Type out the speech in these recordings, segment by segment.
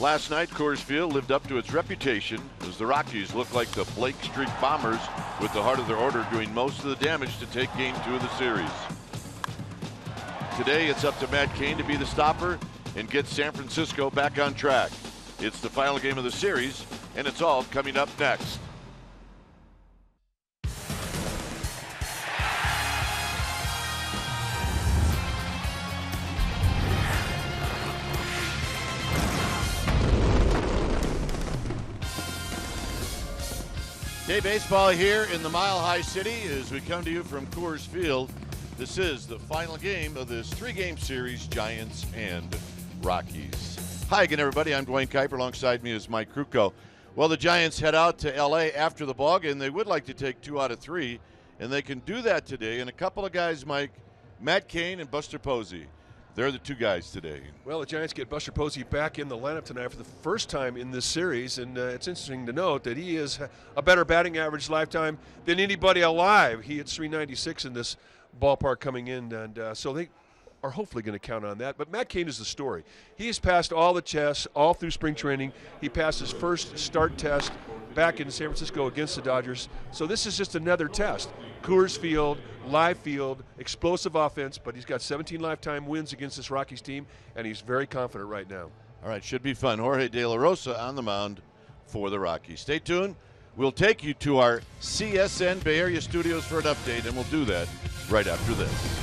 Last night, Coors Field lived up to its reputation as the Rockies looked like the Blake Street Bombers with the heart of their order doing most of the damage to take Game 2 of the series. Today, it's up to Matt Cain to be the stopper and get San Francisco back on track. It's the final game of the series, and it's all coming up next. Day baseball here in the Mile High City as we come to you from Coors Field. This is the final game of this three-game series, Giants and Rockies. Hi again, everybody. I'm Dwayne Kuiper. Alongside me is Mike Krukow. Well, the Giants head out to L.A. after the ballgame. They would like to take 2 out of 3, and they can do that today. And a couple of guys, Mike, Matt Cain and Buster Posey. They're the 2 guys today. Well, the Giants get Buster Posey back in the lineup tonight for the first time in this series, and it's interesting to note that he is a better batting average lifetime than anybody alive. He hits .396 in this ballpark coming in, and so they are hopefully going to count on that. But Matt Cain is the story. He has passed all the tests all through spring training. He passed his first start test back in San Francisco against the Dodgers. So this is just another test. Coors Field, live field, explosive offense, but he's got 17 lifetime wins against this Rockies team, and he's very confident right now. All right, should be fun. Jorge De La Rosa on the mound for the Rockies. Stay tuned. We'll take you to our CSN Bay Area studios for an update, and we'll do that right after this.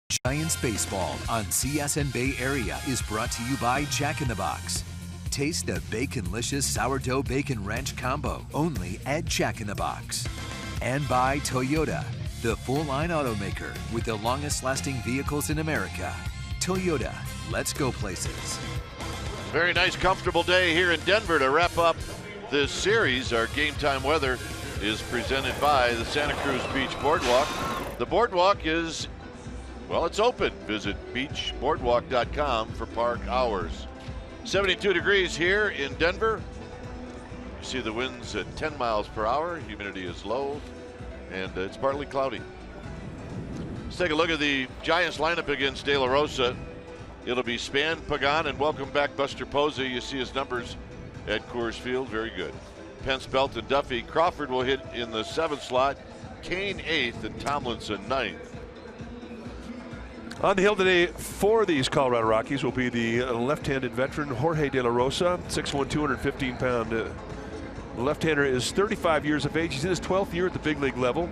Giants baseball on CSN Bay Area is brought to you by Jack in the Box. Taste the Baconlicious Sourdough Bacon Ranch Combo only at Jack in the Box. And by Toyota, the full-line automaker with the longest-lasting vehicles in America. Toyota, let's go places. Very nice, comfortable day here in Denver to wrap up this series. Our game time weather is presented by the Santa Cruz Beach Boardwalk. The boardwalk is, well, it's open. Visit beachboardwalk.com for park hours. 72 degrees here in Denver. You see the winds at 10 miles per hour. Humidity is low, and it's partly cloudy. Let's take a look at the Giants lineup against De La Rosa. It'll be Span, Pagan, and welcome back Buster Posey. You see his numbers at Coors Field. Very good. Pence, Belt, and Duffy. Crawford will hit in the 7th slot. Kane 8th, and Tomlinson 9th. On the hill today for these Colorado Rockies will be the left-handed veteran Jorge De La Rosa, 6'1", 215-pound left-hander, is 35 years of age. He's in his 12th year at the big league level.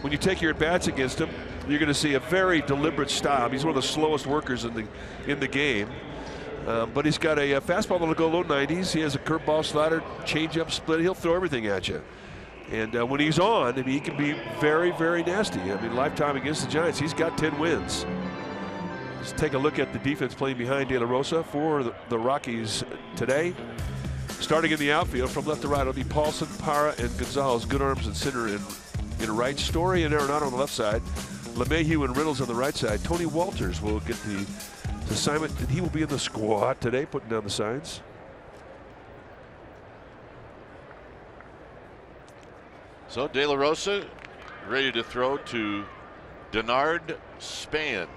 When you take your at-bats against him, you're going to see a very deliberate style. He's one of the slowest workers in the game. But he's got a fastball that'll go low 90s. He has a curveball, slider, changeup, split. He'll throw everything at you. And when he's on, I mean, he can be very, very nasty. I mean, lifetime against the Giants, he's got 10 wins. Let's take a look at the defense playing behind De La Rosa for the Rockies today. Starting in the outfield from left to right, it'll be Paulson, Parra, and Gonzalez. Good arms and center in right. Story and Arenado on the left side. LeMahieu and Reynolds on the right side. Tony Walters will get the assignment, and he will be in the squad today, putting down the signs. So De La Rosa ready to throw to Denard Span.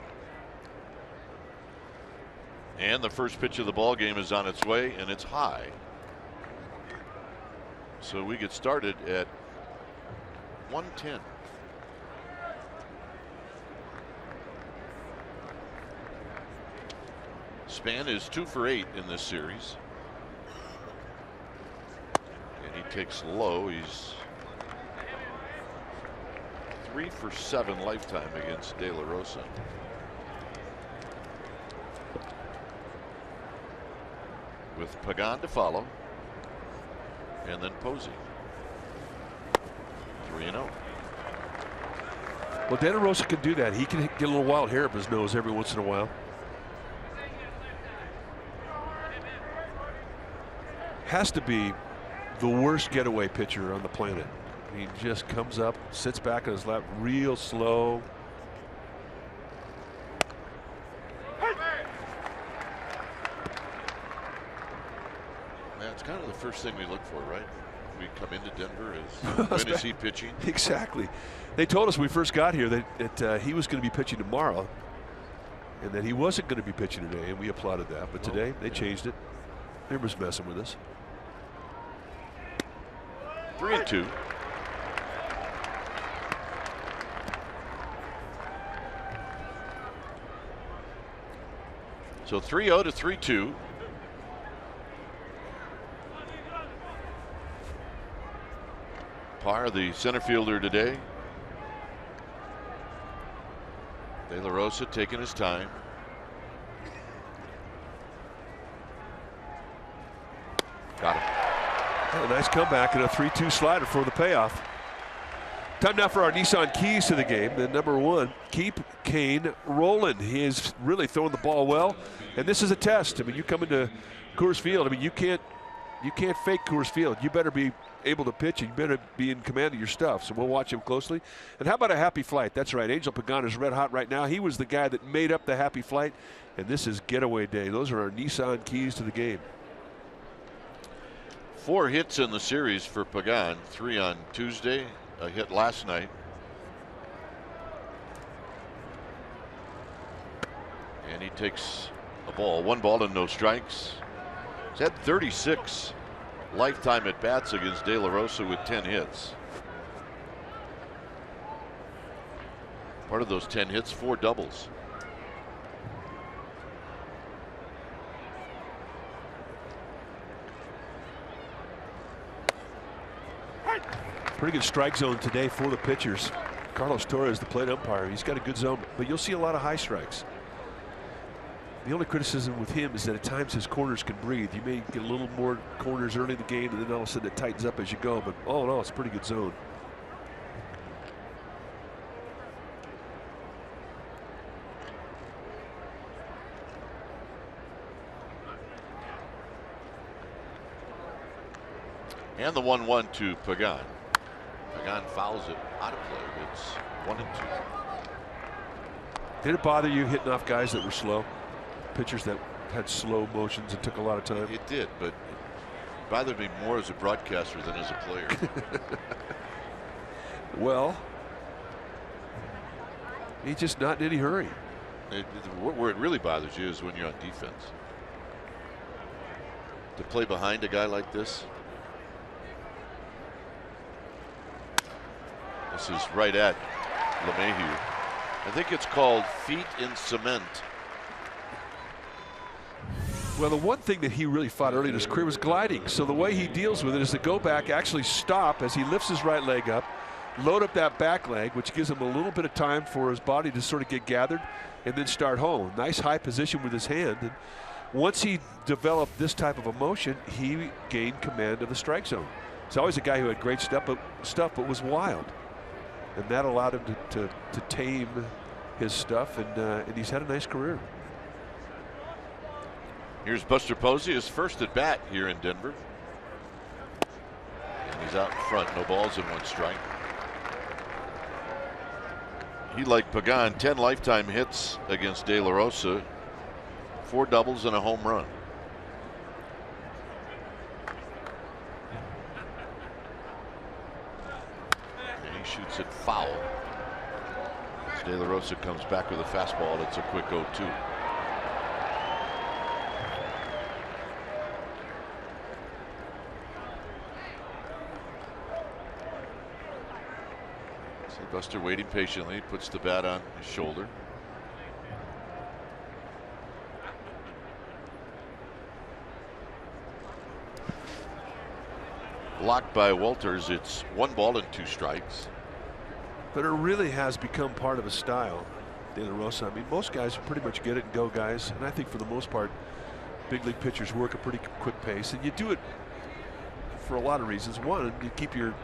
And the first pitch of the ball game is on its way, and it's high. So we get started at 110. Span is 2 for 8 in this series. And he takes low. He's 3 for 7 lifetime against De La Rosa. With Pagan to follow. And then Posey. 3-0. Well, De La Rosa can do that. He can get a little wild hair up his nose every once in a while. Has to be the worst getaway pitcher on the planet. He just comes up, sits back on his lap real slow. It's kind of the first thing we look for, right? We come into Denver as when is he pitching? Exactly. They told us when we first got here that he was going to be pitching tomorrow and that he wasn't going to be pitching today, and we applauded that. But today they changed it. They were messing with us. 3-2. So 3-0 to 3-2. Parr, the center fielder today. De La Rosa taking his time. Got him. A nice comeback and a 3-2 slider for the payoff. Time now for our Nissan keys to the game. And number 1, keep Kane rolling. He is really throwing the ball well, and this is a test. I mean, you come into Coors Field. I mean, you can't fake Coors Field. You better be able to pitch, and you better be in command of your stuff. So we'll watch him closely. And how about a happy flight? That's right. Angel Pagan is red hot right now. He was the guy that made up the happy flight, and this is getaway day. Those are our Nissan keys to the game. 4 hits in the series for Pagan. 3 on Tuesday, a hit last night. And he takes a ball. 1 ball and no strikes. He's had 36 lifetime at bats against De La Rosa with 10 hits. Part of those 10 hits, 4 doubles. Pretty good strike zone today for the pitchers. Carlos Torres, the plate umpire, he's got a good zone, but you'll see a lot of high strikes. The only criticism with him is that at times his corners can breathe. You may get a little more corners early in the game, and then all of a sudden it tightens up as you go. But all in all, it's a pretty good zone. And the 1-1 to Pagan. Pagan fouls it out of play. It's 1-2. Did it bother you hitting off guys that were slow? Pitchers that had slow motions and took a lot of time? It did, but it bothered me more as a broadcaster than as a player. Well, he's just not in any hurry. Where it really bothers you is when you're on defense. To play behind a guy like this. This is right at LeMahieu. I think it's called feet in cement. Well, the one thing that he really fought early in his career was gliding. So the way he deals with it is to go back, actually stop as he lifts his right leg up, load up that back leg, which gives him a little bit of time for his body to sort of get gathered, and then start home. Nice high position with his hand. And once he developed this type of a motion, he gained command of the strike zone. He's always a guy who had great stuff, but was wild. And that allowed him to tame his stuff, and he's had a nice career. Here's Buster Posey, his first at bat here in Denver. And he's out in front, no balls and 1 strike. He, like Pagan, 10 lifetime hits against De La Rosa, 4 doubles and a home run. And he shoots it foul. As De La Rosa comes back with a fastball, it's a quick 0-2. Buster waiting patiently, puts the bat on his shoulder. Blocked by Walters. It's 1 ball and 2 strikes. But it really has become part of a style, De La Rosa. I mean, most guys pretty much get it and go guys, and I think for the most part, big league pitchers work a pretty quick pace, and you do it for a lot of reasons. One, you keep your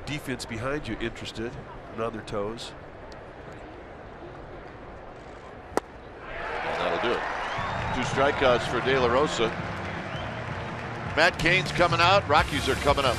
defense behind you interested and on their toes. And that'll do it. 2 strikeouts for De La Rosa. Matt Cain's coming out. Rockies are coming up.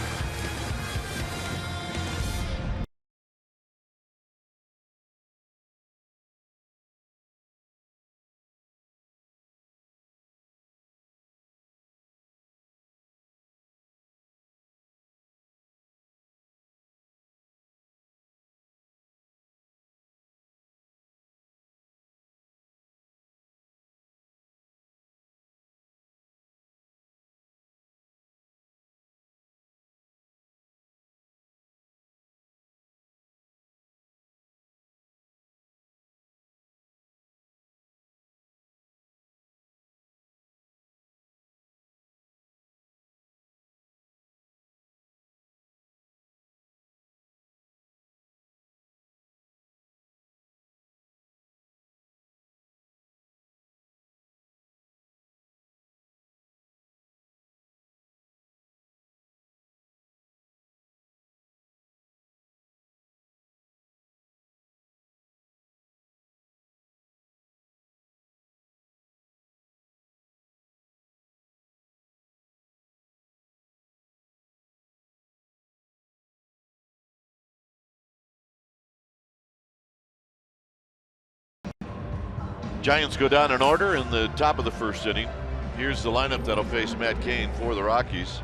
Giants go down in order in the top of the first inning. Here's the lineup that'll face Matt Cain for the Rockies.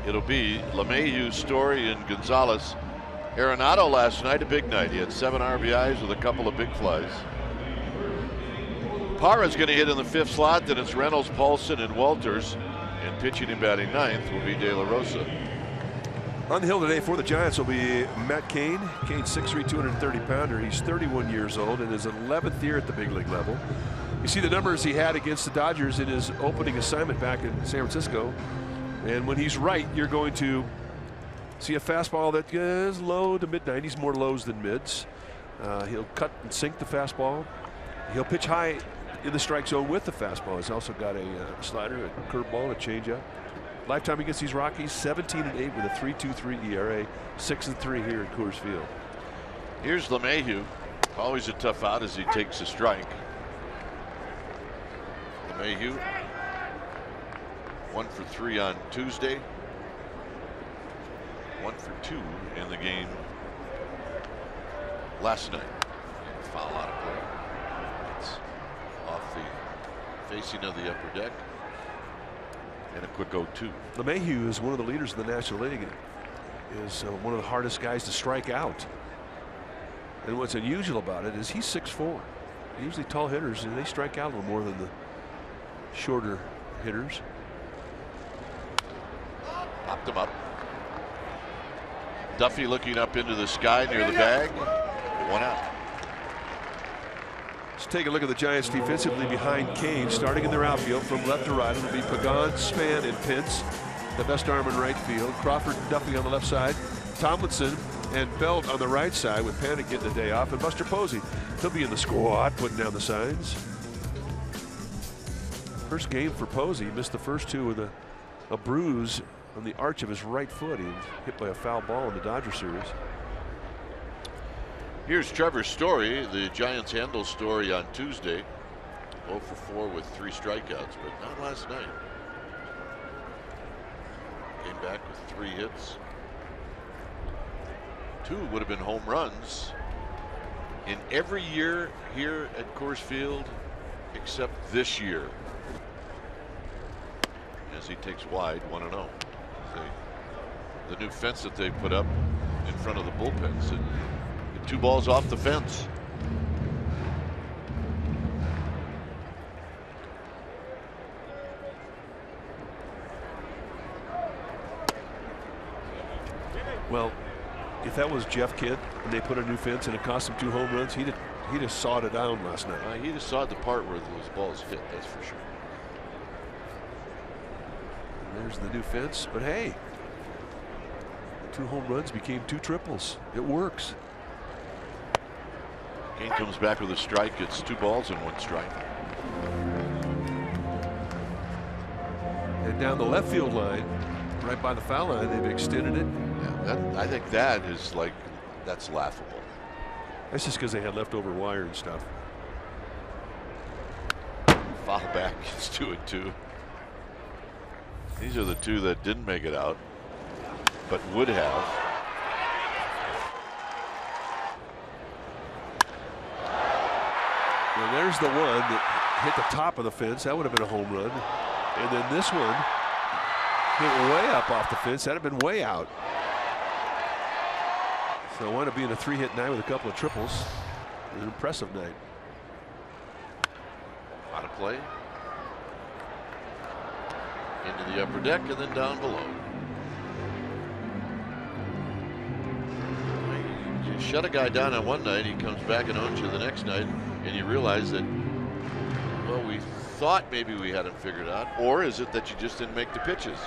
It'll be LeMahieu, Story, and Gonzalez. Arenado last night, a big night. He had 7 RBIs with a couple of big flies. Parra's going to hit in the 5th slot. Then it's Reynolds, Paulson, and Walters. And pitching and batting 9th will be De La Rosa. On the hill today for the Giants will be Matt Cain. Cain's 6'3", 230-pounder. He's 31 years old in his 11th year at the big league level. You see the numbers he had against the Dodgers in his opening assignment back in San Francisco. And when he's right, you're going to See a fastball that is low to mid-90s, more lows than mids. He'll cut and sink the fastball. He'll pitch high in the strike zone with the fastball. He's also got a slider, a curveball, and a changeup. Lifetime against these Rockies, 17-8 with a 3.23 ERA, 6-3 here at Coors Field. Here's LeMahieu. Always a tough out as he takes a strike. LeMahieu, 1 for 3 on Tuesday. 1 for 2 in the game last night. Foul out of play. It's off the facing of the upper deck. And a quick 0-2. LeMahieu is one of the leaders in the National League. Is one of the hardest guys to strike out. And what's unusual about it is he's 6'4". Usually tall hitters, and they strike out a little more than the shorter hitters. Popped him up. Duffy looking up into the sky near the bag. 1 out. Let's take a look at the Giants defensively behind Kane. Starting in their outfield from left to right, it'll be Pagan, Span, and Pence. The best arm in right field. Crawford and Duffy on the left side. Tomlinson and Belt on the right side with Panic getting the day off. And Buster Posey, he'll be in the squad putting down the signs. First game for Posey. He missed the first 2 with a bruise on the arch of his right foot. He was hit by a foul ball in the Dodger series. Here's Trevor Story, the Giants handle Story on Tuesday. 0 for 4 with 3 strikeouts, but not last night. Came back with 3 hits. 2 would have been home runs in every year here at Coors Field except this year. As he takes wide, 1-0. The new fence that they put up in front of the bullpens. 2 balls off the fence. Well, if that was Jeff Kidd and they put a new fence and it cost him 2 home runs, he'd have sawed it down last night. He'd have sawed the part where those balls hit, that's for sure. And there's the new fence, but hey, 2 home runs became 2 triples. It works. Kane comes back with a strike. It's 2 balls and 1 strike. And down the left field line, right by the foul line, they've extended it. Yeah, I think that is that's laughable. That's just because they had leftover wire and stuff. Foul back. It's 2-2. These are the 2 that didn't make it out, but would have. Well, there's the one that hit the top of the fence. That would have been a home run. And then this one hit way up off the fence. That'd have been way out. So it wound up being a 3-hit night with a couple of triples. It was an impressive night. Out of play. Into the upper deck and then down below. You shut a guy down on one night, he comes back and owns you the next night, and you realize that, well, we thought maybe we had him figured out, or is it that you just didn't make the pitches?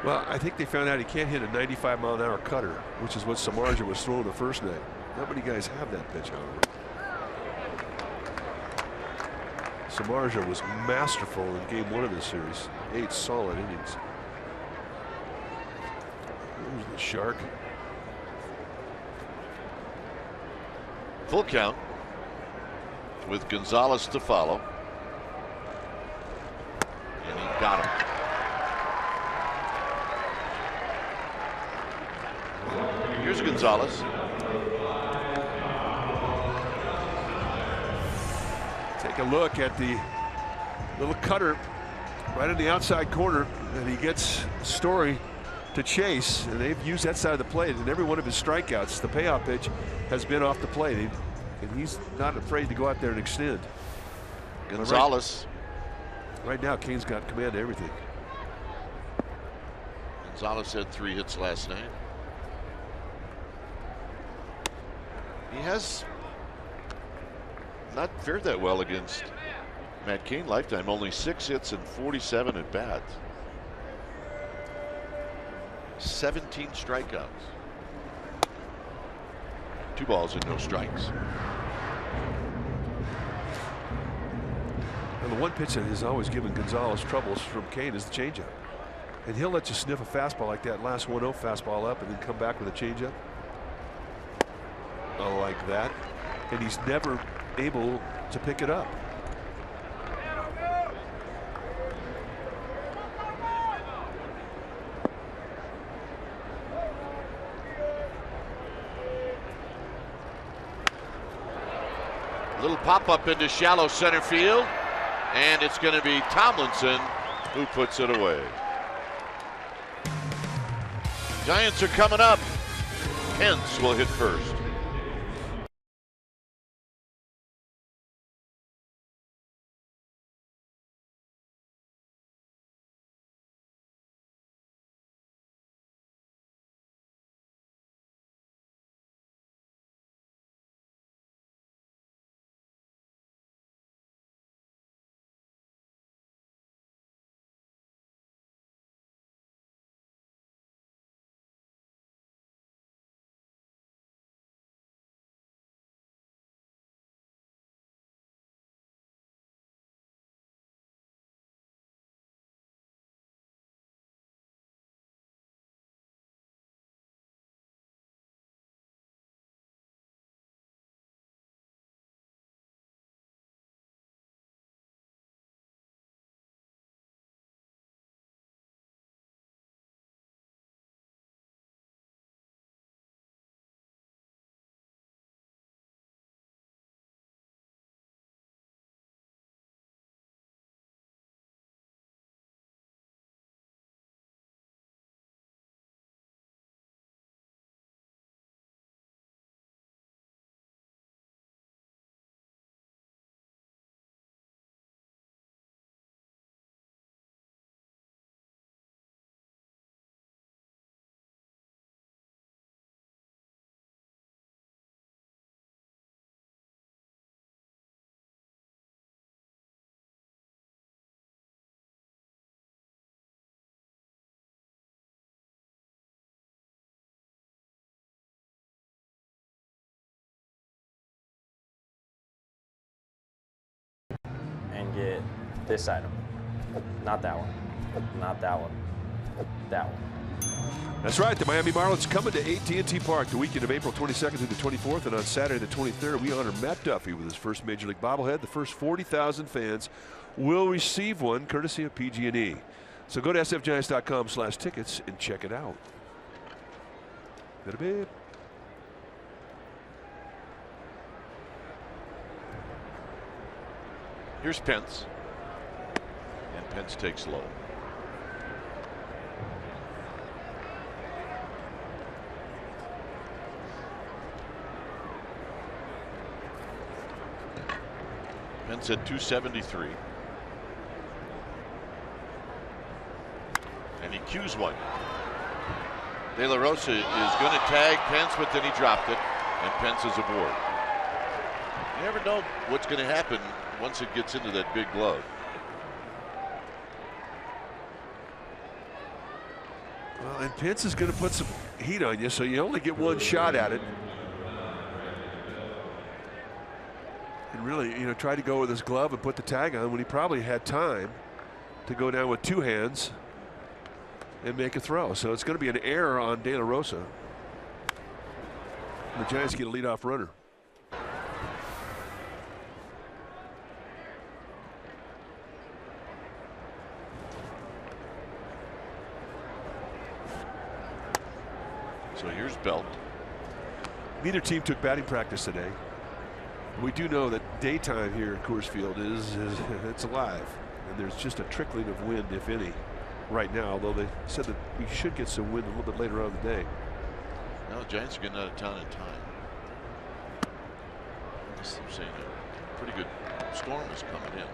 Well, I think they found out he can't hit a 95-mile-an-hour cutter, which is what Samardzija was throwing the first night. Not many guys have that pitch, however. Samardzija was masterful in game 1 of this series. 8 solid innings. There's the shark. Full count with Gonzalez to follow. And he got him. Here's Gonzalez. Take a look at the little cutter right in the outside corner, and he gets Story to chase, and they've used that side of the plate. And every one of his strikeouts, the payoff pitch, has been off the plate, and he's not afraid to go out there and extend. Gonzalez. Right now, Kane's got command of everything. Gonzalez had 3 hits last night. He has not fared that well against Matt Cain lifetime. Only 6 hits and 47 at bats. 17 strikeouts. 2 balls and no strikes. And the one pitch that has always given Gonzalez troubles from Kane is the changeup. And he'll let you sniff a fastball like that last 1-0 fastball up and then come back with a changeup. Oh, like that. And he's never able to pick it up. Little pop-up into shallow center field, and it's going to be Tomlinson who puts it away. Giants are coming up. Pence will hit first. And get this item. Not that one. Not that one. That one. That's right. The Miami Marlins coming to AT&T Park the weekend of April 22nd through the 24th. And on Saturday the 23rd, we honor Matt Duffy with his first Major League bobblehead. The first 40,000 fans will receive one courtesy of PG&E. So go to sfgiants.com/tickets and check it out. Here's Pence. And Pence takes low. Pence at 273. And he cues one. De La Rosa is going to tag Pence, but then he dropped it, and Pence is aboard. You never know what's going to happen once it gets into that big glove. Well, and Pence is going to put some heat on you, so you only get one shot at it. And really, you know, try to go with his glove and put the tag on when he probably had time to go down with two hands and make a throw. So it's going to be an error on De La Rosa. The Giants get a leadoff runner. So here's Belt. Neither team took batting practice today. We do know that daytime here at Coors Field is it's alive, and there's just a trickling of wind, if any, right now. Although they said that we should get some wind a little bit later on in the day. Now the Giants are getting out of town in time. I'm saying a pretty good storm is coming in.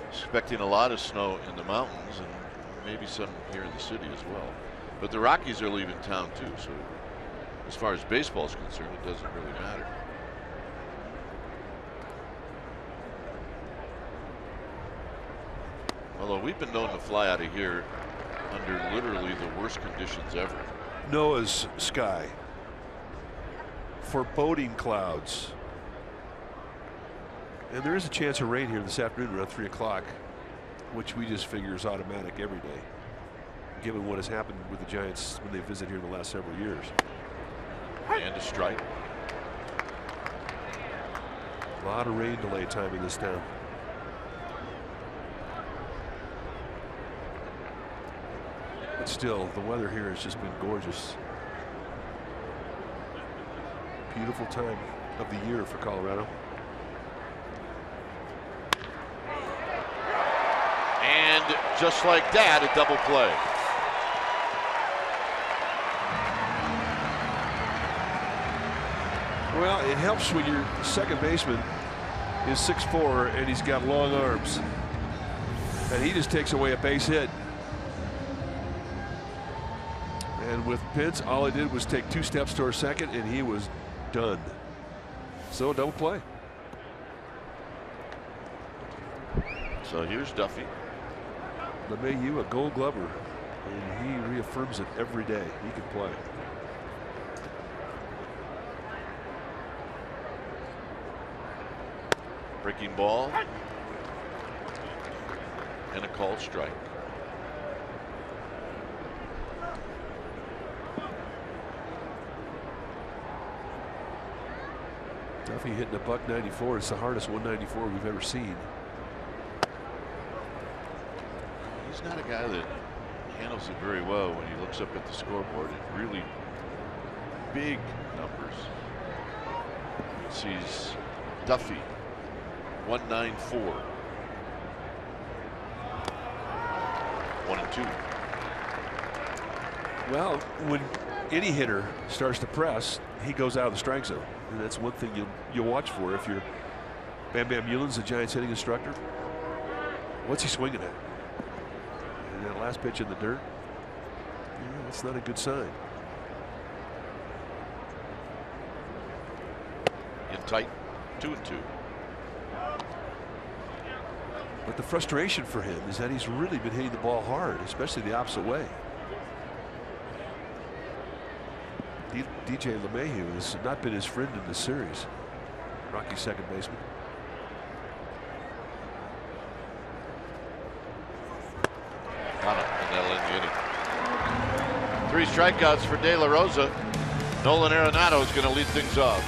Expecting a lot of snow in the mountains and maybe some here in the city as well. But the Rockies are leaving town too, so as far as baseball is concerned, it doesn't really matter. Although we've been known to fly out of here under literally the worst conditions ever. Noah's sky. Foreboding clouds. And there is a chance of rain here this afternoon around 3 o'clock, which we just figure is automatic every day, given what has happened with the Giants when they visit here in the last several years. And a strike. A lot of rain delay time in this town. But still, the weather here has just been gorgeous. Beautiful time of the year for Colorado. And just like that, a double play. Well, it helps when your second baseman is 6'4" and he's got long arms. And he just takes away a base hit. And with Pitts, all he did was take 2 steps towards second, and he was done. So, double play. So here's Duffy. LeMahieu, a Gold Glover, and he reaffirms it every day. He can play. Breaking ball. And a called strike. Duffy hitting a .194. It's the hardest 194 we've ever seen. He's not a guy that handles it very well when he looks up at the scoreboard. It really big numbers. Sees Duffy 194. 1 and 2. Well, when any hitter starts to press, he goes out of the strike zone, and that's one thing you'll watch for if you're Bam Bam Euland's the Giants hitting instructor. What's he swinging at? And that last pitch in the dirt, yeah, that's not a good sign. In tight, 2 and 2. But the frustration for him is that he's really been hitting the ball hard, especially the opposite way. DJ LeMahieu has not been his friend in this series. Rockies second baseman. Got it, and that'll end the inning. 3 strikeouts for De La Rosa. Nolan Arenado is going to lead things off.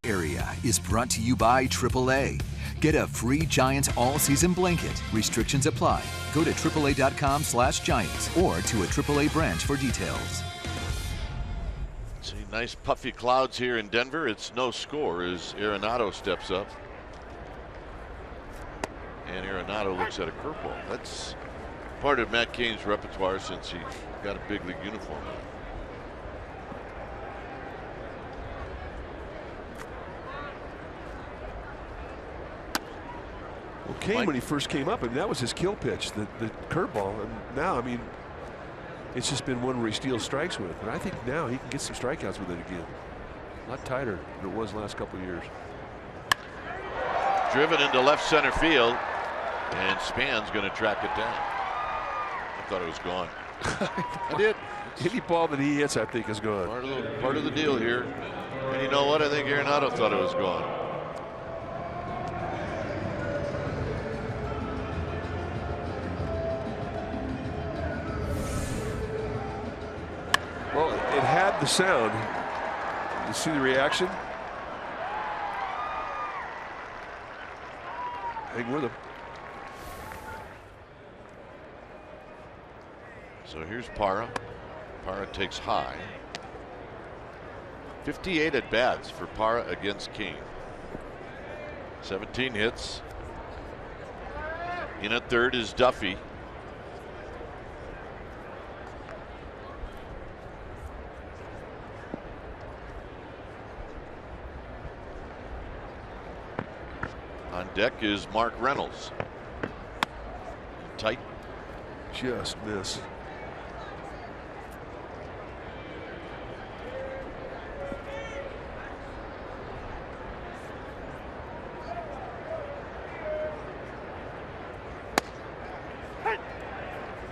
Area is brought to you by AAA. Get a free Giants all-season blanket. Restrictions apply. Go to AAA.com/Giants or to a AAA branch for details. See nice puffy clouds here in Denver. It's no score as Arenado steps up. And Arenado looks at a curveball. That's part of Matt Cain's repertoire since he got a big league uniform on. Well, Cain, when he first came up, I mean, that was his kill pitch, the curveball. And now, I mean, it's just been one where he steals strikes with. And I think now he can get some strikeouts with it again. A lot tighter than it was the last couple of years. Driven into left center field, and Span's going to track it down. I thought it was gone. I did. Any ball that he hits, I think, is gone. Part of the deal here. And you know what? I think Arenado thought it was gone. Well, it had the sound. You see the reaction? Hang with him. So here's Parra. Parra takes high. 58 at bats for Parra against Cain. 17 hits. In at third is Duffy. On deck is Mark Reynolds. Tight. Just miss.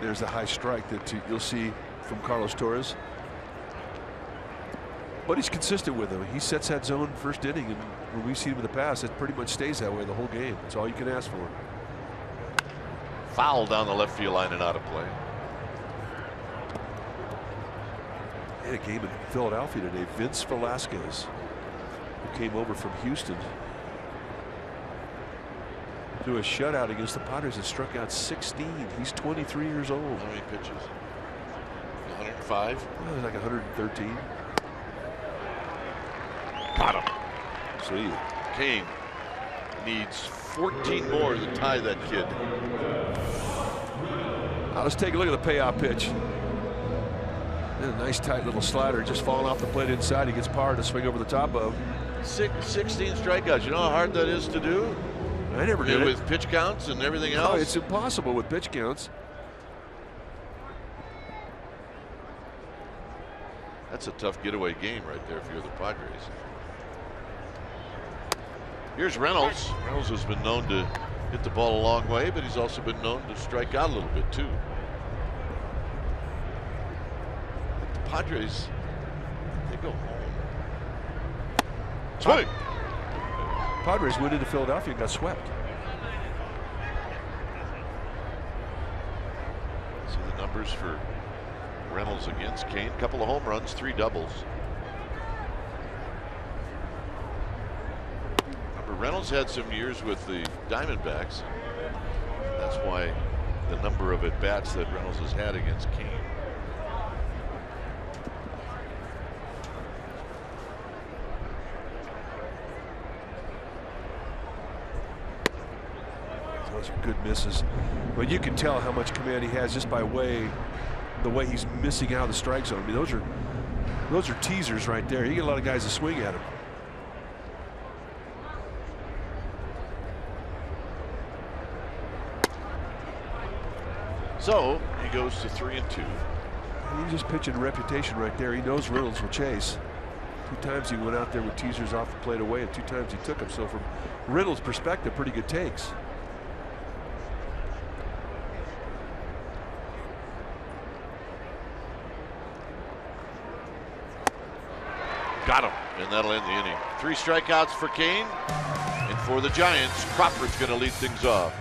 There's the high strike that you'll see from Carlos Torres. But he's consistent with him. He sets that zone first inning, and when we've seen him in the past, it pretty much stays that way the whole game. That's all you can ask for. Foul down the left field line and out of play. Had a game in Philadelphia today. Vince Velasquez, who came over from Houston, threw a shutout against the Padres and struck out 16. He's 23 years old. How many pitches? 105? Well, it was like 113. Got him. See, Cain needs 14 more to tie that kid. Now let's take a look at the payoff pitch. And a nice tight little slider just falling off the plate inside. He gets power to swing over the top of. 16 strikeouts. You know how hard that is to do? I never did it. With pitch counts and everything else? Oh, it's impossible with pitch counts. That's a tough getaway game right there if you're the Padres. Here's Reynolds. Reynolds has been known to hit the ball a long way, but he's also been known to strike out a little bit too. The Padres, they go home. Swing. Padres went into Philadelphia and got swept. See the numbers for Reynolds against Cain. Couple of home runs, 3 doubles. Reynolds had some years with the Diamondbacks. That's why the number of at-bats that Reynolds has had against Cain. Those are good misses. But you can tell how much command he has just by the way he's missing out of the strike zone. I mean, those are teasers right there. You get a lot of guys to swing at him. So he goes to 3-2. He's just pitching reputation right there. He knows Reynolds will chase. 2 times he went out there with teasers off the plate away, and 2 times he took them. So from Reynolds' perspective, pretty good takes. Got him, and that'll end the inning. 3 strikeouts for Cain, and for the Giants, Crawford's going to lead things off.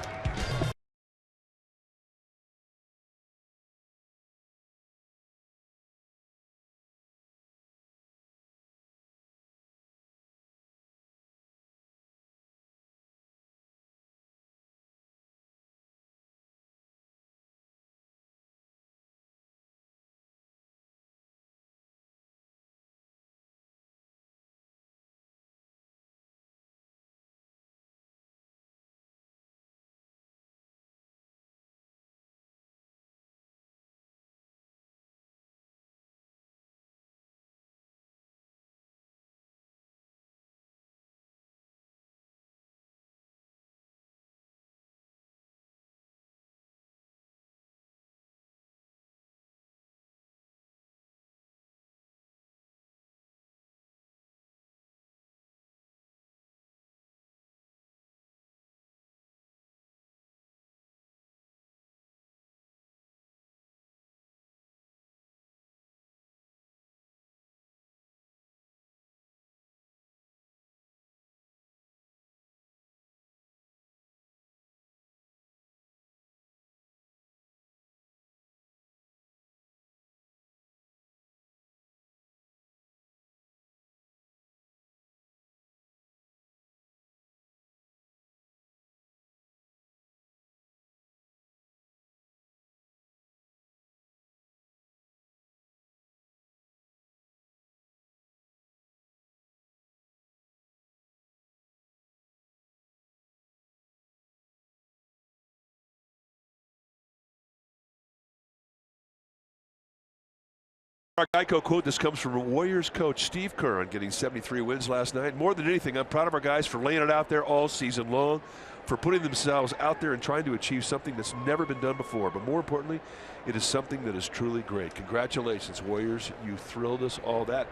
Our Geico quote, this comes from Warriors coach Steve Kerr on getting 73 wins last night. More than anything, I'm proud of our guys for laying it out there all season long, for putting themselves out there and trying to achieve something that's never been done before. But more importantly, it is something that is truly great. Congratulations, Warriors. You thrilled us all. That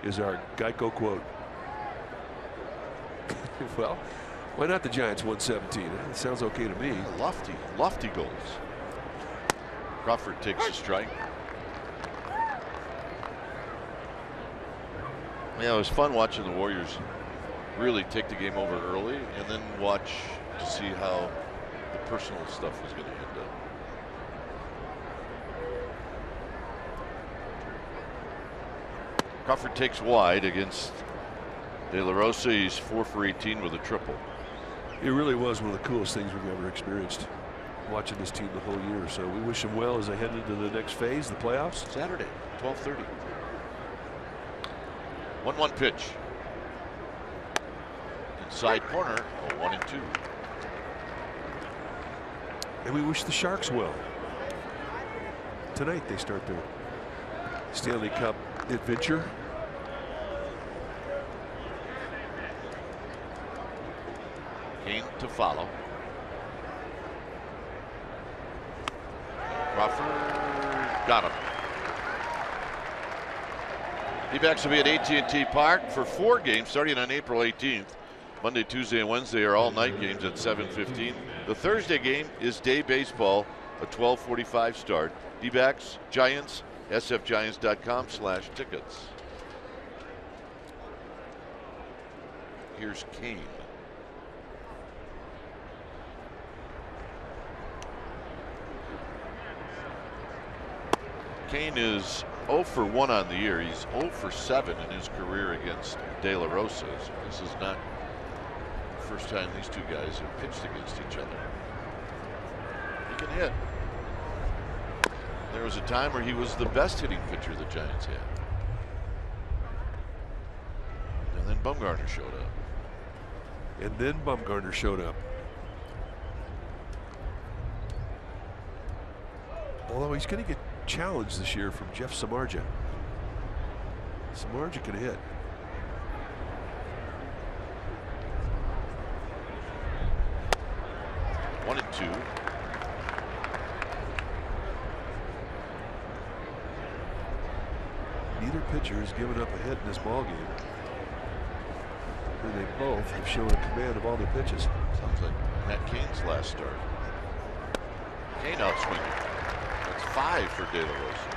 is our Geico quote. Well, why not the Giants 117? It sounds okay to me. Lofty goals. Crawford takes a strike. Yeah, it was fun watching the Warriors really take the game over early and then watch to see how the personal stuff was going to end up. Crawford takes wide against De La Rosa. He's 4 for 18 with a triple. It really was one of the coolest things we've ever experienced, watching this team the whole year. So we wish them well as they head into the next phase, the playoffs. Saturday, 12:30. 1-1 pitch. Inside corner, a 1-2. And we wish the Sharks well. Tonight they start their Stanley Cup adventure. Kane to follow. Crawford got him. D-backs will be at AT&T Park for 4 games starting on April 18th. Monday, Tuesday, and Wednesday are all night games at 7:15. The Thursday game is day baseball, a 12:45 start. D-backs, Giants, sfgiants.com/tickets. Here's Kane. Kane is 0 for 1 on the year. He's 0 for 7 in his career against De La Rosa. So this is not the first time these two guys have pitched against each other. He can hit. There was a time where he was the best hitting pitcher the Giants had. And then Bumgarner showed up. Although he's going to get challenged this year from Jeff Samardzija. Samardzija can hit. One and two. Neither pitcher has given up a hit in this ballgame. And they both have shown a command of all their pitches. Sounds like Matt Cain's last start. Cain out swinging. That's 5 for De La Rosa.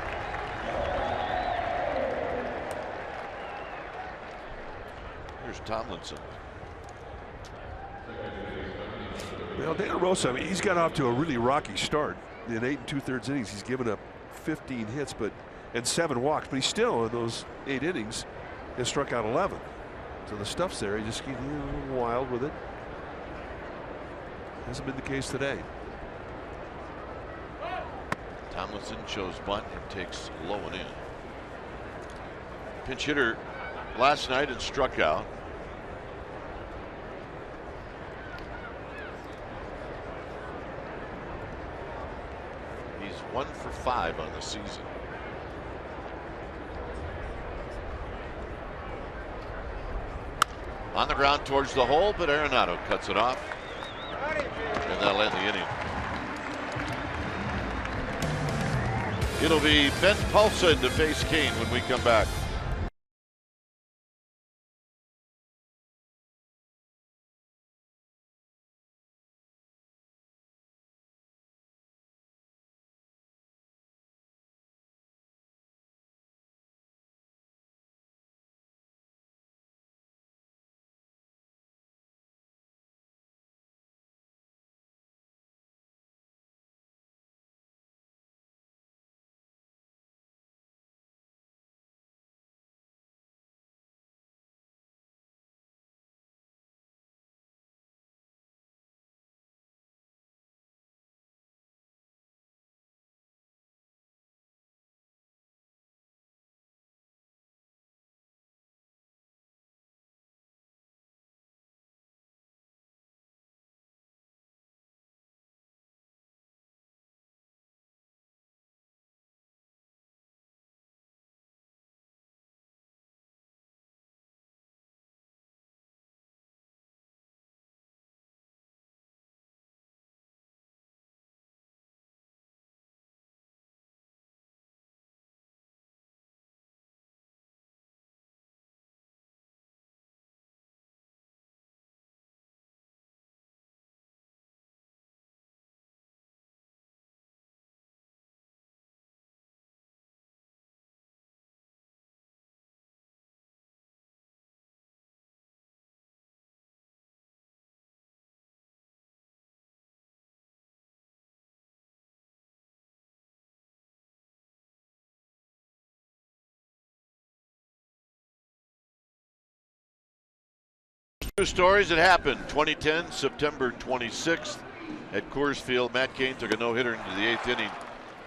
Here's Tomlinson. Well, De La Rosa, I mean, he's got off to a really rocky start. In 8 2/3 innings, he's given up 15 hits and 7 walks, but he's still in those 8 innings has struck out 11. So the stuff's there. He just keeps a little wild with it. Hasn't been the case today. Tomlinson shows bunt and takes low and in. Pinch hitter last night and struck out. He's 1 for 5 on the season. On the ground towards the hole, but Arenado cuts it off. And that'll end the inning. It'll be Ben Paulson to face Kane when we come back. Two stories that happened. 2010, September 26th at Coors Field. Matt Cain took a no-hitter into the 8th inning.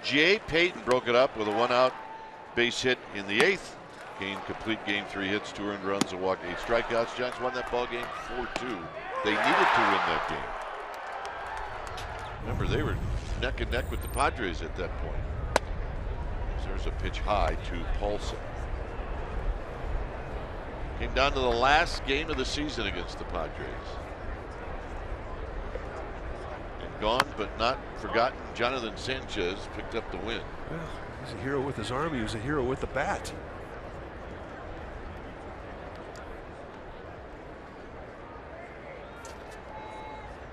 Jay Payton broke it up with a 1-out base hit in the 8th. Cain complete game, 3 hits, 2 earned runs, a walk, 8 strikeouts. Giants won that ball game 4-2. They needed to win that game. Remember, they were neck and neck with the Padres at that point. There's a pitch high to Paulson. Came down to the last game of the season against the Padres. And gone but not forgotten, Jonathan Sanchez picked up the win. Well, he's a hero with his arm. He was a hero with the bat.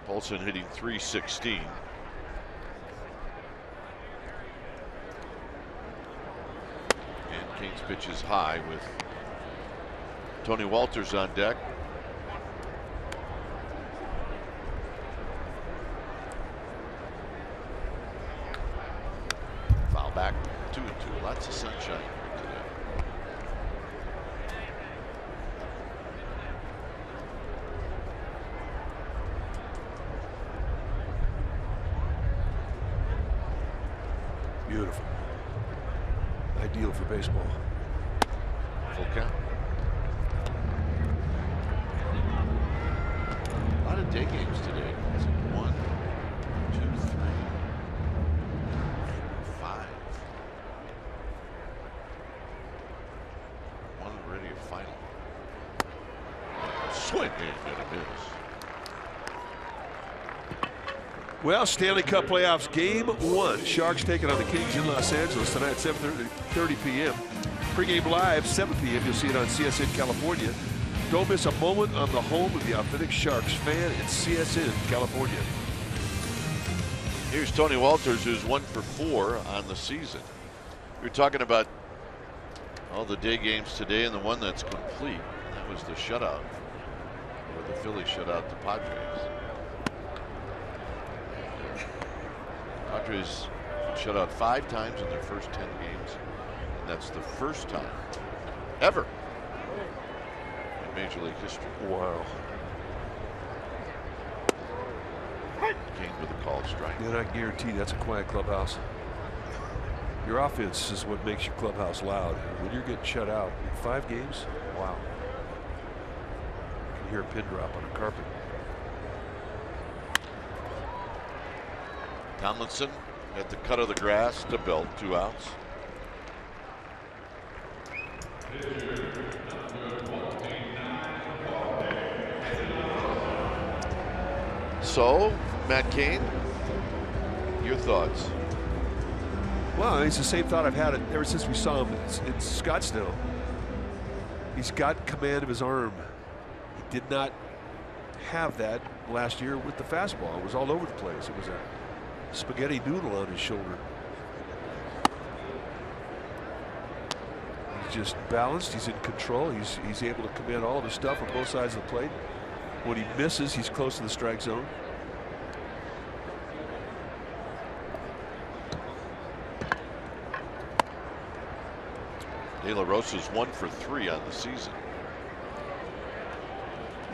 Paulson hitting .316. And Cain's pitch is high with Tony Walters on deck. Foul back, 2-2. Lots of sunshine here today. Beautiful. Ideal for baseball. Full count. A lot of day games today. Is it 1, 2, 3, 5? One already a final. Swing and a miss. Well, Stanley Cup playoffs game 1. Sharks taking on the Kings in Los Angeles tonight at 7:30 p.m. Pre-game live 7 p.m. You'll see it on CSN California. Don't miss a moment on the home of the authentic Sharks fan. It's CSN California. Here's Tony Walters, who's 1 for 4 on the season. You're talking about all the day games today, and the one that's complete. That was the shutout, where the Phillies shut out the Padres. Padres shut out 5 times in their first 10 games, and that's the first time ever in Major League history. Wow. Cain with a called strike. And I guarantee that's a quiet clubhouse. Your offense is what makes your clubhouse loud. When you're getting shut out in 5 games, wow. You can hear a pin drop on a carpet. Tomlinson at the cut of the grass to Belt, 2 outs. So, Matt Cain, your thoughts? Well, it's the same thought I've had ever since we saw him in Scottsdale. He's got command of his arm. He did not have that last year with the fastball. It was all over the place. It was a spaghetti noodle on his shoulder. He's just balanced. He's in control. He's able to command all of his stuff on both sides of the plate. When he misses, he's close to the strike zone. De La Rosa's 1 for 3 on the season.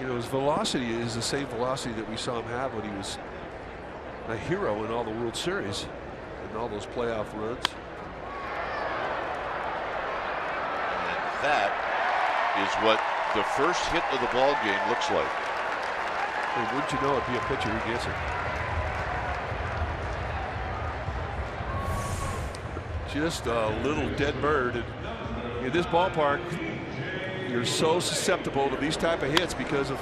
You know, his velocity is the same velocity that we saw him have when he was a hero in all the World Series and all those playoff runs. And that is what the first hit of the ball game looks like. And wouldn't you know it'd be a pitcher who gets it. Just a little dead bird. And in this ballpark, you're so susceptible to these type of hits because of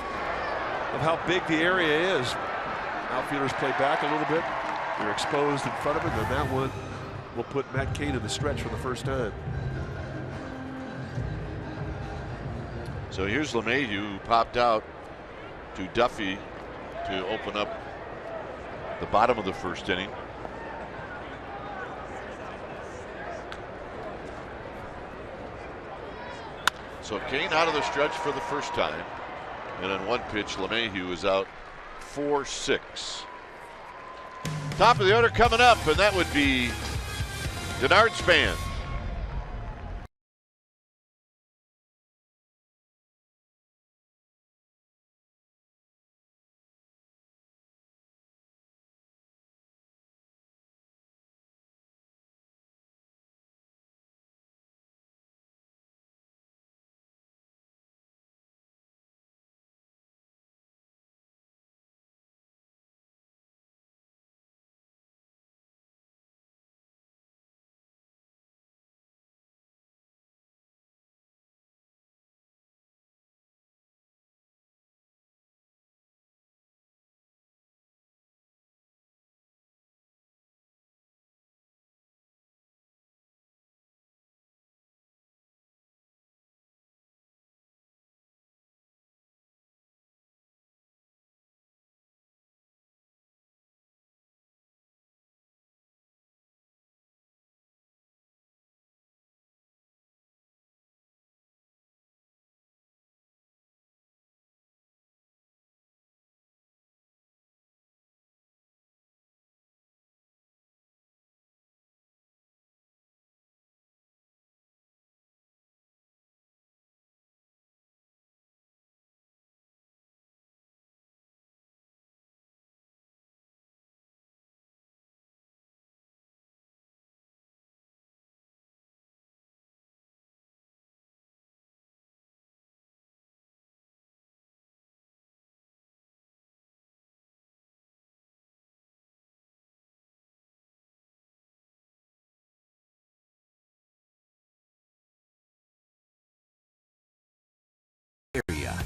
how big the area is. Outfielders play back a little bit. They're exposed in front of it, and that one will put Matt Cain in the stretch for the first time. So here's LeMahieu, who popped out to Duffy to open up the bottom of the first inning. So Cain out of the stretch for the first time. And on one pitch, LeMahieu is out 4-6. Top of the order coming up, and that would be Denard Span.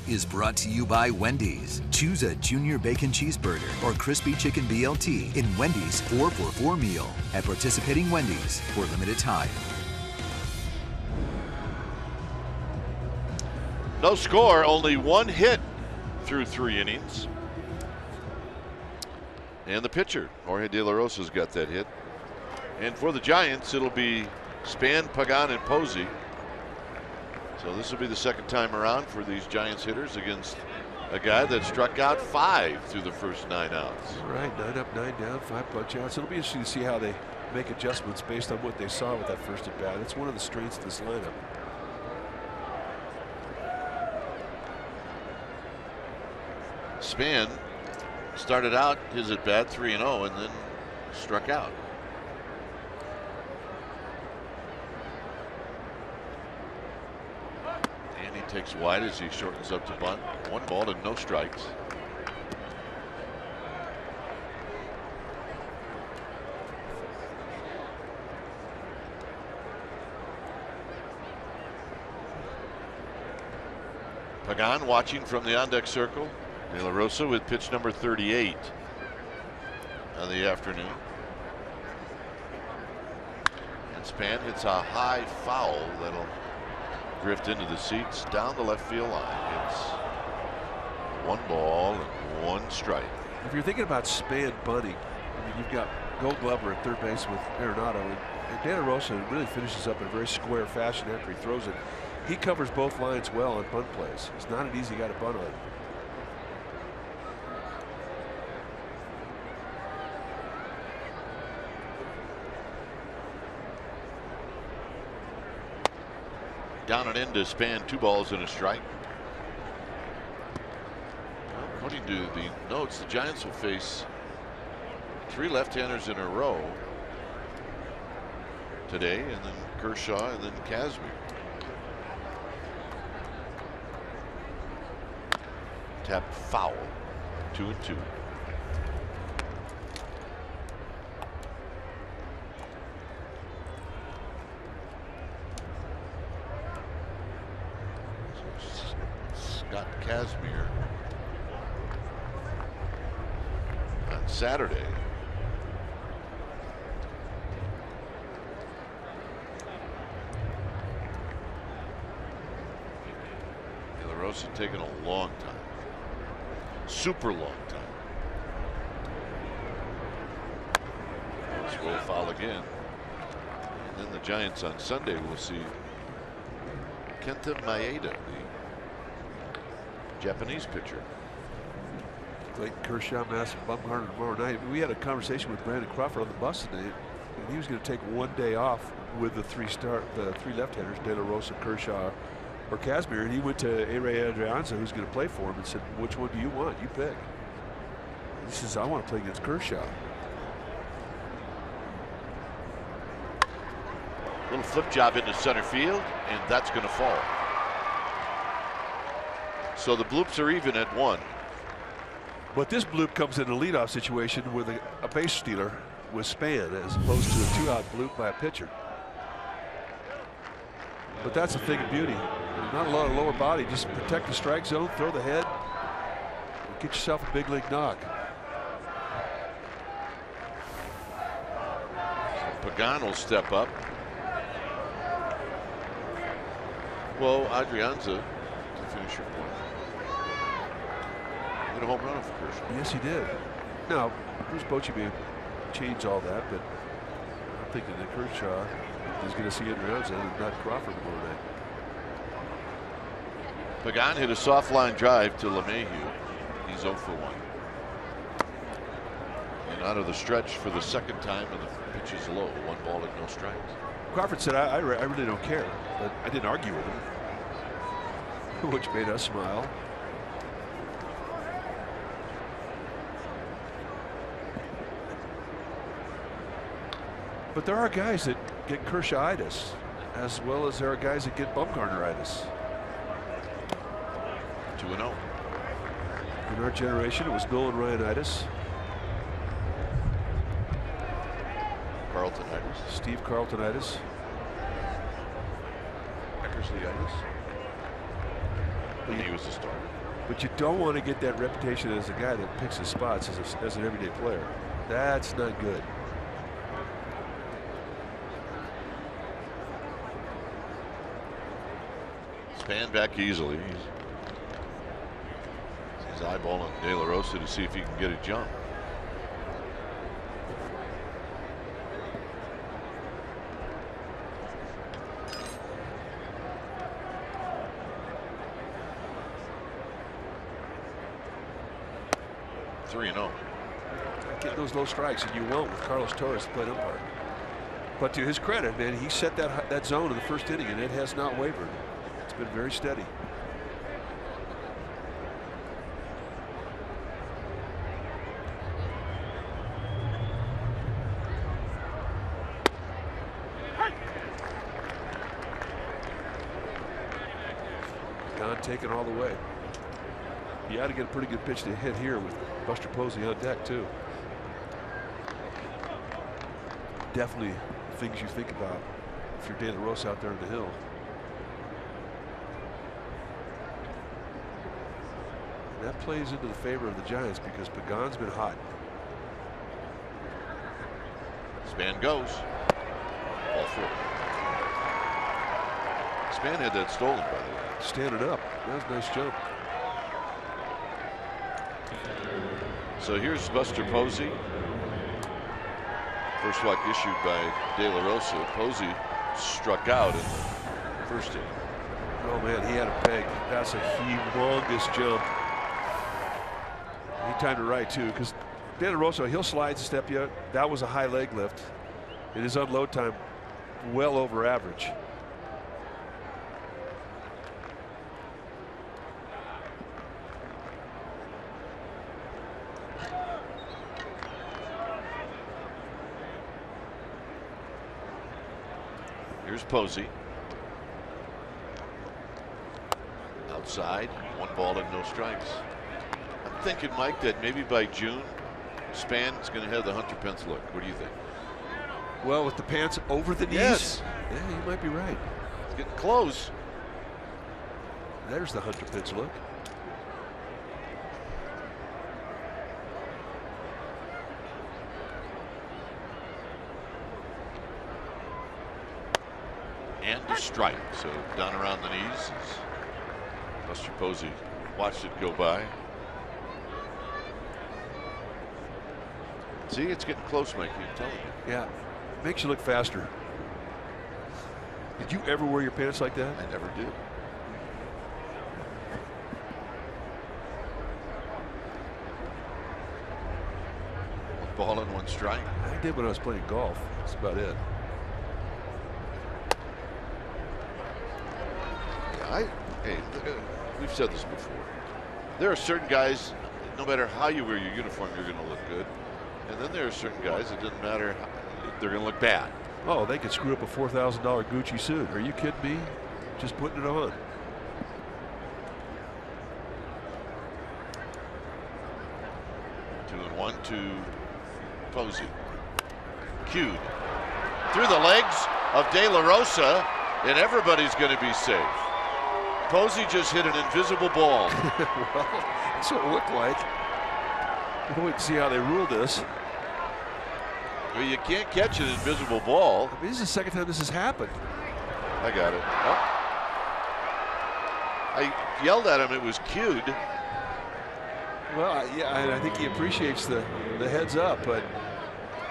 is brought to you by Wendy's. Choose a junior bacon cheeseburger or crispy chicken BLT in Wendy's 4 for $4 meal at participating Wendy's for limited time. No score, only one hit through 3 innings. And the pitcher, Jorge De La Rosa's got that hit. And for the Giants, it'll be Span, Pagan, and Posey. So this will be the second time around for these Giants hitters against a guy that struck out 5 through the first 9 outs. Right, 9 up, 9 down, 5 punch outs. It'll be interesting to see how they make adjustments based on what they saw with that first at bat. It's one of the strengths of this lineup. Span started out his at bat 3-0 and then struck out. And he takes wide as he shortens up to bunt. 1 ball and no strikes. Pagan watching from the on-deck circle. De La Rosa with pitch number 38 of the afternoon. And Span hits a high foul that'll drift into the seats down the left field line. It's 1 ball and 1 strike. If you're thinking about Span bunting, I mean, you've got Gold Glover at third base with Arenado, and De La Rosa really finishes up in a very square fashion after he throws it. He covers both lines well on bunt plays. It's not an easy guy to bunt on. Down and into Span, 2 balls and a strike. Well, according to the notes, the Giants will face 3 left-handers in a row today, and then Kershaw and then Kazmir. Tap foul, 2-2. Scott Kazmir on Saturday. De La Rosa taking a long time. Super long time. Let's roll foul again. And then the Giants on Sunday will see Kenta Maeda, the Japanese pitcher. Clayton Kershaw, Madison Bumgarner tomorrow night. We had a conversation with Brandon Crawford on the bus today, and he was going to take 1 day off with the 3 left-handers, De La Rosa, Kershaw, or Kazmir, and he went to A-Ray Adrianza, who's going to play for him, and said, "Which one do you want? You pick." He says, "I want to play against Kershaw." Little flip job into center field, and that's going to fall. So the bloops are even at 1. But this bloop comes in a leadoff situation with a base stealer with Span, as opposed to a 2-out bloop by a pitcher. But that's a thing of beauty. Not a lot of lower body. Just protect the strike zone, throw the head, and get yourself a big league knock. So Pagan will step up. Well, Adrianza to finish your point. Hit a home run for Kershaw. Yes, he did. Now, Bruce Bochy may change all that, but I'm thinking that Kershaw is going to see Adrianza and not Crawford tomorrow night. Pagan hit a soft line drive to LeMahieu. He's 0 for 1. And out of the stretch for the second time, and the pitch is low. 1 ball and no strikes. Crawford said, I really don't care, but I didn't argue with him, which made us smile. But there are guys that get Kershaw-itis, as well as there are guys that get Bumgarner-itis. 2-0. In our generation, it was Nolan Ryan-itis, Carlton-itis. Steve Carlton-itis, Eckersley-itis. when he was a starter. But you don't want to get that reputation as a guy that picks his spots as an everyday player. That's not good. Span back easily. He's eyeballing De La Rosa to see if he can get a jump. Get those low strikes, and you won't with Carlos Torres to play umpire. But to his credit, man, he set that zone in the first inning, and it has not wavered. It's been very steady. Gone, taken all the way. You ought to get a pretty good pitch to hit here with Buster Posey on deck too. Definitely things you think about if you're De La Rosa out there on the hill. And that plays into the favor of the Giants because Pagan's been hot. Span goes. Ball 4. Span had that stolen, by the way. Standing up. That was a nice jump. So here's Buster Posey. First walk issued by De La Rosa. Posey struck out in the first inning. Oh man, he had a peg. That's a humongous jump. He timed it right too, because De La Rosa, he'll slide step you. That was a high leg lift. And his unload time well over average. Here's Posey. Outside, 1 ball and no strikes. I'm thinking, Mike, that maybe by June, Span's going to have the Hunter Pence look. What do you think? Well, with the pants over the knees? Yes. Yeah, you might be right. It's getting close. There's the Hunter Pence look. And a strike. So down around the knees. Buster Posey watched it go by. See, it's getting close, Mike. I'm telling you. Yeah, makes you look faster. Did you ever wear your pants like that? I never did. One ball and 1 strike. I did when I was playing golf. That's about it. Hey, we've said this before. There are certain guys, no matter how you wear your uniform, you're going to look good. And then there are certain guys, it doesn't matter, they're going to look bad. Oh, they could screw up a $4,000 Gucci suit. Are you kidding me? Just putting it on. Two and one to Posey. Cued through the legs of De La Rosa, and everybody's going to be safe. Posey just hit an invisible ball. Well, that's what it looked like. We'll wait to see how they rule this. Well, you can't catch an invisible ball. I mean, this is the second time this has happened. I got it. Oh. I yelled at him. It was cued. Well, yeah, and I think he appreciates the heads up, but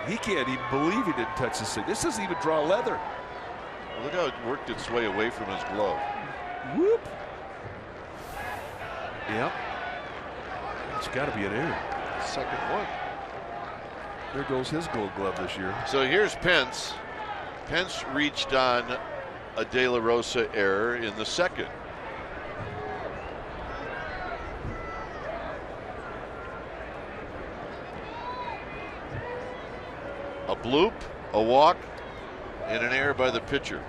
he can't even believe he didn't touch this thing. This doesn't even draw leather. Well, look how it worked its way away from his glove. Whoop. Yep. It's got to be an error. Second one. There goes his Gold Glove this year. So here's Pence. Pence reached on a De La Rosa error in the second. A bloop, a walk, and an error by the pitcher.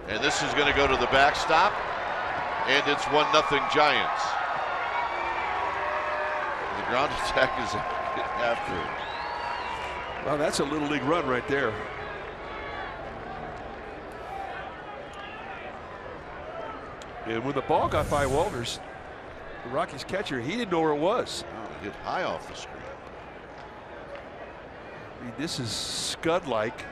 And this is going to go to the backstop, and it's 1-0 Giants. The ground attack is after it. Well, that's a little league run right there. And when the ball got by Walters, the Rockies catcher, he didn't know where it was. Oh, hit high off the screen. I mean, this is Scud-like.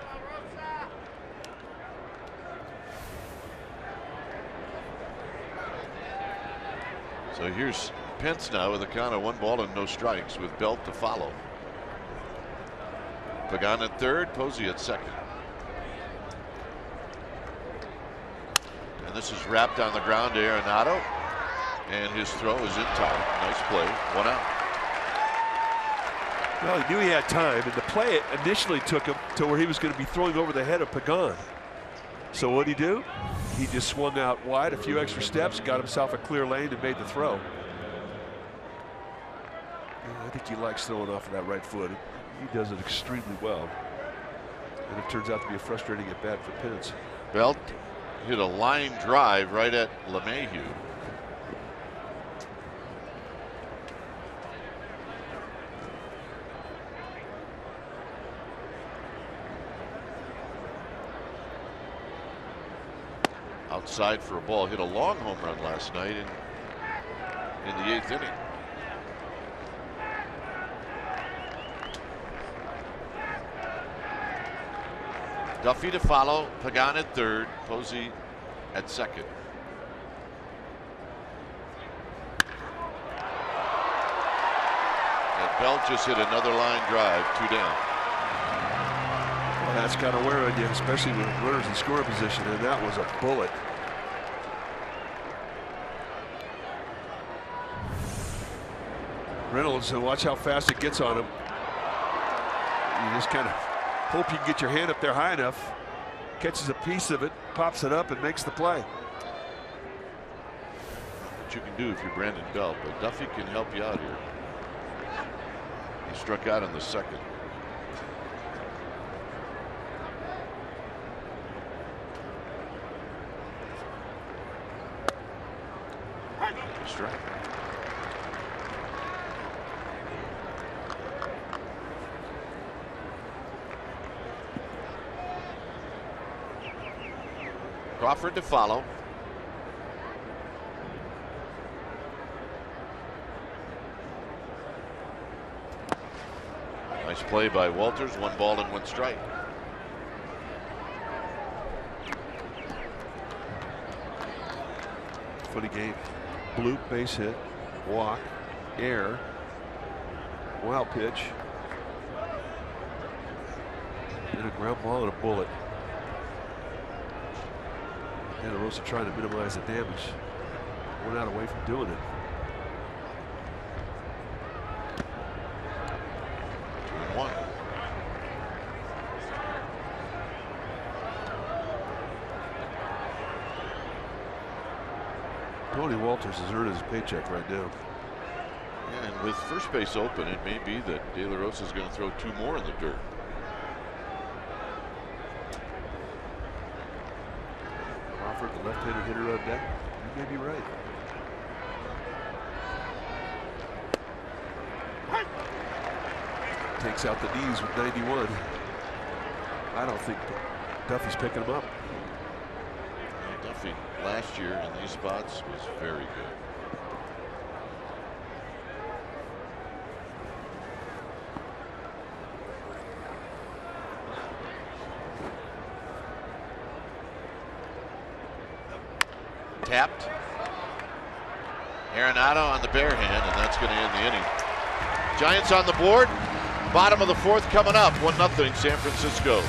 So here's Pence now with a count of 1 ball and no strikes with Belt to follow. Pagan at third, Posey at second. And this is wrapped on the ground to Arenado. And his throw is in time. Nice play. 1 out. Well, he knew he had time, and the play initially took him to where he was going to be throwing over the head of Pagan. So what did he do? He just swung out wide a few extra steps, got himself a clear lane, and made the throw. Yeah, I think he likes throwing off of that right foot. He does it extremely well. And it turns out to be a frustrating at bat for Pence. Belt hit a line drive right at LeMahieu. Outside for a ball, hit a long home run last night in the 8th inning. Duffy to follow, Pagan at third, Posey at second. And Belt just hit another line drive, 2 down. Well, that's got to wear on you, especially with runners in scoring position, and that was a bullet. Reynolds, and watch how fast it gets on him. You just kind of hope you can get your hand up there high enough, catches a piece of it, pops it up, and makes the play. What you can do if you're Brandon Belt, but Duffy can help you out here. He struck out in the second. Strike. Crawford to follow. Nice play by Walters. 1 ball and 1 strike. Funny game. Bloop, base hit, walk, air, wild pitch, and a ground ball and a bullet. De La Rosa trying to minimize the damage. 1 out away from doing it. 2-1. Tony Walters is earning his paycheck right now. And with first base open, it may be that De La Rosa is going to throw 2 more in the dirt. Crawford, the left-handed hitter on deck. You may be right. Takes out the knees with 91. I don't think Duffy's picking him up. Duffy last year in these spots was very good. Tapped. Arenado on the bare hand, and that's going to end the inning. Giants on the board. Bottom of the 4th coming up. 1-0 San Francisco.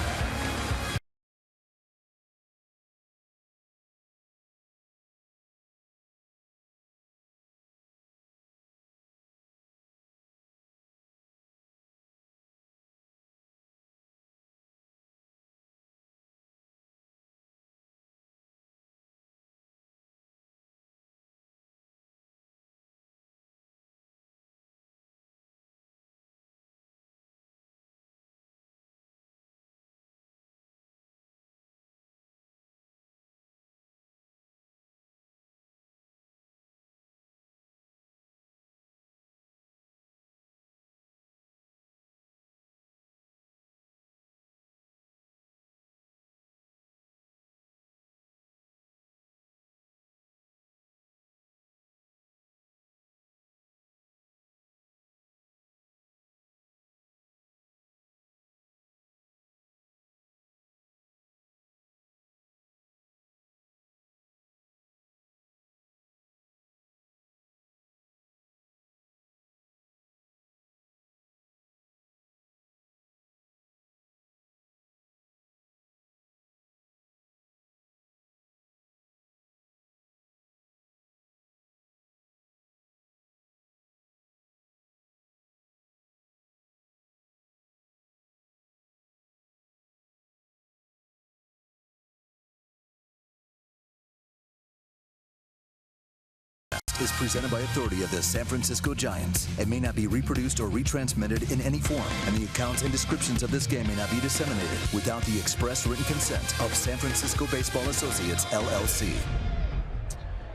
broadcast is presented by authority of the San Francisco Giants and may not be reproduced or retransmitted in any form, and the accounts and descriptions of this game may not be disseminated without the express written consent of San Francisco Baseball Associates, LLC.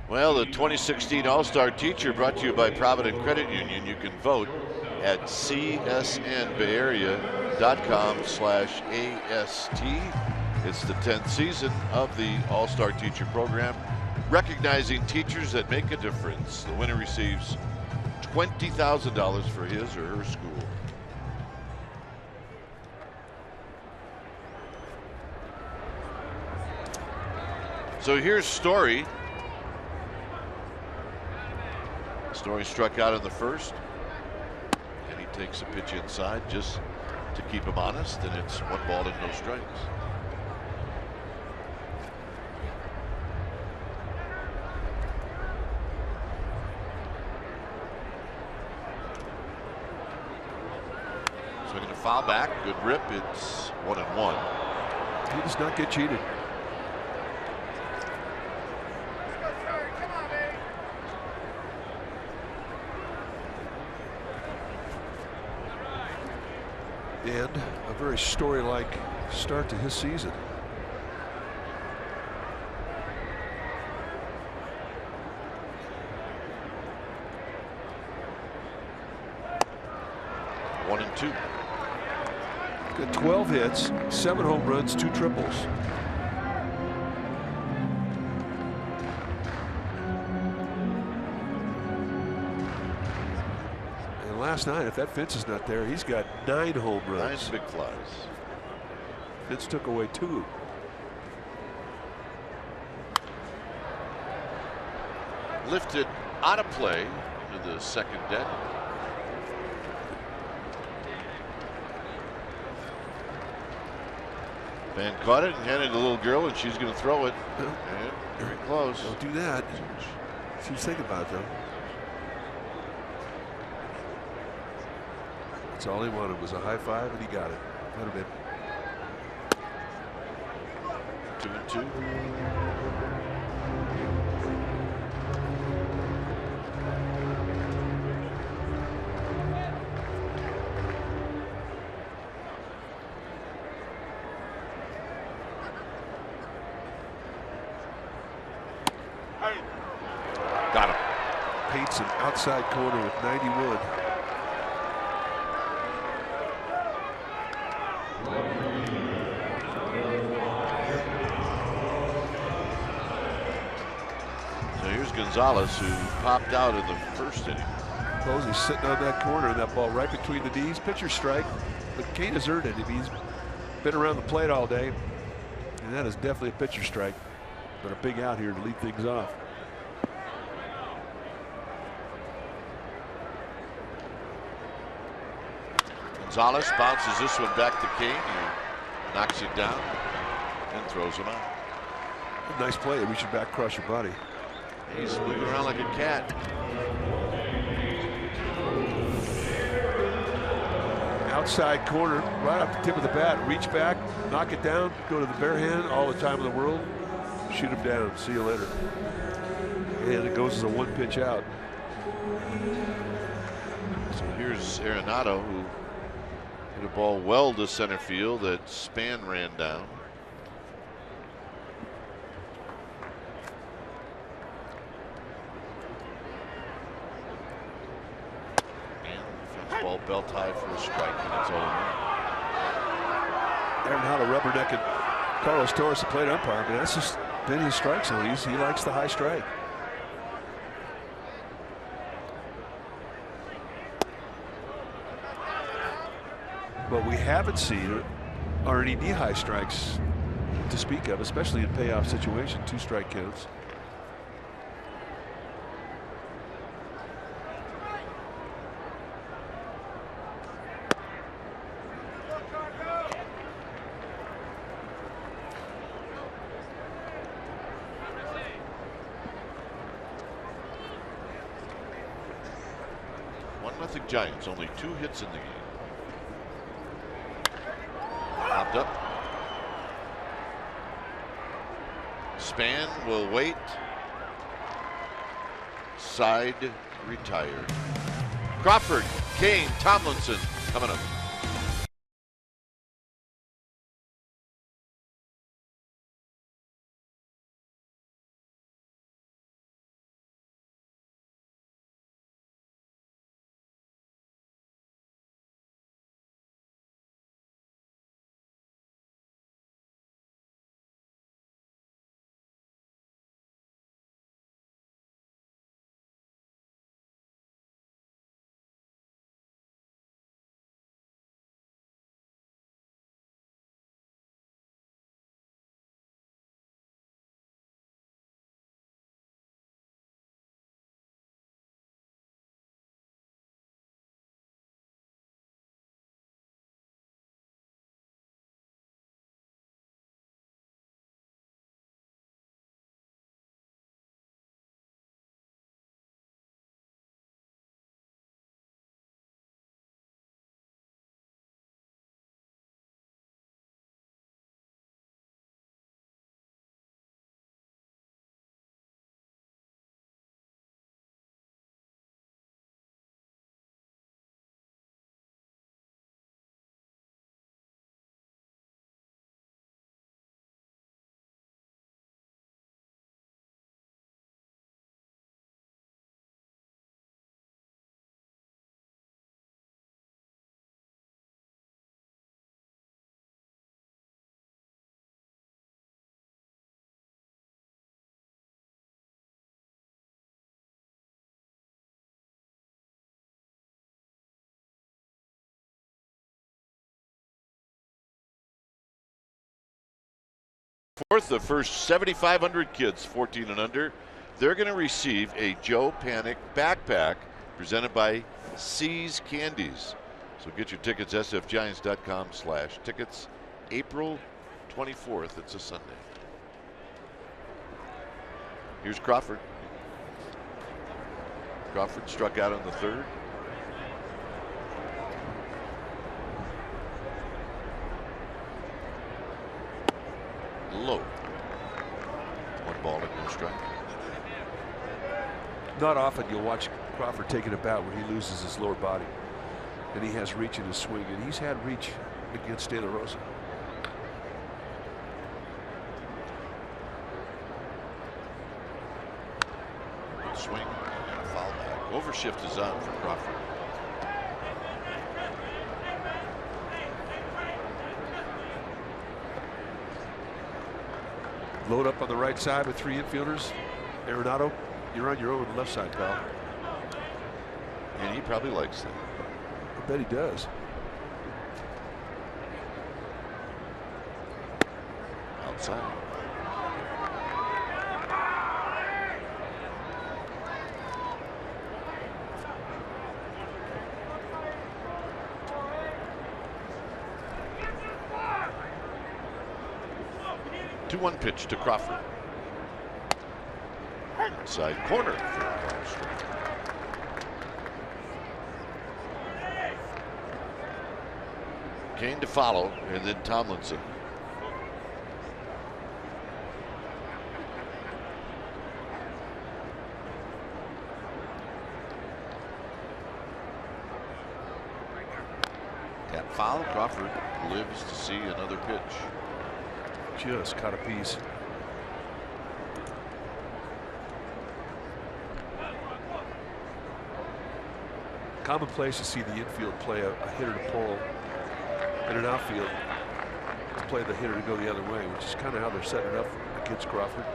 Well, the 2016 All-Star Teacher brought to you by Provident Credit Union. You can vote at csnbayarea.com/AST. It's the 10th season of the All-Star Teacher program, recognizing teachers that make a difference. The winner receives $20,000 for his or her school. So here's Story. Story struck out in the first, and he takes a pitch inside just to keep him honest, and it's 1 ball and no strikes. Swinging a foul back, good rip. It's 1-1. He does not get cheated. And a very Story-like start to his season. One and two. Got 12 hits, 7 home runs, 2 triples. And last night, if that fence is not there, he's got 9 home runs. 9 big flies. Fitz took away 2. Lifted out of play to the second deck. Man caught it and handed it to the little girl, and she's going to throw it. And very close. Don't do that. She's thinking about it, though. That's all he wanted was a high five, and he got it. That would have been 2-2. Got him. paints an outside corner with 91. So here's Gonzalez, who popped out in the first inning. Posey's sitting on that corner, and that ball right between the knees. Pitcher strike, but Kane has earned it. He's been around the plate all day, and that is definitely a pitcher strike, but a big out here to lead things off. Gonzalez bounces this one back to Kane, who knocks it down and throws him out. A nice play. Reach your back, cross your body. He's moving around like a cat. Outside corner, right off the tip of the bat. Reach back, knock it down, go to the bare hand, all the time in the world. Shoot him down. See you later. And it goes as a one pitch out. So here's Arenado, who hit a ball well to center field that Span ran down. Ball belt high for a strike, and it's all in. Arenado rubbernecking Carlos Torres, the plate umpire. I mean, that's just been his strike zone. He likes the high strike. What we haven't seen are any knee-high strikes to speak of, especially in payoff situation. 2 strike counts. Giants, only 2 hits in the game. Popped up. Span will wait. side retired. Crawford, Kane, Tomlinson coming up. Fourth, the first 7,500 kids 14 and under, they're going to receive a Joe Panic backpack presented by C's Candies. So get your tickets, sfgiants.com/tickets. April 24th, it's a Sunday. Here's Crawford. Crawford struck out on the third. Low. One ball and no strike. Not often you'll watch Crawford taking a bat where he loses his lower body. And he has reach in his swing, and he's had reach against De La Rosa. Good swing and a foul back. Overshift is on for Crawford. Load up on the right side with three infielders. Arenado, you're on your own on the left side, pal. And he probably likes that. I bet he does. Outside. One pitch to Crawford. Inside corner for a ball strike. Kane to follow, and then Tomlinson. Tap foul. Crawford lives to see another pitch. Just caught a piece. Commonplace to see the infield play a hitter to pull and an outfield to play the hitter to go the other way, which is kind of how they're setting it up against Crawford.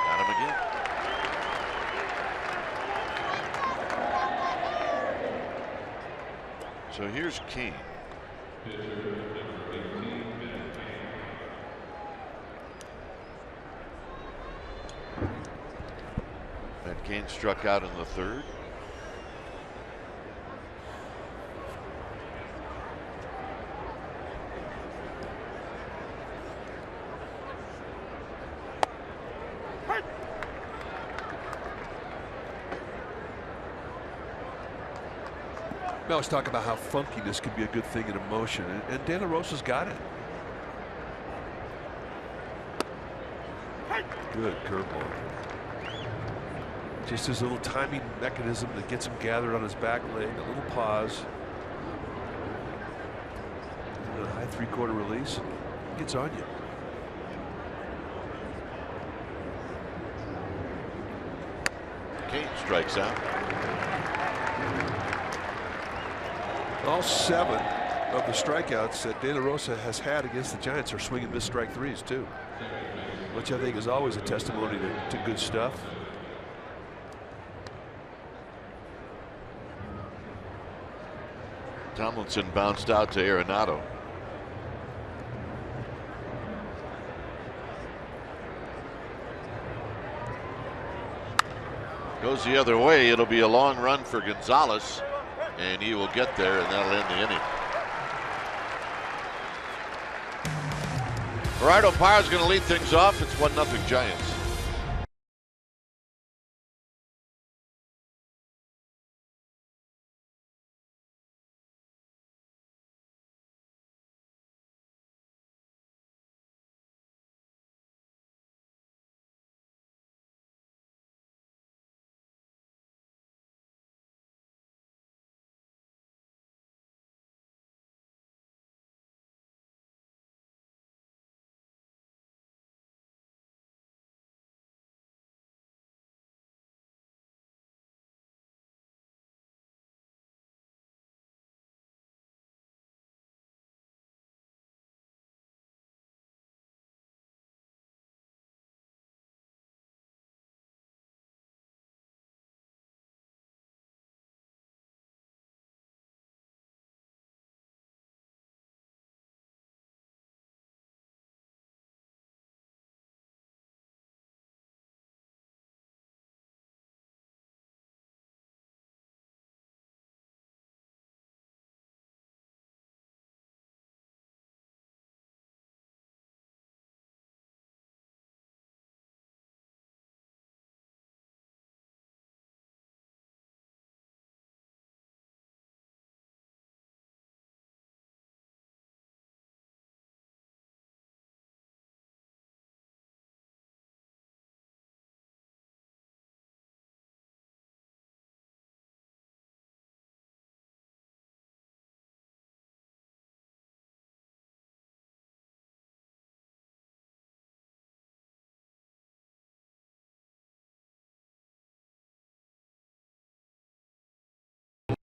Got him again. So here's Kane. And Kane struck out in the third. I was talking about how funkiness can be a good thing in emotion, and De La Rosa's got it. Good curveball. Just his little timing mechanism that gets him gathered on his back leg. A little pause. And a high 3/4 release. Gets on you. Kane strikes out. All 7 of the strikeouts that De La Rosa has had against the Giants are swing and miss strike threes too, which I think is always a testimony to good stuff. Tomlinson bounced out to Arenado. Goes the other way. It'll be a long run for Gonzalez, and he will get there, and that'll end the inning. Gerardo Parra's going to lead things off. It's 1-0 Giants.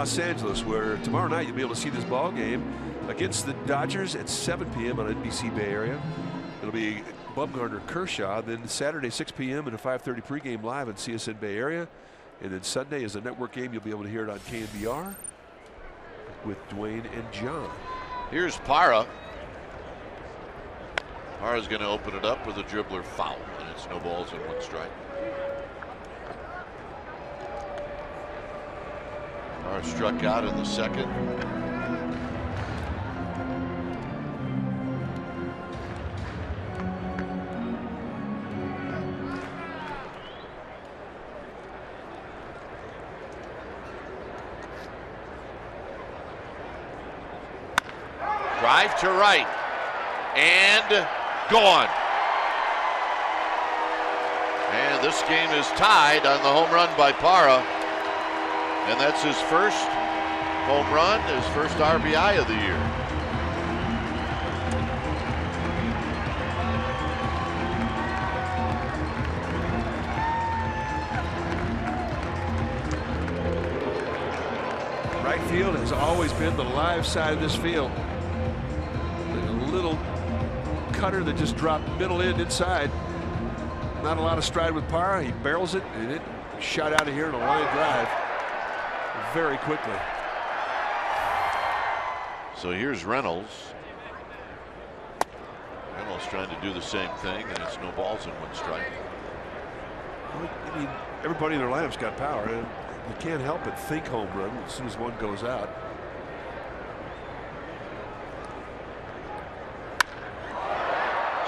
Los Angeles, where tomorrow night you'll be able to see this ball game against the Dodgers at 7 p.m. on NBC Bay Area. It'll be Bumgarner Kershaw. Then Saturday 6 p.m. and a 5:30 pregame live on CSN Bay Area. And then Sunday is a network game. You'll be able to hear it on KNBR with Dwayne and John. Here's Parra. Parra's going to open it up with a dribbler foul, and it's no balls and 1 strike. Parra struck out in the second. Drive to right and gone. And this game is tied on the home run by Parra. And that's his first home run, his first RBI of the year. Right field has always been the live side of this field. A little cutter that just dropped middle end inside. Not a lot of stride with Parra. He barrels it, and it shot out of here in a line drive very quickly. So here's Reynolds. Reynolds trying to do the same thing, and it's no balls and 1 strike. Well, I mean, everybody in their lineup's got power. And you can't help but think home run as soon as one goes out.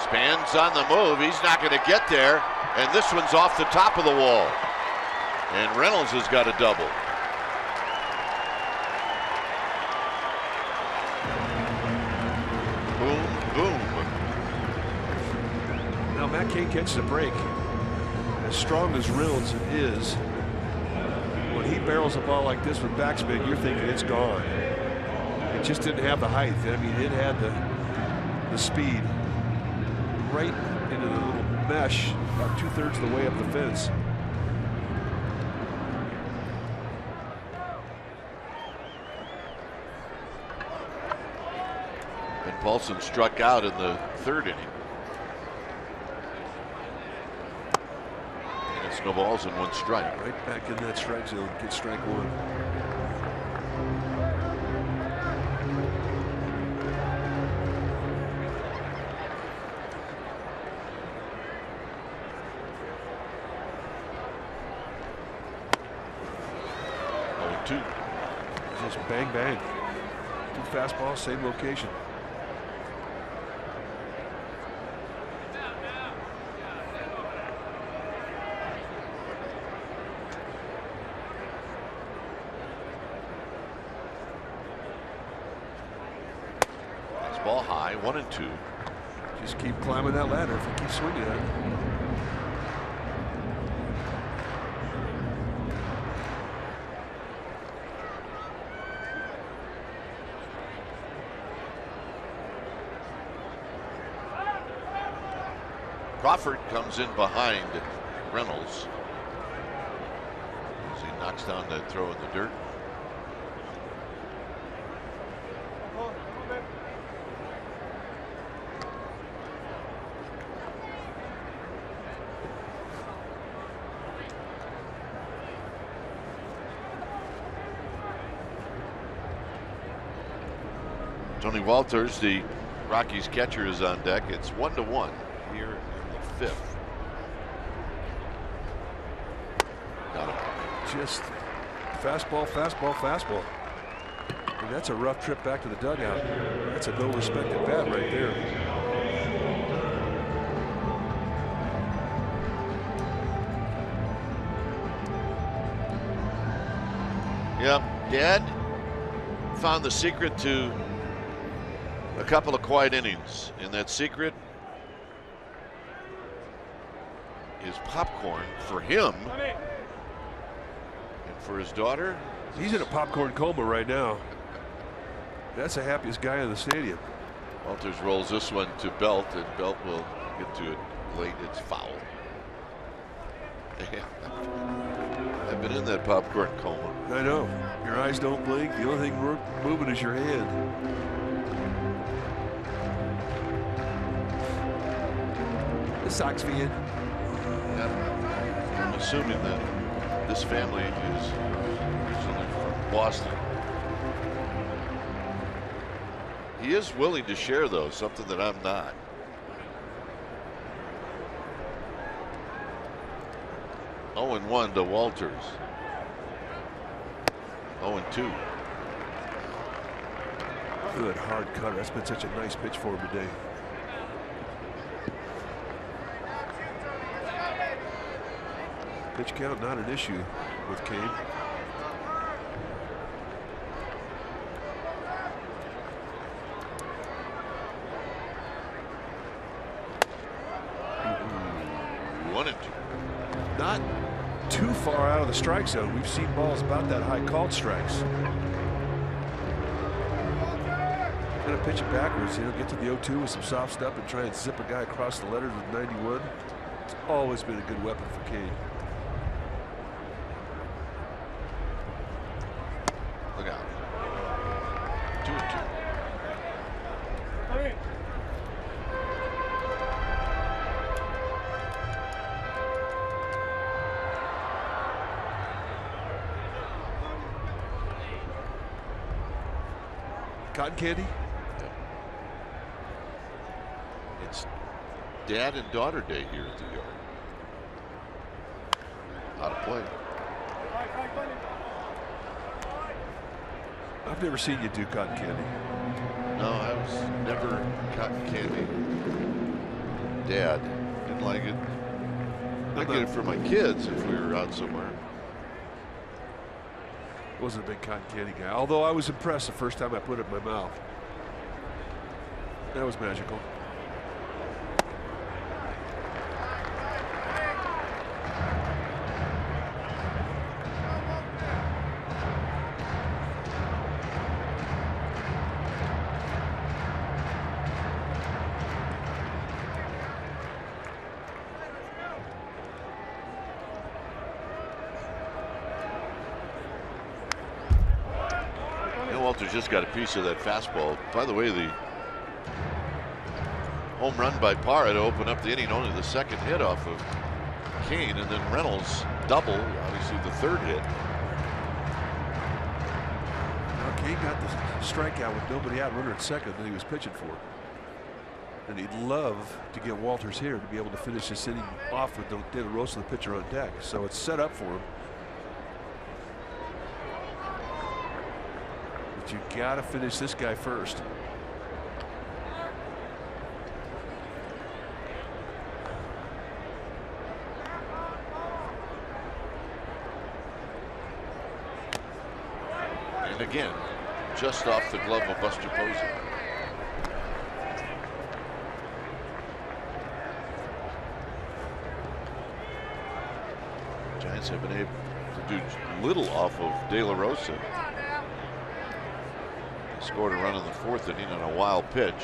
Span's on the move. He's not going to get there, and this one's off the top of the wall. And Reynolds has got a double. Boom, boom. Now Now Matt Cain catches a break. As strong as Reynolds is, when he barrels a ball like this with backspin, you're thinking it's gone. It just didn't have the height. I mean, it had the speed right into the little mesh, about 2/3 of the way up the fence. And Paulson struck out in the 3rd inning. And it's no balls and 1 strike. Right back in that strike zone, get strike 1. Just bang, bang. 2 fastballs, same location. Next ball high, 1-2. Just keep climbing that ladder if you keep swinging at it. Crawford comes in behind Reynolds as he knocks down that throw in the dirt. Tony Walters, the Rockies catcher, is on deck. It's 1-1 here in the 5th. Got him. Just fastball, fastball, fastball. And that's a rough trip back to the dugout. That's a no respect at bat right there. Yep, Dad found the secret to a couple of quiet innings, and that secret is popcorn for him and for his daughter. He's in a popcorn coma right now. That's the happiest guy in the stadium. Walters rolls this one to Belt, and Belt will get to it late. It's foul. I've been in that popcorn coma. I know. Your eyes don't blink. The only thing moving is your hand. The Sox fan. Yep. I'm assuming that this family is originally from Boston. He is willing to share, though, something that I'm not. Oh, and 1 to Walters. 0-2. Good hard cutter. That's been such a nice pitch for him today. Pitch count not an issue with Cain. Not too far out of the strike zone. We've seen balls about that high called strikes. Gonna pitch it backwards, get to the 0-2 with some soft stuff and try and zip a guy across the letters with 91. It's always been a good weapon for Cain. Look out. 2-2. Cotton candy? Yeah. It's Dad and Daughter Day here at the yard. Out of play. I've never seen you do cotton candy. No, I was never cotton candy. Dad didn't like it. I'd get it for my kids if we were out somewhere. Wasn't a big cotton candy guy, although I was impressed the first time I put it in my mouth. That was magical. Walters just got a piece of that fastball. By the way, the home run by Parra to open up the inning, only the second hit off of Kane, and then Reynolds double, obviously the third hit. Now Kane got the strikeout with nobody out, runner at second that he was pitching for. And he'd love to get Walters here to be able to finish this inning off with De La Rosa, the pitcher, on deck. So it's set up for him. But you got to finish this guy first. And again, just off the glove of Buster Posey. Giants have been able to do little off of De La Rosa. They scored a run in the fourth inning on a wild pitch.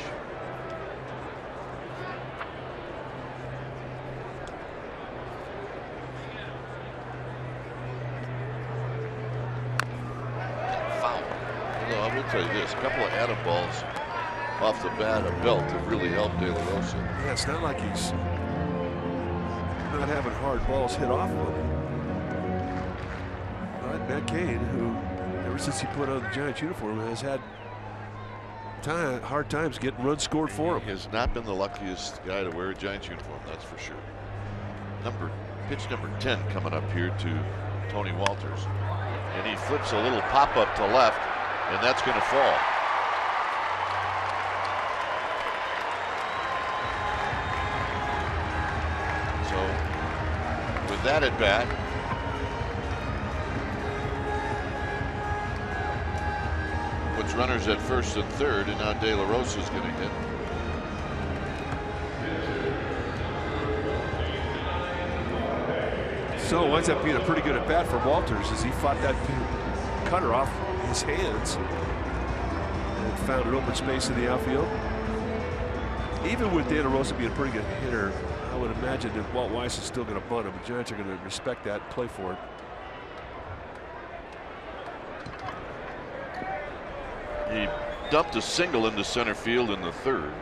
Foul. Although I will tell you this, a couple of added balls off the bat, a belt, have really helped De La Rosa. Yeah, it's not like he's not having hard balls hit off of him. But Matt Cain, who ever since he put on the Giants uniform has had hard times getting runs scored for him. He has not been the luckiest guy to wear a Giants uniform, that's for sure. Pitch number 10 coming up here to Tony Walters. And he flips a little pop-up to left, and that's going to fall. So, with that at bat, puts runners at first and third, and now De La Rosa is going to hit. So it winds up being a pretty good at bat for Walters as he fought that cutter off his hands and found an open space in the outfield. Even with De La Rosa being a pretty good hitter, I would imagine that Walt Weiss is still going to bunt him. The Giants are going to respect that and play for it. He dumped a single into center field in the third.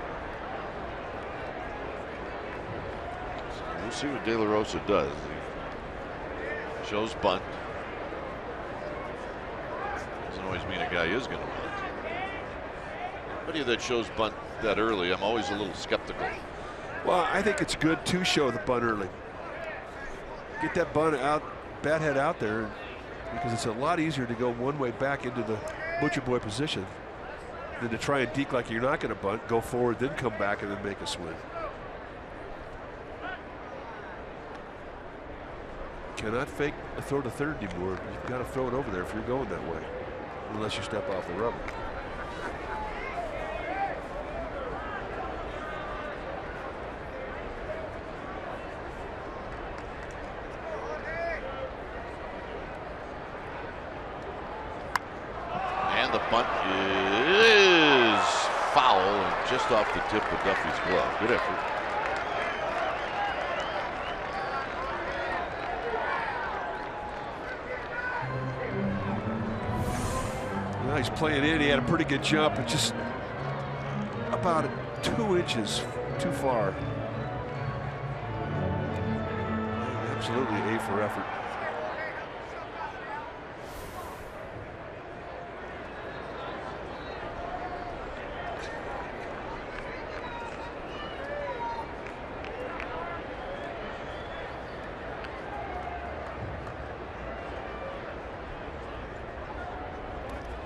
So we'll see what De La Rosa does. He shows bunt. Doesn't always mean a guy is going to bunt. Anybody that shows bunt that early, I'm always a little skeptical. Well, I think it's good to show the bunt early. Get that bunt out, bat head out there, because it's a lot easier to go one way back into the butcher boy position than to try and deke like you're not going to bunt, go forward, then come back and then make a swing. Cannot fake a throw to third anymore. You've got to throw it over there if you're going that way, unless you step off the rubber. And the bunt is foul and just off the tip of Duffy's glove. Good effort. Well, he's playing in. He had a pretty good jump, but just about 2 inches too far. Absolutely A for effort.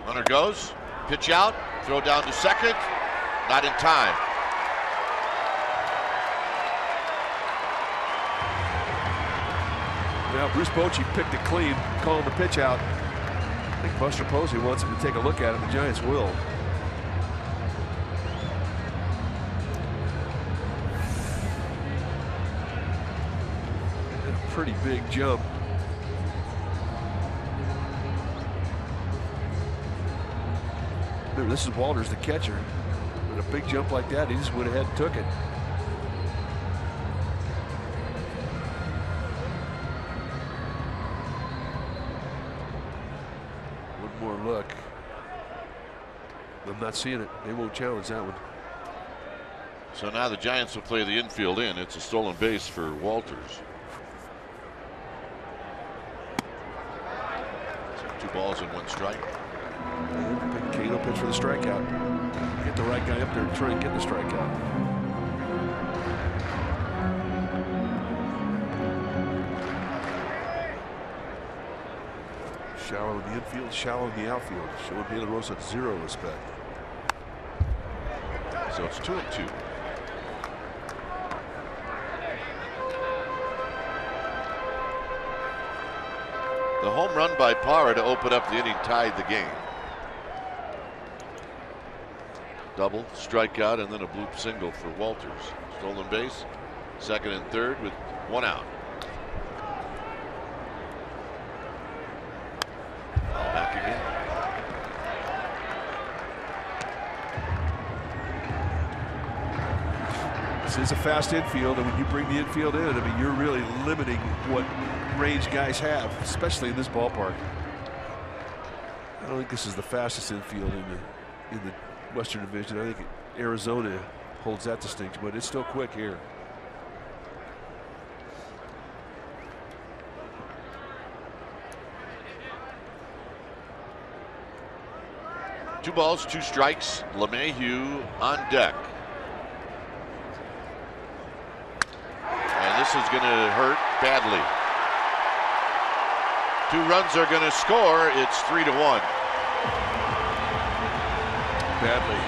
Runner goes, pitch out, throw down to second, not in time. Now Bruce Bochy picked it clean, calling the pitch out. I think Buster Posey wants him to take a look at it. The Giants will. And a pretty big jump. Remember, this is Walters, the catcher. With a big jump like that, he just went ahead and took it. One more look. I'm not seeing it. They won't challenge that one. So now the Giants will play the infield in. It's a stolen base for Walters. So 2 balls and 1 strike. Kane will pitch for the strikeout. Get the right guy up there and try and get the strikeout. Shallow in the infield, shallow in the outfield. Showing De La Rosa 0 respect. So it's 2-2. The home run by Parra to open up the inning tied the game. Double, strikeout, and then a bloop single for Walters. Stolen base, 2nd and 3rd with 1 out. Back again. This is a fast infield, and when you bring the infield in, I mean, you're really limiting what range guys have, especially in this ballpark. I don't think this is the fastest infield in the Western Division. I think Arizona holds that distinction, but it's still quick here. Two balls, 2 strikes. LeMahieu on deck. And this is going to hurt badly. 2 runs are going to score. It's 3-1. Badly.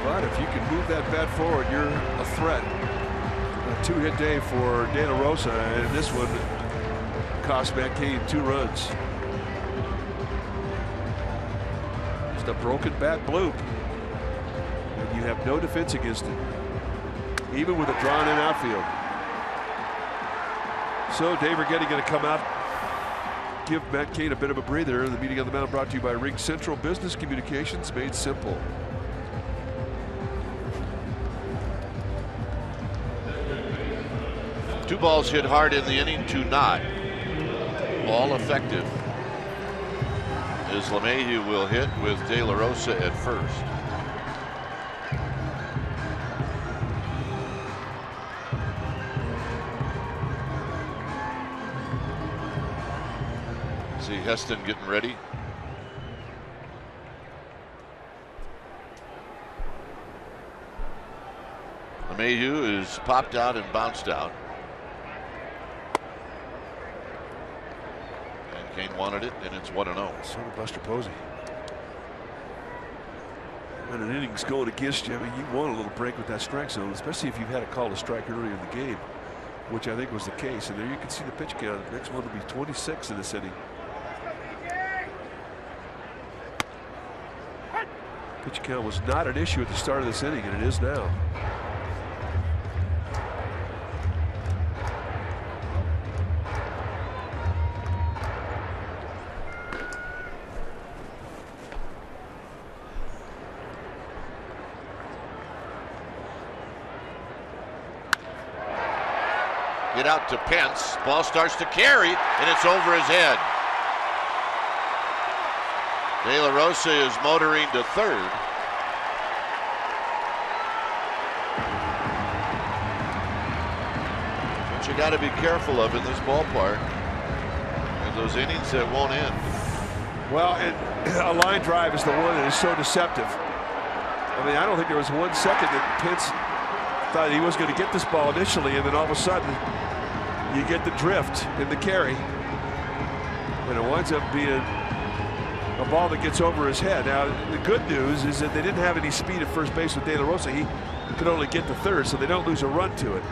But if you can move that bat forward, you're a threat. A 2-hit day for De La Rosa, and this one cost Matt Cain 2 runs. Just a broken bat bloop. And you have no defense against it, even with a drawn-in outfield. So Dave Righetti going to come out, give Matt Cain a bit of a breather. The meeting on the mound brought to you by Ring Central Business Communications, made simple. Two balls hit hard in the inning to not. All effective as LeMahieu will hit with De La Rosa at first. See Heston getting ready. LeMahieu is popped out and bounced out. Kane wanted it, and it's 1-0. So did Buster Posey. When an inning's going against you, I mean, you want a little break with that strike zone, especially if you've had a call to strike earlier in the game, which I think was the case. And there you can see the pitch count. The next one will be 26 in this inning. Pitch count was not an issue at the start of this inning, and it is now. Get out to Pence. Ball starts to carry, and it's over his head. De La Rosa is motoring to third. What you got to be careful of in this ballpark are those innings that won't end. Well, and a line drive is the one that is so deceptive. I mean, I don't think there was 1 second that Pence thought he was going to get this ball initially, and then all of a sudden you get the drift in the carry, and it winds up being a ball that gets over his head. Now, the good news is that they didn't have any speed at first base with De La Rosa. He could only get to third, so they don't lose a run to it.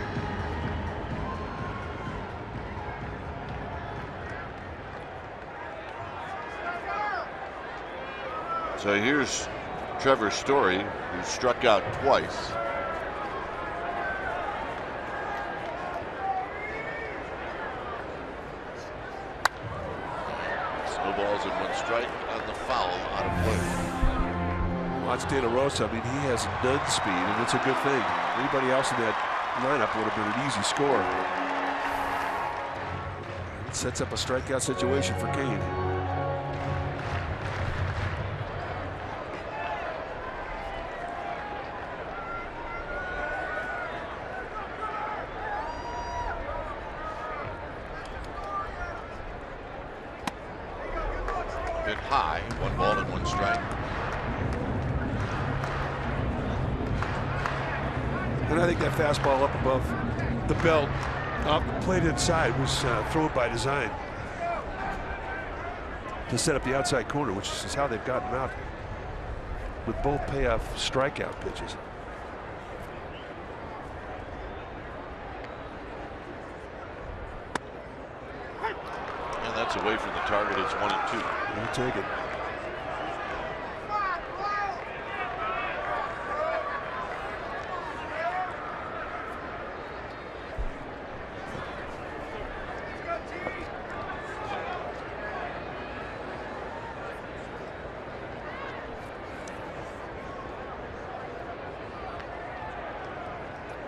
So here's Trevor Story, who struck out twice. Balls and 1 strike on the foul out of play. Watch De La Rosa. I mean, he has none speed, and it's a good thing. Anybody else in that lineup would have been an easy score. Sets up a strikeout situation for Kane. Hit high, 1 ball and 1 strike. And I think that fastball up above the belt, off the plate inside, was thrown by design to set up the outside corner, which is how they've gotten out with both payoff strikeout pitches. And that's away from the target. It's 1 and 2. You take it.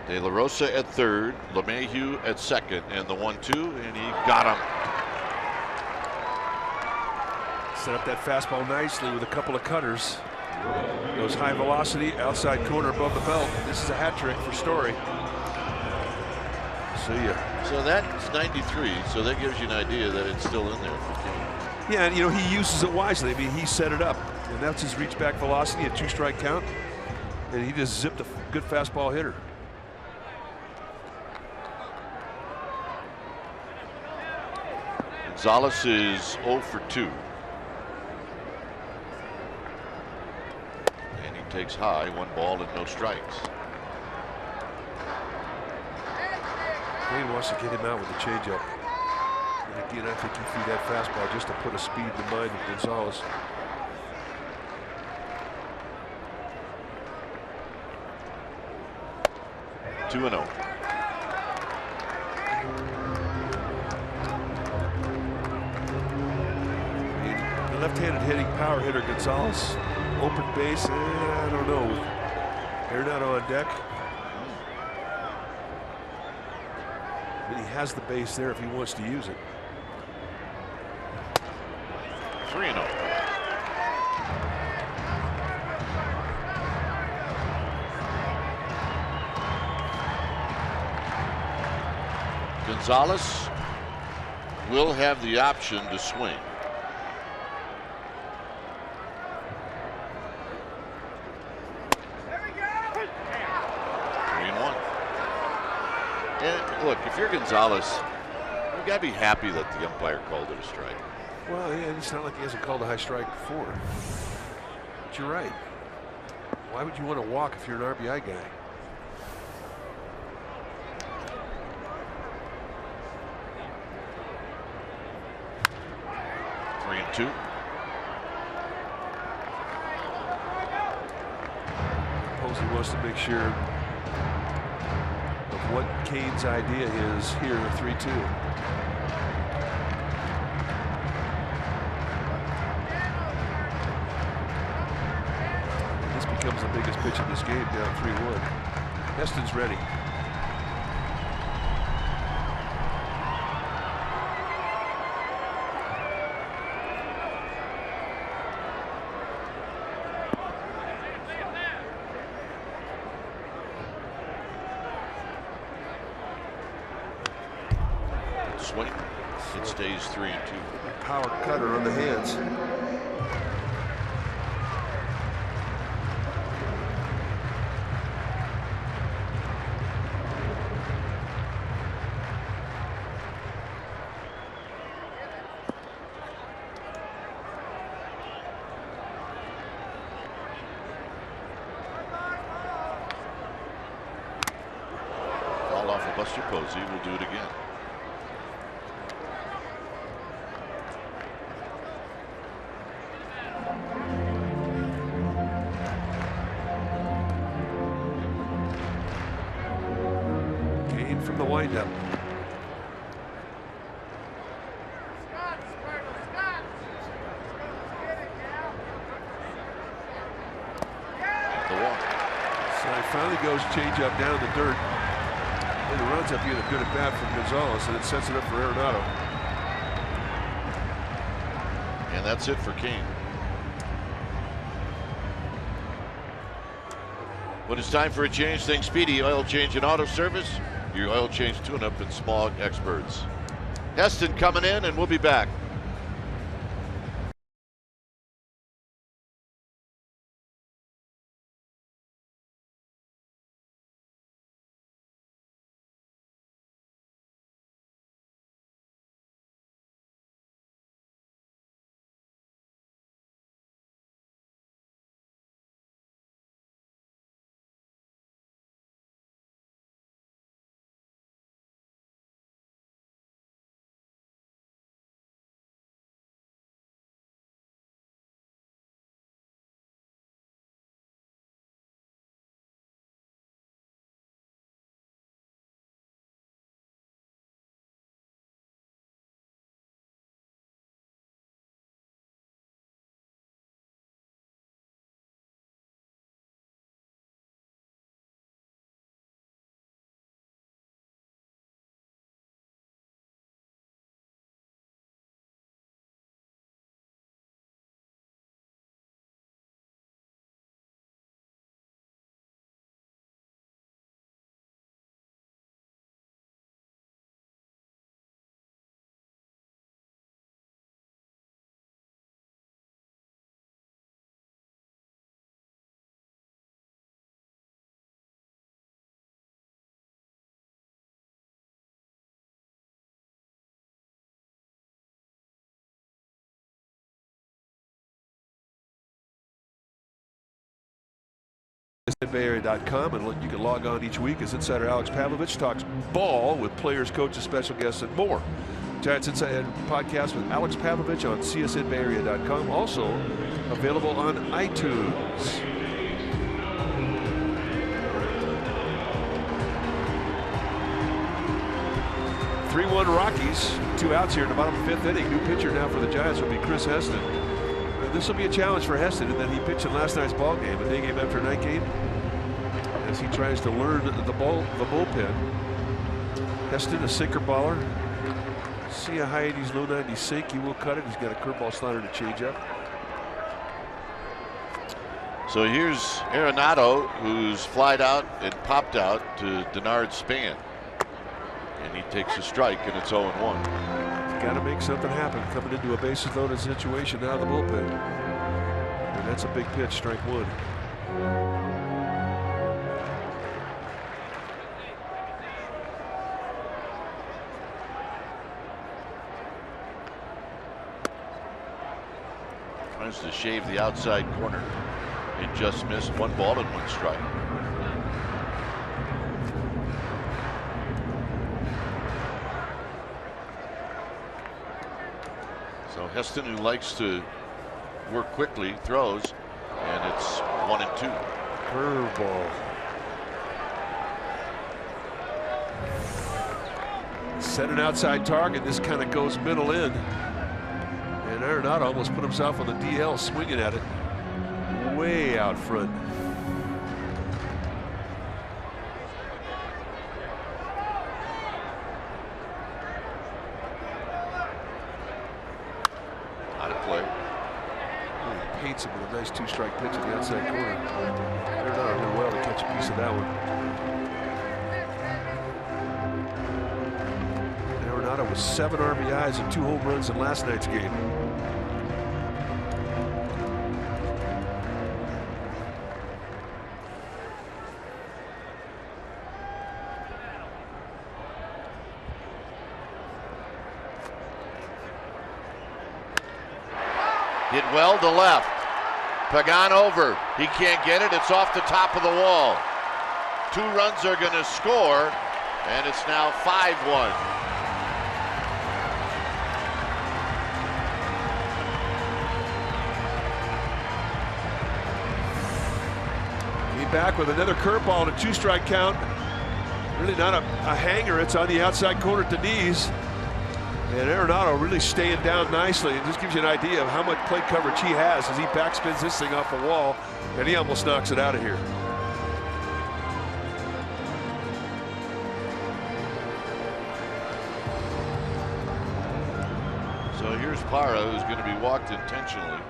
De La Rosa at third, LeMahieu at second, and the 1-2, and he got him. Set up that fastball nicely with a couple of cutters. Goes high velocity, outside corner above the belt. This is a hat trick for Story. See ya. So that's 93, so that gives you an idea that it's still in there for Kane. Yeah, and you know, he uses it wisely. I mean, he set it up, and that's his reach back velocity, a 2-strike count, and he just zipped a good fastball hitter. Gonzalez is 0 for 2. And he takes high, 1 ball and no strikes. Kane wants to get him out with the changeup. And again, I think he threw that fastball just to put a speed in the mind of Gonzalez. Two and 0. Left-handed hitting power hitter Gonzalez, open base, I don't know. They're not on deck. But he has the base there if he wants to use it. 3-0. Gonzalez will have the option to swing. And look, if you're Gonzalez, you got to be happy that the umpire called it a strike. Well, yeah, it's not like he hasn't called a high strike before. But you're right. Why would you want to walk if you're an RBI guy? Three and 2. Posey wants to make sure what Kane's idea is here, 3-2. This becomes the biggest pitch in this game, down 3-1. Heston's ready. Swing. It stays 3 and 2. Power cutter on the hands. Ball off of Buster Posey. We'll do it again. From the windup. The walk. So he finally goes change up down in the dirt. And it runs up being a good at bat from Gonzalez, and it sets it up for Arenado. that's it for Kane. When it's time for a change, think Speedy Oil Change and Auto Service. Your oil change tune-up and smog experts. Heston coming in, and we'll be back. BayArea.com, and you can log on each week as insider Alex Pavlovich talks ball with players, coaches, special guests, and more. Giants Insider podcast with Alex Pavlovich on CSNBayArea.com, also available on iTunes. (3-1) Rockies, 2 outs here in the bottom of the 5th inning. New pitcher now for the Giants will be Chris Heston. This will be a challenge for Heston, and then he pitched in last night's ball game, a day game after a night game, as he tries to learn the bullpen. Heston, a sinker baller. See a high 80s, low 90s sink. He will cut it. He's got a curveball, slider, and a changeup. So here's Arenado, who's flied out and popped out to Denard Span, and he takes a strike, and it's 0-1. Got to make something happen coming into a bases loaded situation out of the bullpen. And that's a big pitch, strike 1. Tries to shave the outside corner and just missed. 1 ball and 1 strike. So Heston, who likes to work quickly, throws, and it's 1-2. Curveball. Set an outside target. This kind of goes middle in. And Arenado almost put himself on the DL swinging at it. Way out front. Paints him with a nice 2-strike pitch in the outside corner. Arenado did well to catch a piece of that one. Arenado with 7 RBIs and 2 home runs in last night's game. Hit well to left. Pagan over. He can't get it. It's off the top of the wall. 2 runs are going to score, and it's now 5-1. Back with another curveball and a 2-strike count. Really not a hanger. It's on the outside corner to knees. And Arenado really staying down nicely. It just gives you an idea of how much plate coverage he has as he backspins this thing off the wall, and he almost knocks it out of here. So here's Parra, who's going to be walked intentionally.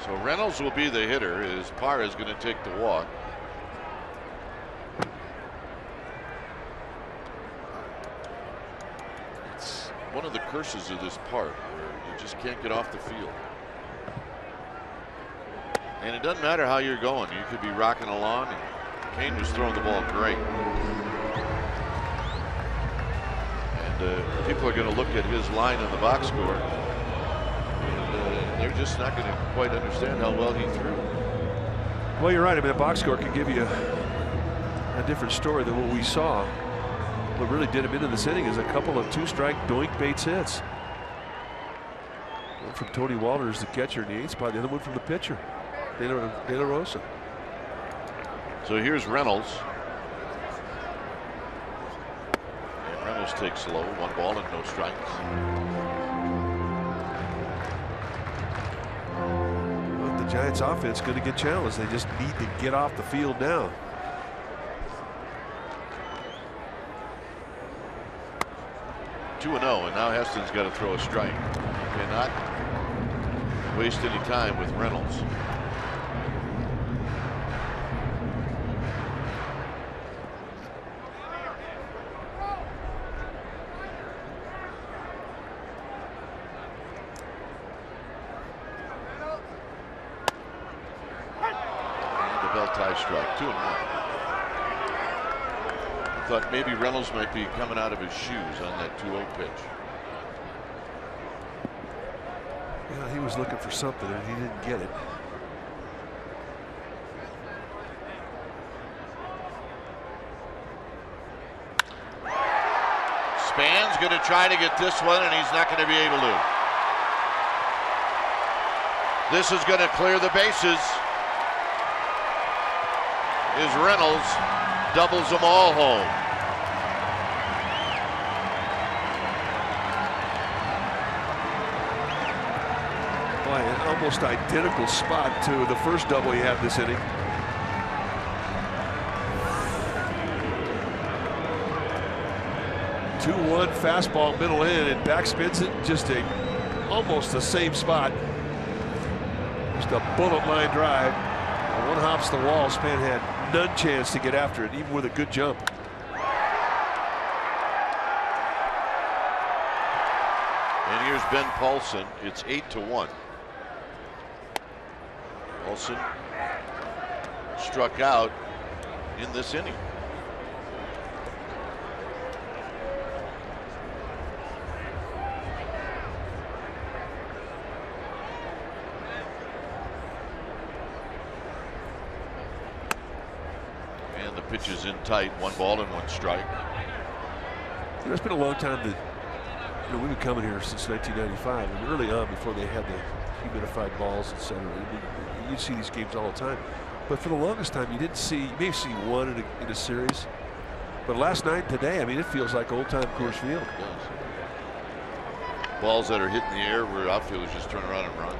So Reynolds will be the hitter as Parra is going to take the walk. It's one of the curses of this park where you just can't get off the field. And it doesn't matter how you're going. You could be rocking along, and Kane was throwing the ball great. And people are going to look at his line on the box score. They're just not going to quite understand how well he threw. Well, you're right. I mean, a box score can give you a different story than what we saw. What really did him into this inning is a couple of two-strike doink Bates hits. One from Tony Walters, the catcher in the 8th spot. The other one from the pitcher, De La Rosa. So here's Reynolds. And Reynolds takes low. 1 ball and no strikes. The Giants offense going to get challenged. They just need to get off the field now. Two and now Heston's got to throw a strike. Cannot waste any time with Reynolds. Tie strike, 2-1. I thought maybe Reynolds might be coming out of his shoes on that 2-0 pitch. Yeah, he was looking for something and he didn't get it. Span's going to try to get this one, and he's not going to be able to. This is going to clear the bases. Is Reynolds doubles them all home. Boy, an almost identical spot to the first double he had this inning. Two-1 fastball middle in, and backspins it just almost the same spot. Just a bullet line drive. One hops the wall. Span had none chance to get after it, even with a good jump. And here's Ben Paulson. It's 8-1. Paulson struck out in this inning. Pitch is in tight, 1 ball and 1 strike. You know, it's been a long time that we've been coming here since 1995, and early on, before they had the humidified balls, etc. You'd see these games all the time, but for the longest time, you didn't see. You may see one in a series, but last night, today, I mean, it feels like old-time Coors Field. It does. Balls that are hitting the air where outfielders just turn around and run.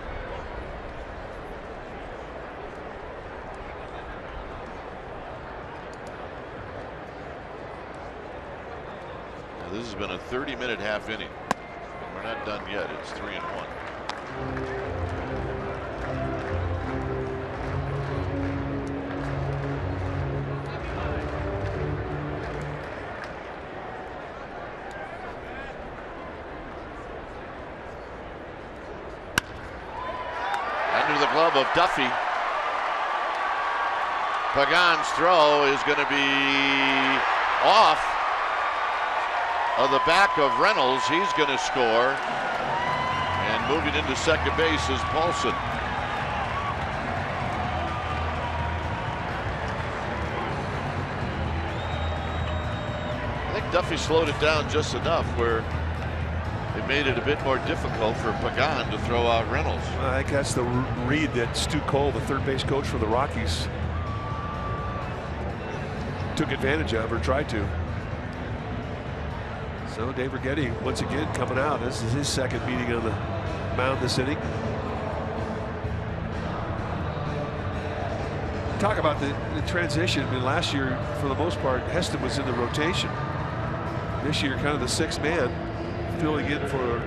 This has been a 30-minute half inning. We're not done yet. It's 3-1. Under the glove of Duffy. Pagan's throw is going to be off of the back of Reynolds. He's going to score. And moving into second base is Paulson. I think Duffy slowed it down just enough where it made it a bit more difficult for Pagan to throw out Reynolds. I think that's the read that Stu Cole, the third base coach for the Rockies, took advantage of or tried to. So Dave Righetti once again coming out. This is his second meeting on the mound this inning. Talk about the transition. I mean, last year, for the most part, Heston was in the rotation. This year, kind of the sixth man, filling in for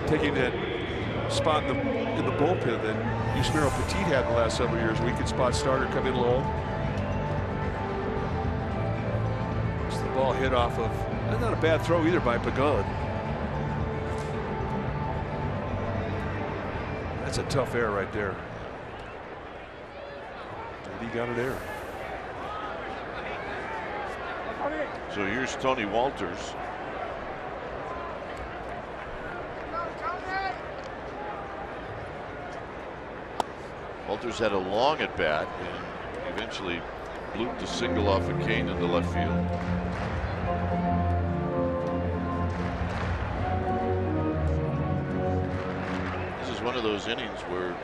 taking that spot in the bullpen that Yusmeiro Petit had the last several years. Weekend spot starter, come in low. Just the ball hit off of, not a bad throw either by Pagan. That's a tough error right there. And he got an error. So here's Tony Walters. Walters had a long at bat and eventually blooped a single off a cane into left field. This is one of those innings where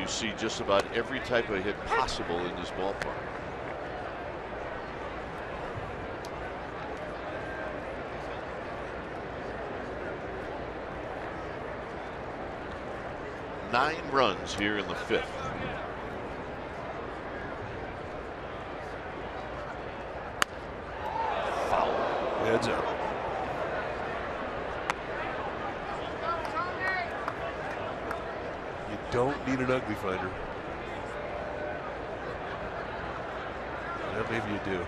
you see just about every type of hit possible in this ballpark. Nine runs here in the fifth. Foul. Heads up. You don't need an ugly finder. Well, maybe you do.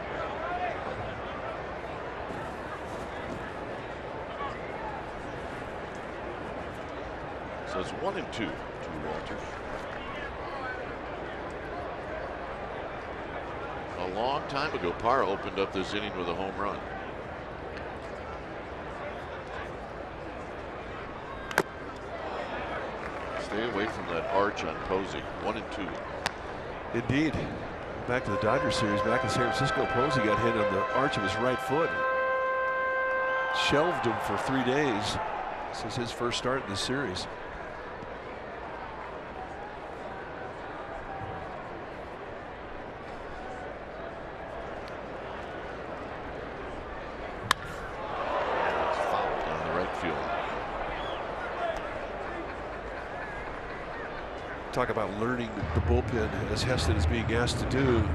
So it's 1-2 to Walters. A long time ago, Parra opened up this inning with a home run. Stay away from that arch on Posey. 1-2. Indeed. Back to the Dodgers series, back in San Francisco, Posey got hit on the arch of his right foot. Shelved him for 3 days. This is his first start in this series. Talk about learning the bullpen as Heston is being asked to do.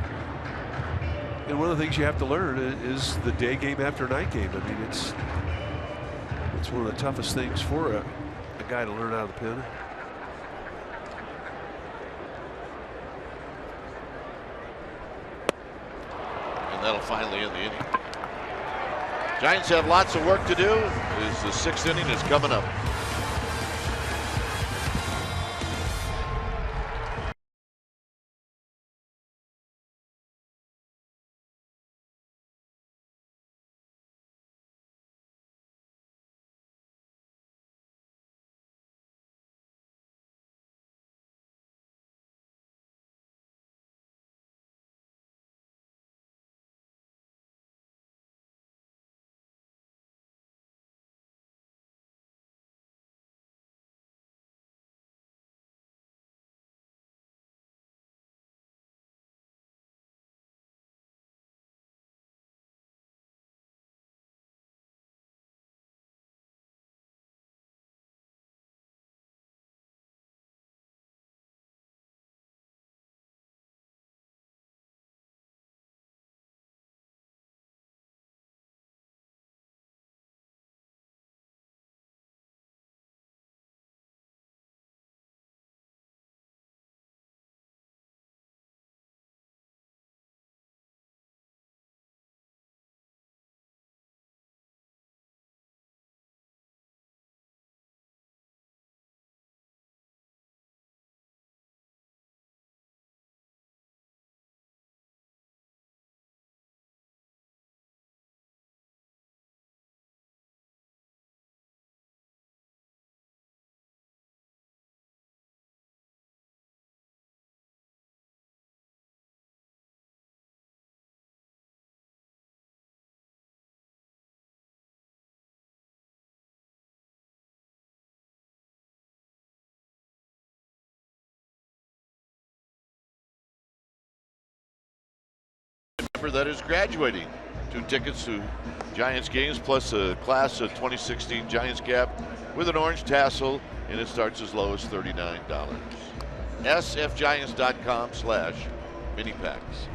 And one of the things you have to learn is the day game after night game. I mean, it's one of the toughest things for a guy to learn out of the pen. And that'll finally end the inning. Giants have lots of work to do as the sixth inning is coming up. member that is graduating. 2 tickets to Giants games plus a class of 2016 Giants cap with an orange tassel, and it starts as low as $39. sfgiants.com/mini-packs.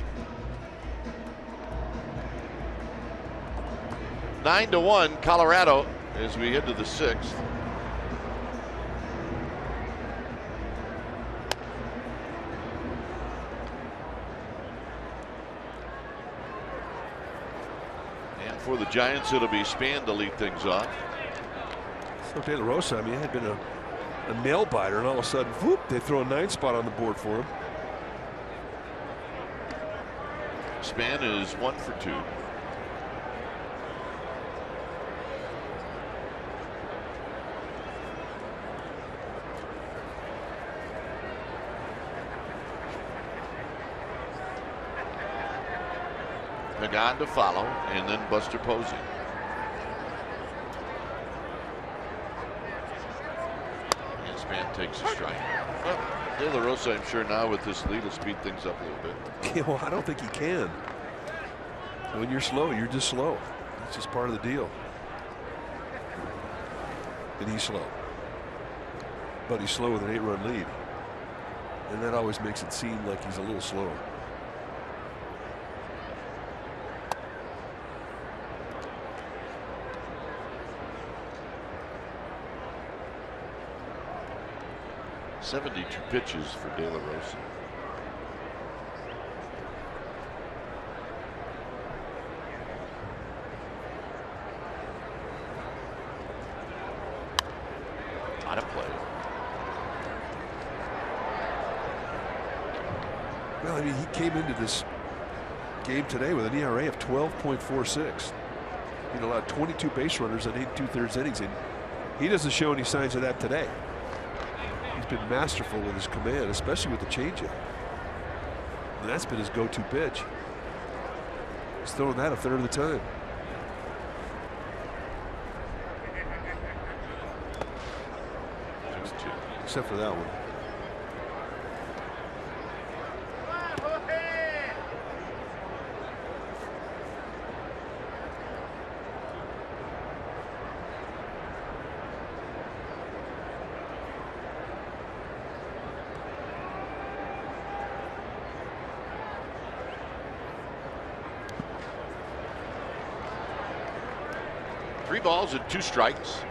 9-1 Colorado as we head to the 6th. And for the Giants, it'll be Span to lead things off. So De La Rosa, I mean, it had been a nail biter, and all of a sudden, whoop, they throw a 9 spot on the board for him. Span is 1 for 2. Pagan to follow, and then Buster Posey. And Span takes a strike. Well, De La Rosa, I'm sure now with this lead will speed things up a little bit. Yeah, well, I don't think he can. When you're slow, you're just slow. It's just part of the deal. And he's slow. But he's slow with an 8-run lead. And that always makes it seem like he's a little slow. .72 pitches for De La Rosa. On a play. Well, I mean, he came into this game today with an ERA of 12.46. He allowed 22 base runners in 8 2/3 innings, and he doesn't show any signs of that today. He's been masterful with his command, especially with the changeup. And that's been his go-to pitch. He's throwing that a third of the time. Except for that one. Three balls and 2 strikes.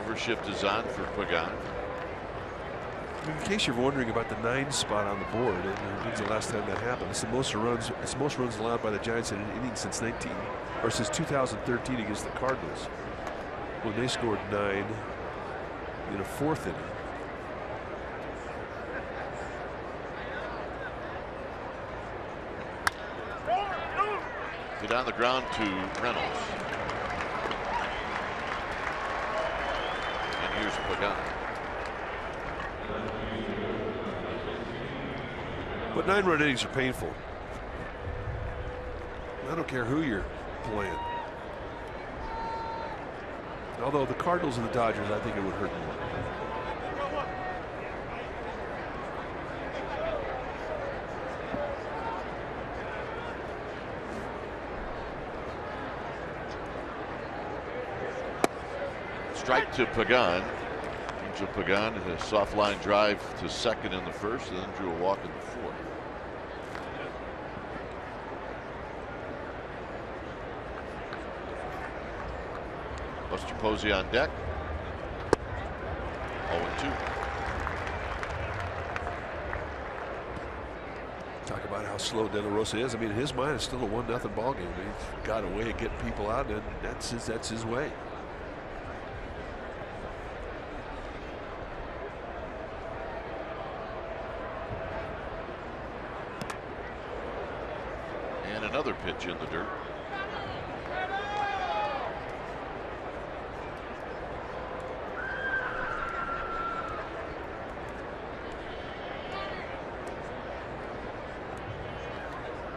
Overshift is on for Pagan. In case you're wondering about the 9 spot on the board, when's the last time that happened? It's the most runs. It's the most runs allowed by the Giants in an inning since 2013 against the Cardinals, when they scored 9 in a 4th inning. Get on the ground to Reynolds. And here's Pagan. But 9-run innings are painful. I don't care who you're playing. Although the Cardinals and the Dodgers, I think it would hurt more. Strike to Pagan. So Pagan a soft line drive to second in the 1st, and then drew a walk in the 4th. Buster Posey on deck. 0-2. Talk about how slow De La Rosa is. I mean, in his mind, it's still a 1-0 ball game. He's got a way of getting people out, and that's his way. And another pitch in the dirt.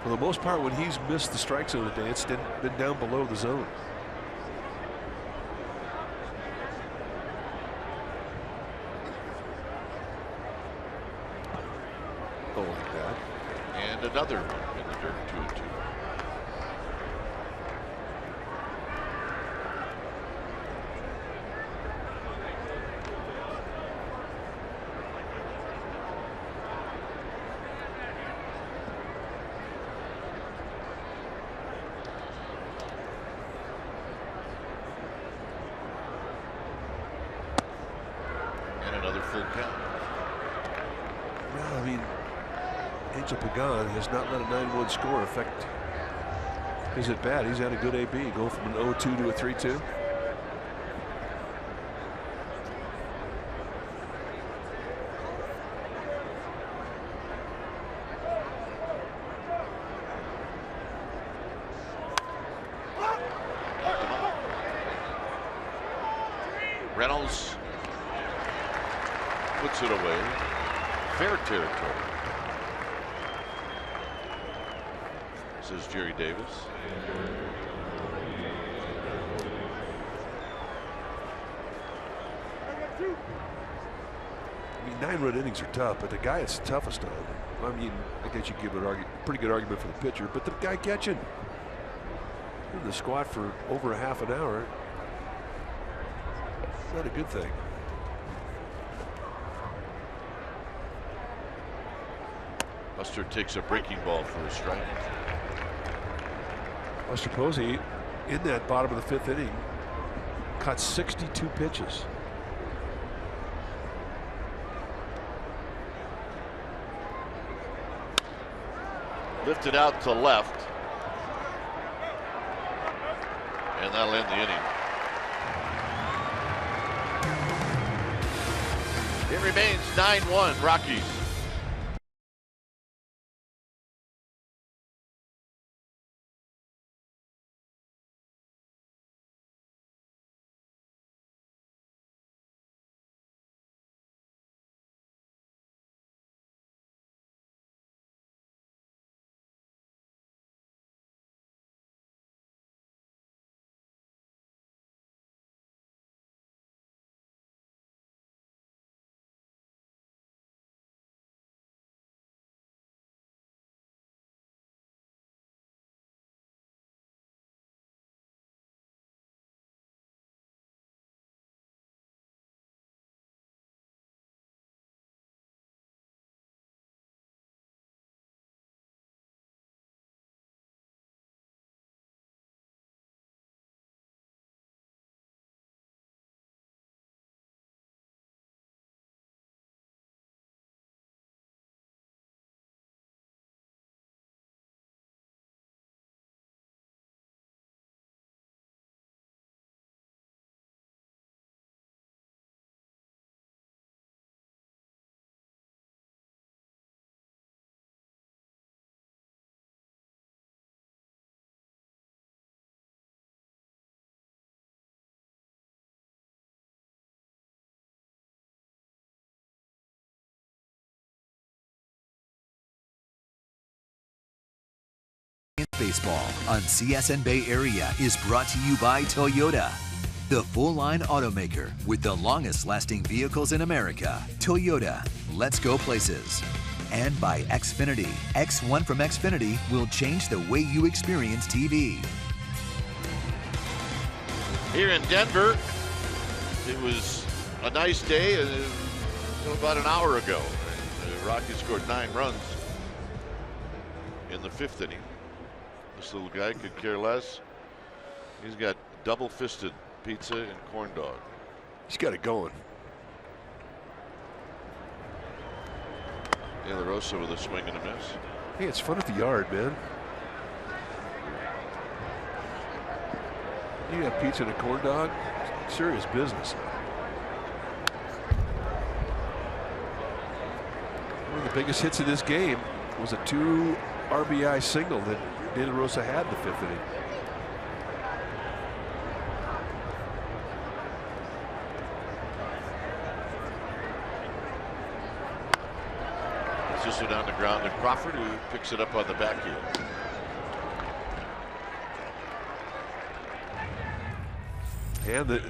For the most part, when he's missed the strike zone today, it's been down below the zone. Oh, look at that. And another in the dirt. after 2-2. Well, I mean, Angel Pagan has not let a 9-1 score affect his at bat. He's had a good AB, go from an 0-2 to a 3-2. Reynolds puts it away. Fair territory, says Jerry Davis. I mean, 9-run innings are tough, but the guy it's the toughest on. I mean, I guess you give an pretty good argument for the pitcher, but the guy catching in the squat for over a half an hour, not a good thing. Buster takes a breaking ball for a strike. Buster Posey, in that bottom of the 5th inning, caught 62 pitches. Lifted out to left, and that'll end the inning. It remains 9-1 Rockies. Baseball on CSN Bay Area is brought to you by Toyota, the full-line automaker with the longest-lasting vehicles in America. Toyota, let's go places. And by Xfinity. X1 from Xfinity will change the way you experience TV. Here in Denver, it was a nice day about an hour ago. The Rockies scored 9 runs in the 5th inning. This little guy could care less. He's got double-fisted pizza and corn dog. He's got it going. De La Rosa with a swing and a miss. Hey, it's fun at the yard, man. You got pizza and a corn dog. Serious business. One of the biggest hits of this game was a 2 RBI single that De La Rosa had in the 5th inning. It's just on the ground to Crawford, who picks it up on the back heel. And the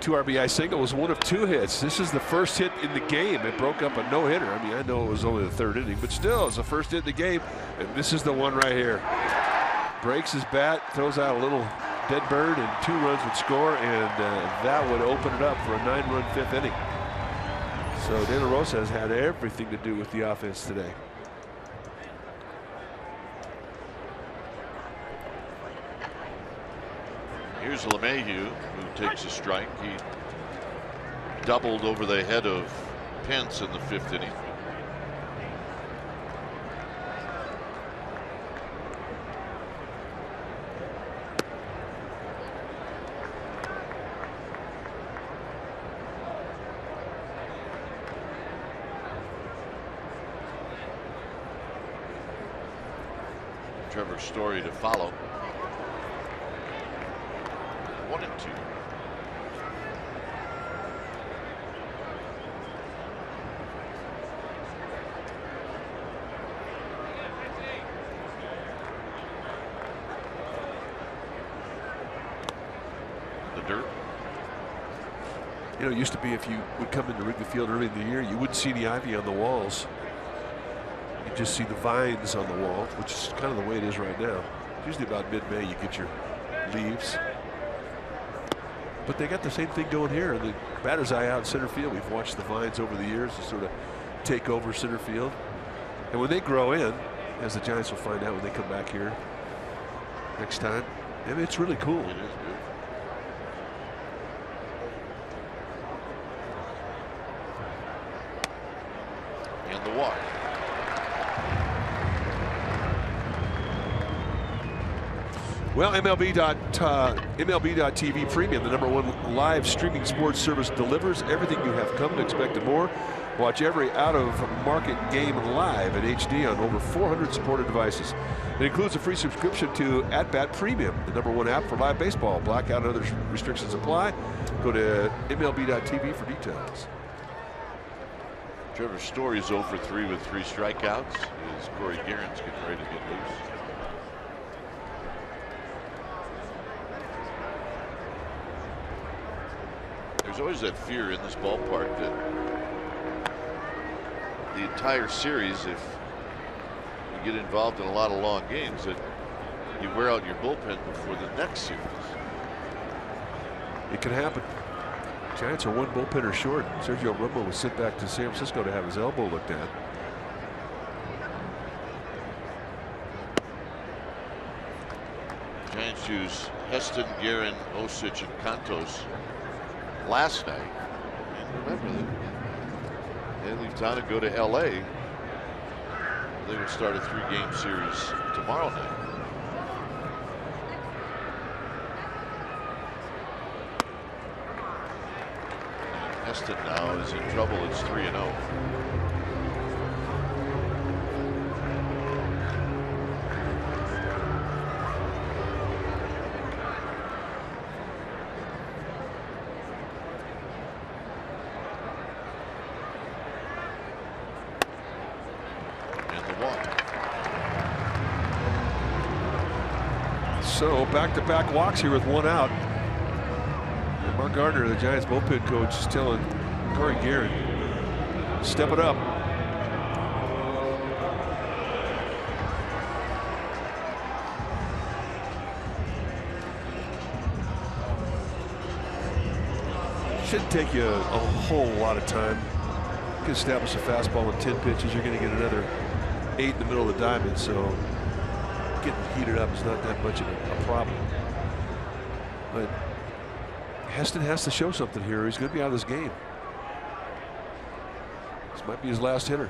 2 RBI single was one of 2 hits. This is the first hit in the game. It broke up a no-hitter. I mean, I know it was only the 3rd inning, but still, it's the first hit in the game. And this is the one right here. Breaks his bat, throws out a little dead bird, and 2 runs would score, and that would open it up for a 9-run 5th inning. So De La Rosa has had everything to do with the offense today. Here's LeMahieu, who takes a strike. He doubled over the head of Pence in the 5th inning. Trevor Story to follow. 1-2. The dirt. You know, it used to be if you would come into Wrigley Field early in the year, you wouldn't see any ivy on the walls. You just see the vines on the wall, which is kind of the way it is right now. Usually about mid-May you get your leaves. But they got the same thing going here. The batter's eye out in center field. We've watched the vines over the years to sort of take over center field. And when they grow in, as the Giants will find out when they come back here next time, I mean, it's really cool. It is good. And the walk. Well, MLB.TV Premium, the #1 live streaming sports service, delivers everything you have come to expect and more. Watch every out-of-market game live in HD on over 400 supported devices. It includes a free subscription to At Bat Premium, the #1 app for live baseball. Blackout and other restrictions apply. Go to MLB.TV for details. Trevor Story's 0 for 3 with 3 strikeouts. As Corey Guerin's getting ready to get loose. There's always that fear in this ballpark that the entire series, if you get involved in a lot of long games, that you wear out your bullpen before the next series. It can happen. Giants are 1 bullpenner short. Sergio Romo was sent back to San Francisco to have his elbow looked at. Giants use Heston, Guerin, Osich, and Cantos last night. And remember that they leave town and go to LA. They would start a 3-game series tomorrow night. And Heston now is in trouble. It's 3-0. So back-to-back walks here with 1 out. And Mark Gardner, the Giants bullpen coach, is telling Corey Guerin, step it up. Shouldn't take you a whole lot of time. You can establish a fastball in 10 pitches. You're going to get another 8 in the middle of the diamond. So getting heated up is not that much of a problem. But Heston has to show something here. He's going to be out of this game. This might be his last hitter.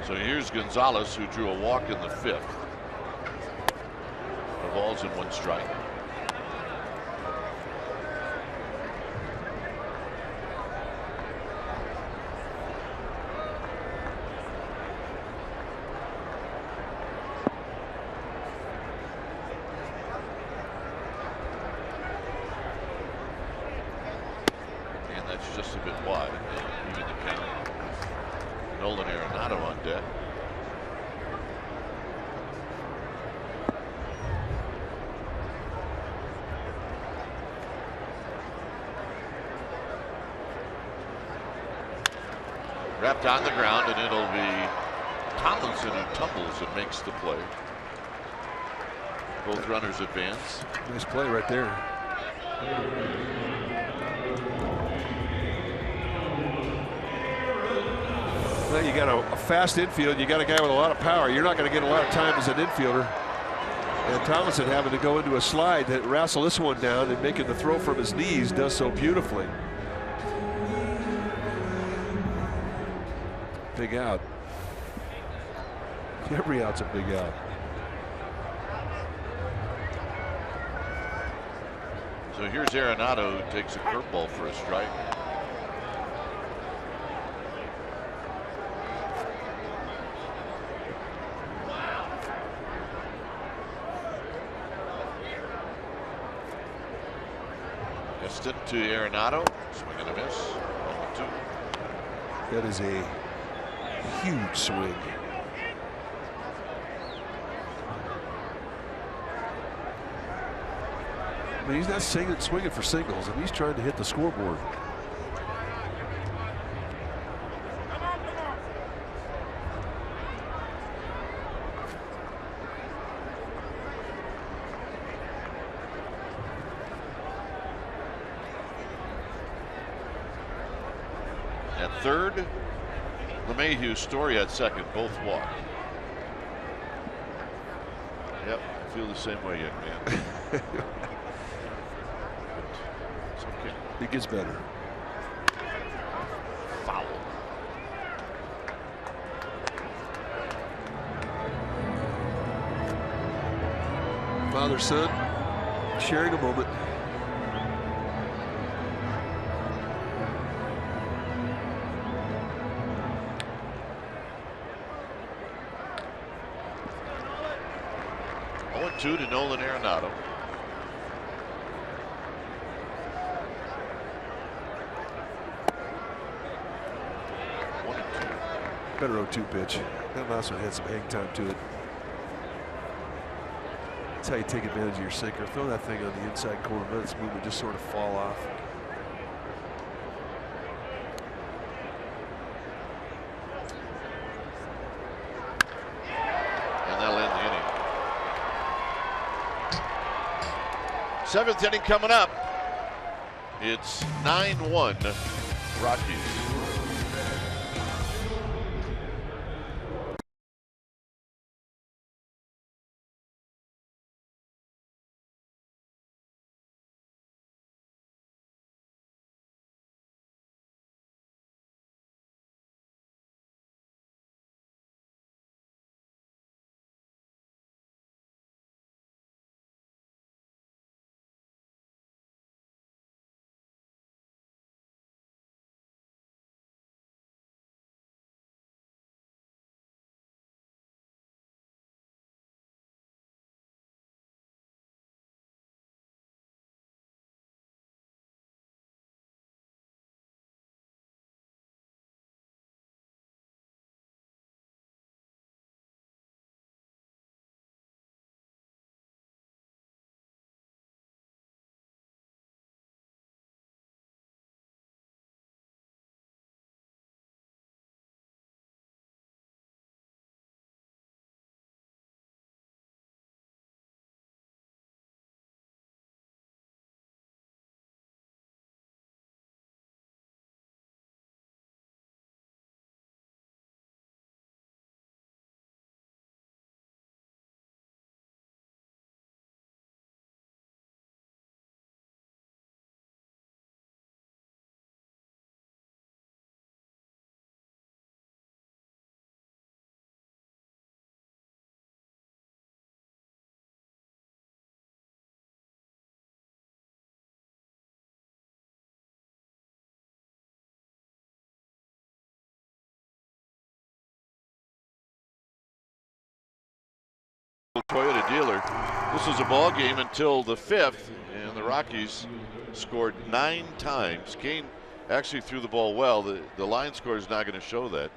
So here's Gonzalez, who drew a walk in the 5th. The ball's in 1 strike. Just a bit wide, even the count. Nolan Arenado on deck. Trapped on the ground, and it'll be Tomlinson who tumbles and makes the play. Both runners advance. Nice play right there. Well, you got a fast infield. You got a guy with a lot of power. You're not going to get a lot of time as an infielder. And Tomlinson having to go into a slide that wrestle this one down and making the throw from his knees does so beautifully. Big out. Every out's a big out. So here's Arenado, who takes a curveball for a strike. Eston to Arenado, swing and a miss. 1-2. That is a huge swing. I mean, he's not swinging for singles, and he's trying to hit the scoreboard. At third, LeMahieu, Story at second, both walk. Yep, I feel the same way, young man. It's okay. It gets better. Foul. Father, son, sharing a moment. Two to Nolan Arenado. Better 0-2 pitch. That last one had some hang time to it. That's how you take advantage of your sinker. Throw that thing on the inside corner, let its movement just sort of fall off. And that'll end the inning. Seventh inning coming up. It's 9-1 Rockies. Toyota dealer. This was a ball game until the fifth, and the Rockies scored 9 times. Kane actually threw the ball well. The line score is not going to show that.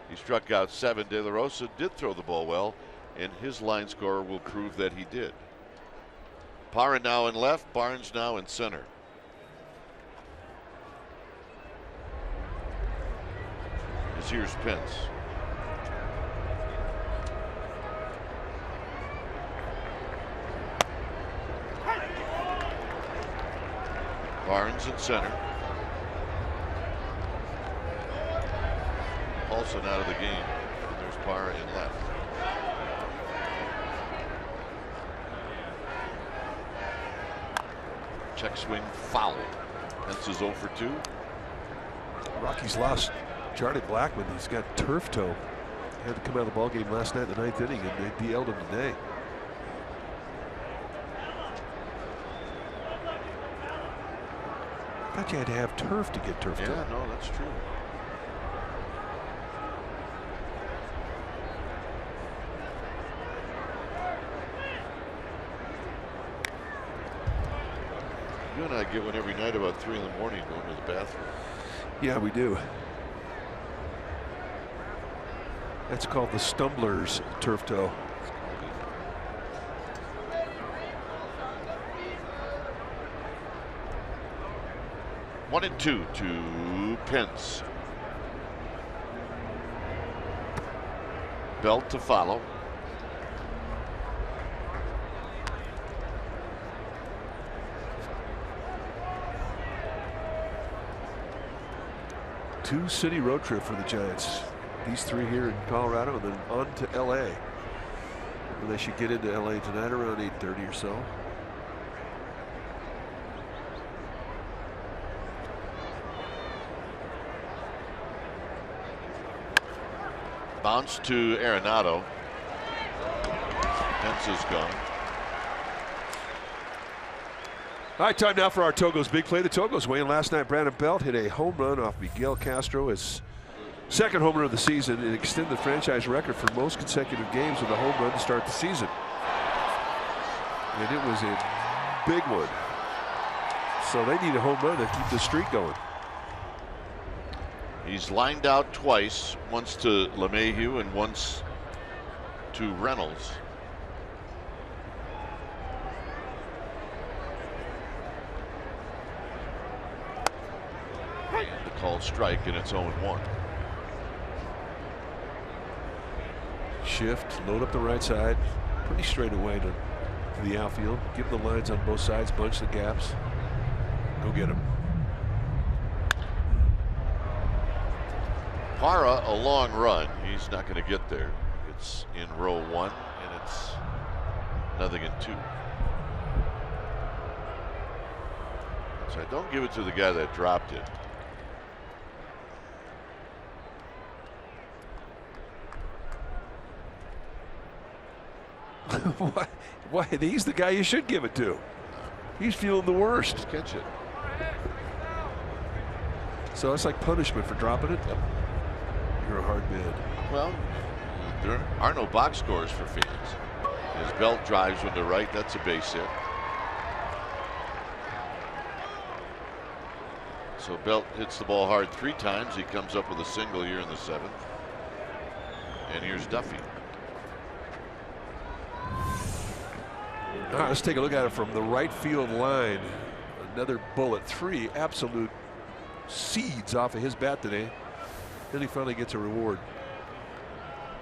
He struck out 7. De La Rosa did throw the ball well, and his line score will prove that he did. Parra now in left, Barnes now in center. As here's Pence. Barnes in center. Paulson out of the game. There's Parra in left. Check swing foul. Pence is 0 for 2. Rockies lost Charlie Blackmon. He's got turf toe. He had to come out of the ballgame last night in the 9th inning, and they DL'd him today. I thought you had to have turf to get turf toe. Yeah, no, that's true. You and I get one every night about 3 in the morning going to the bathroom. Yeah, we do. That's called the Stumbler's turf toe. 1-2 to Pence. Belt to follow. Two-city road trip for the Giants. These 3 here in Colorado, and then on to LA. And they should get into LA tonight around 8:30 or so. Bounce to Arenado. Pence is gone. All right, time now for our Togo's Big Play. The Togo's weighing last night. Brandon Belt hit a home run off Miguel Castro, his second home run of the season, and extended the franchise record for most consecutive games with a home run to start the season. And it was a big one. So they need a home run to keep the streak going. He's lined out twice, once to LeMahieu and once to Reynolds. And the called strike, and it's 0-1. Shift, load up the right side, pretty straight away to the outfield. Give the lines on both sides, bunch the gaps. Go get him. Parra, a long run. He's not going to get there. It's in row 1, and it's 0-2. So I don't give it to the guy that dropped it. Why? He's the guy you should give it to. He's feeling the worst. Just catch it. So it's like punishment for dropping it. Yep. You're a hard man. Well, there are no box scores for fans. His Belt drives one to right. That's a base hit. So Belt hits the ball hard 3 times. He comes up with a single here in the 7th. And here's Duffy. All right, let's take a look at it from the right field line. Another bullet. 3 absolute seeds off of his bat today. Then he finally gets a reward.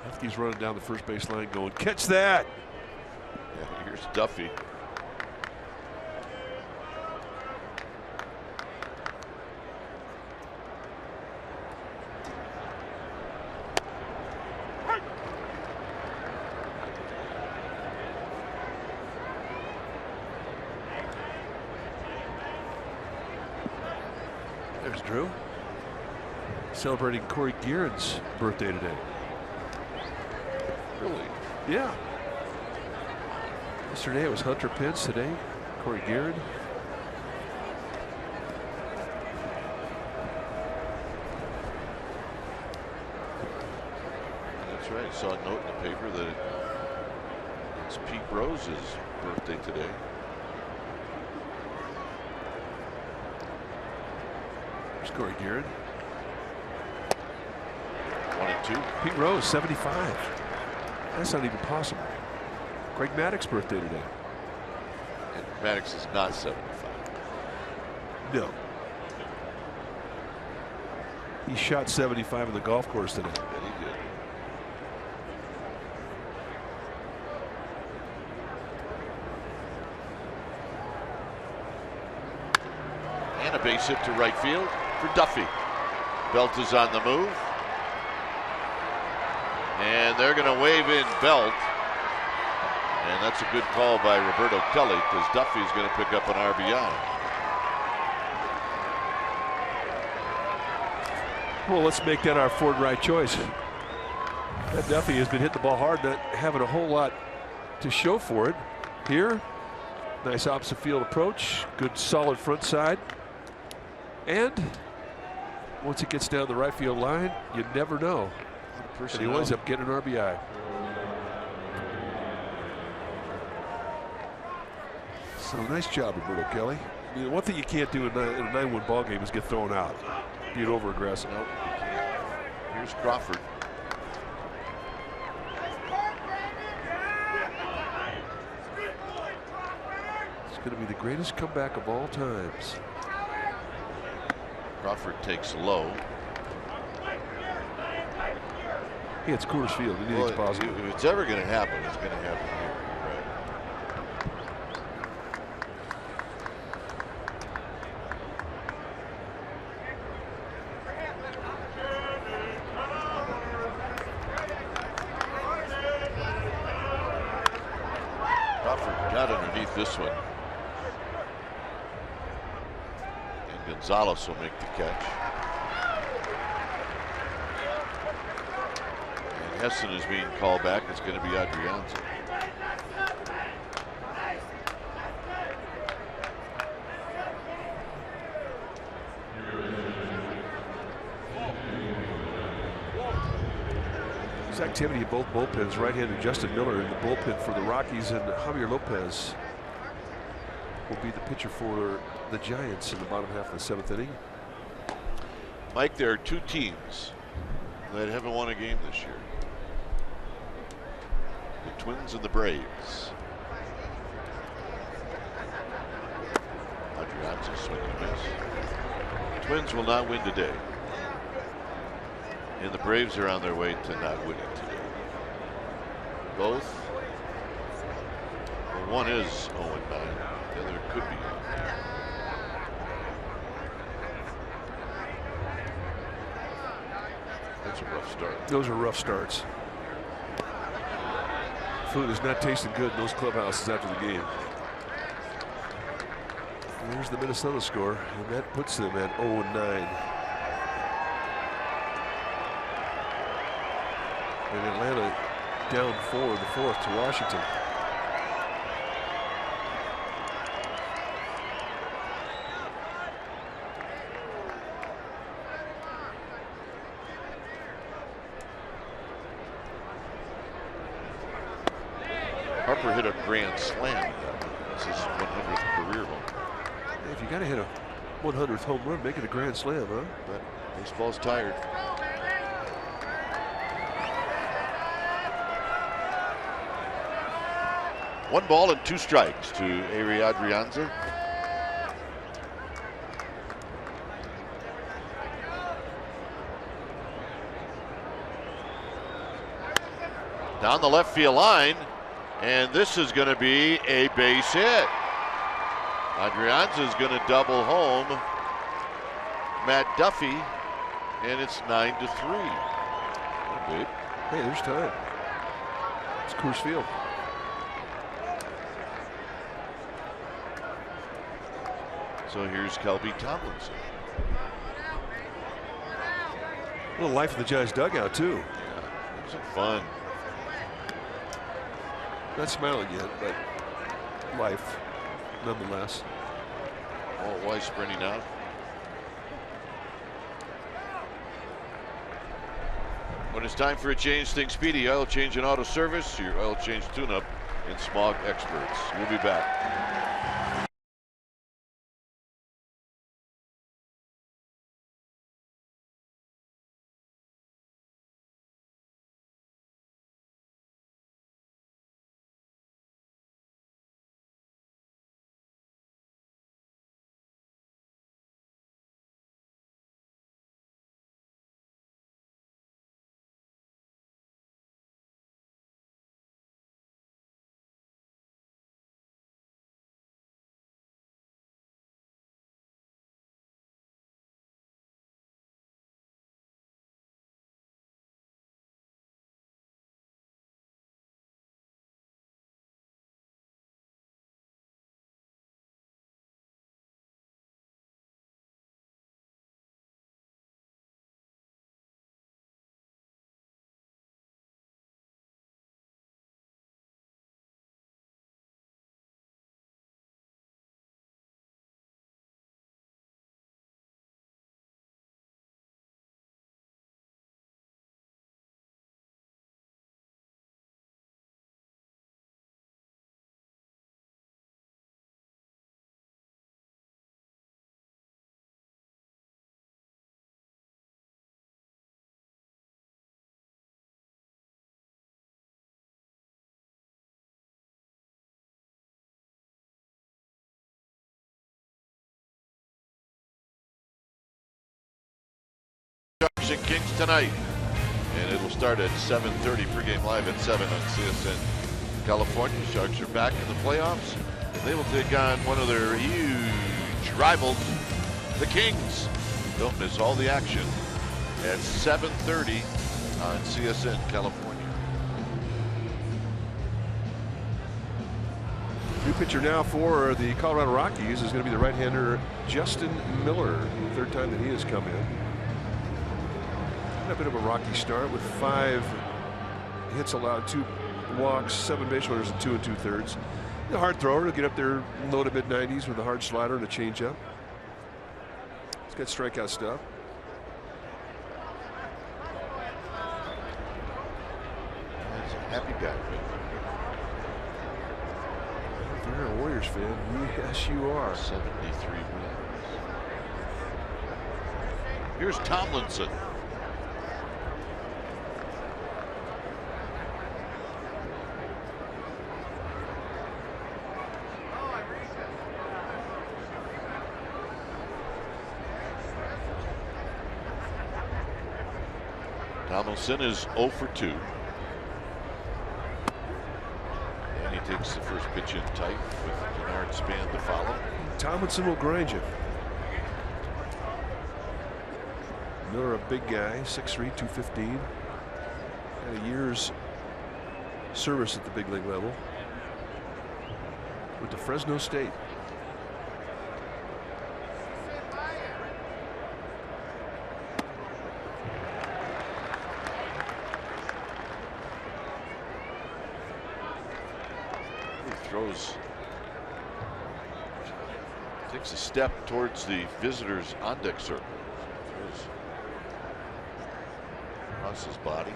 After he's running down the first base line going, catch that. Yeah, here's Duffy. There's Drew. Celebrating Corey Guerin's birthday today. Really? Yeah. Yesterday it was Hunter Pence. Today, Corey Guerin. That's right. I saw a note in the paper that it's Pete Rose's birthday today. There's Corey Guerin. 1-2. Pete Rose, 75. That's not even possible. Craig Maddox's birthday today. And Maddox is not 75. No. He shot 75 on the golf course today. Yeah, he did. And a base hit to right field for Duffy. Belt is on the move. And they're going to wave in Belt. And that's a good call by Roberto Kelly because Duffy's going to pick up an RBI. Well, let's make that our Ford right choice. That Duffy has been hitting the ball hard, not having a whole lot to show for it. Here, nice opposite field approach, good solid front side. And once it gets down the right field line, you never know. And he winds up getting an RBI. So nice job, Roberto Kelly. I mean, one thing you can't do in a 9-1 ball game is get thrown out. Being over aggressive. Nope. Here's Crawford. It's going to be the greatest comeback of all times. Crawford takes low. Hey, it's Coors Field. Anything's possible. If it's ever going to happen, it's going to happen here. Crawford got underneath this one. And Gonzalez will make the catch. Hessen is being called back. It's going to be Adrianza. There's activity in both bullpens. Right-handed Justin Miller in the bullpen for the Rockies, and Javier Lopez will be the pitcher for the Giants in the bottom half of the 7th inning. Mike, there are two teams that haven't won a game this year. The Twins and the Braves. Adrianza swing and miss. Twins will not win today. And the Braves are on their way to not winning today. Both. Well, one is 0-9. The other could be. That's a rough start. Those are rough starts. Food is not tasting good in those clubhouses after the game. There's the Minnesota score, and that puts them at 0-9. And Atlanta down 4 in the 4th to Washington. Harper hit a grand slam. This is his 100th career home. If you got to hit a 100th home run, make it a grand slam, huh? But baseball's tired. One ball and 2 strikes to Avery Adrianza. Down the left field line, and this is going to be a base hit. Adrianza is going to double home Matt Duffy, and it's 9-3. Okay. Hey, there's time. It's Coors Field. So here's Kelby Tomlinson. A little life in the Giants dugout, too. Yeah, it's fun. Not smiling yet, but life nonetheless. Walt Weiss sprinting out. When it's time for a change, think Speedy Oil Change and Auto Service, your oil change tune-up and smog experts. We'll be back. and Kings tonight. And it'll start at 7:30, pregame live at 7 on CSN. California Sharks are back in the playoffs. And they will take on one of their huge rivals, the Kings. Don't miss all the action at 7:30 on CSN California. New pitcher now for the Colorado Rockies is going to be the right-hander Justin Miller. Third time that he has come in. A bit of a rocky start with 5 hits allowed, 2 walks, 7 base runners, and 2 2/3. A hard thrower to get up there low to mid-90s with a hard slider and a changeup. He's got strikeout stuff. He's a happy guy. You're a Warriors fan. Yes, you are. 73 wins. Here's Tomlinson. Tomlinson is 0 for 2. And he takes the first pitch in tight with Denard Span to follow. Tomlinson will grind you. Miller, a big guy, 6'3", 215. Had a year's service at the big league level. Went to Fresno State. Takes a step towards the visitors' on-deck circle. Throws across his body.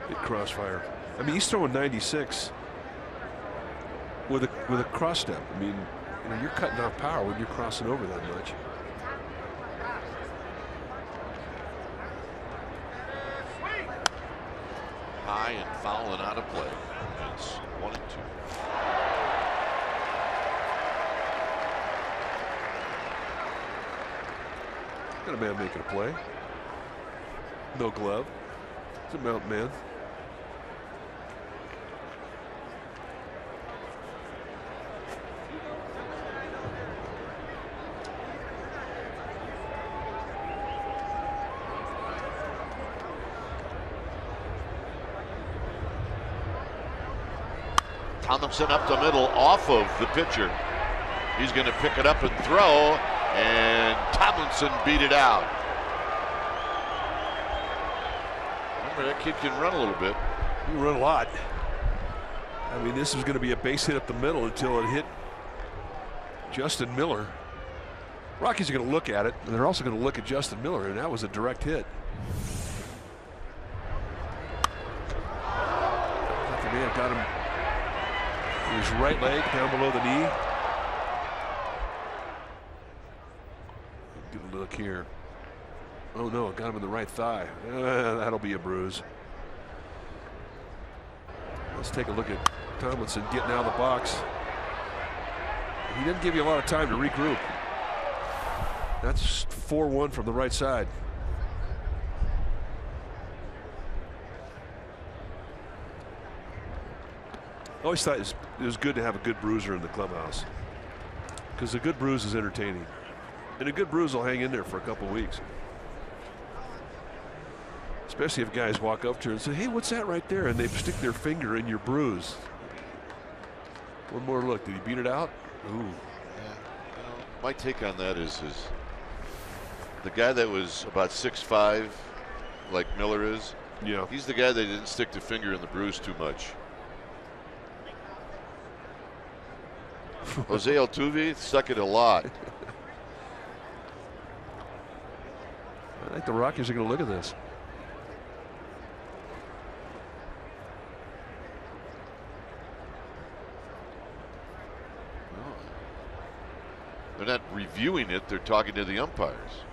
Big crossfire. I mean, he's throwing 96 with a cross step. I mean, you're cutting off power when you're crossing over that much. High and foul and out of play. It's 1-2. Got a man making a play. No glove. It's a mountain man. Tomlinson up the middle off of the pitcher. He's going to pick it up and throw. And Tomlinson beat it out. Remember, that kid can run a little bit. He can run a lot. I mean, this is going to be a base hit up the middle until it hit Justin Miller. Rockies are going to look at it, and they're also going to look at Justin Miller, and that was a direct hit. The man got him in his right leg down below the knee. Look here. Oh no, it got him in the right thigh. That'll be a bruise. Let's take a look at Tomlinson getting out of the box. He didn't give you a lot of time to regroup. That's 4-1 from the right side. I always thought it was good to have a good bruiser in the clubhouse, because a good bruise is entertaining. And a good bruise will hang in there for a couple weeks. Especially if guys walk up to her and say, hey, what's that right there? And they stick their finger in your bruise. One more look. Did he beat it out? Ooh. Yeah. My take on that is the guy that was about 6'5", like Miller is. Yeah. He's the guy that didn't stick the finger in the bruise too much. Jose Altuve stuck it a lot. I think the Rockies are going to look at this. Well, they're not reviewing it. They're talking to the umpires.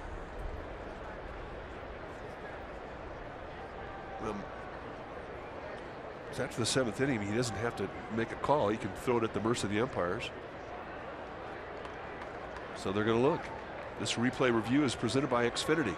After the 7th inning, he doesn't have to make a call. He can throw it at the mercy of the umpires. So they're going to look. This replay review is presented by Xfinity.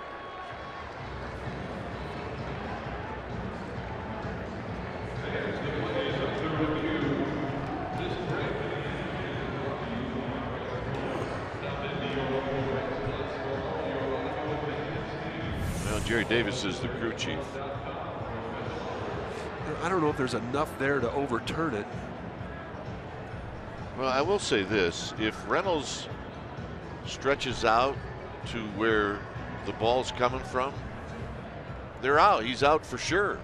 Jerry Davis is the crew chief. I don't know if there's enough there to overturn it. Well, I will say this. If Reynolds stretches out to where the ball's coming from, they're out. He's out for sure.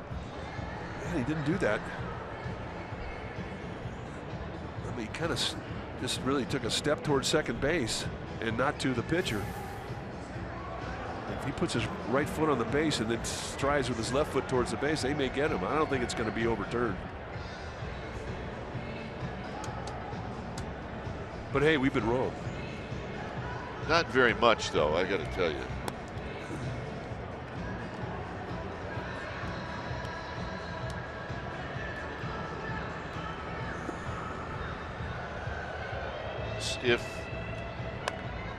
Man, he didn't do that. I mean, he kind of just really took a step towards second base and not to the pitcher. If he puts his right foot on the base and then strides with his left foot towards the base, they may get him. I don't think it's going to be overturned. But hey, we've been wrong. Not very much, though, I got to tell you. If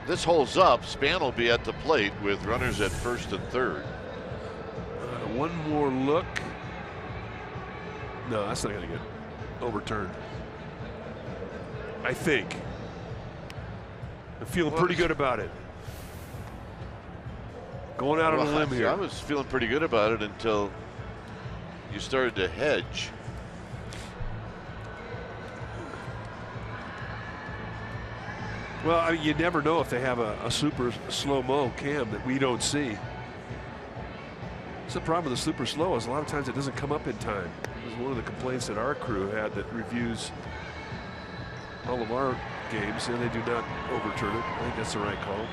this holds up, Span will be at the plate with runners at first and third. One more look. No, that's not going to get overturned. I think. I'm feeling pretty good about it. Going out on a limb here. I was feeling pretty good about it until you started to hedge. Well, I mean, you never know if they have a super slow-mo cam that we don't see. It's the problem with the super slow is a lot of times it doesn't come up in time. It was one of the complaints that our crew had that reviews all of our games, and they do not overturn it. I think that's the right call.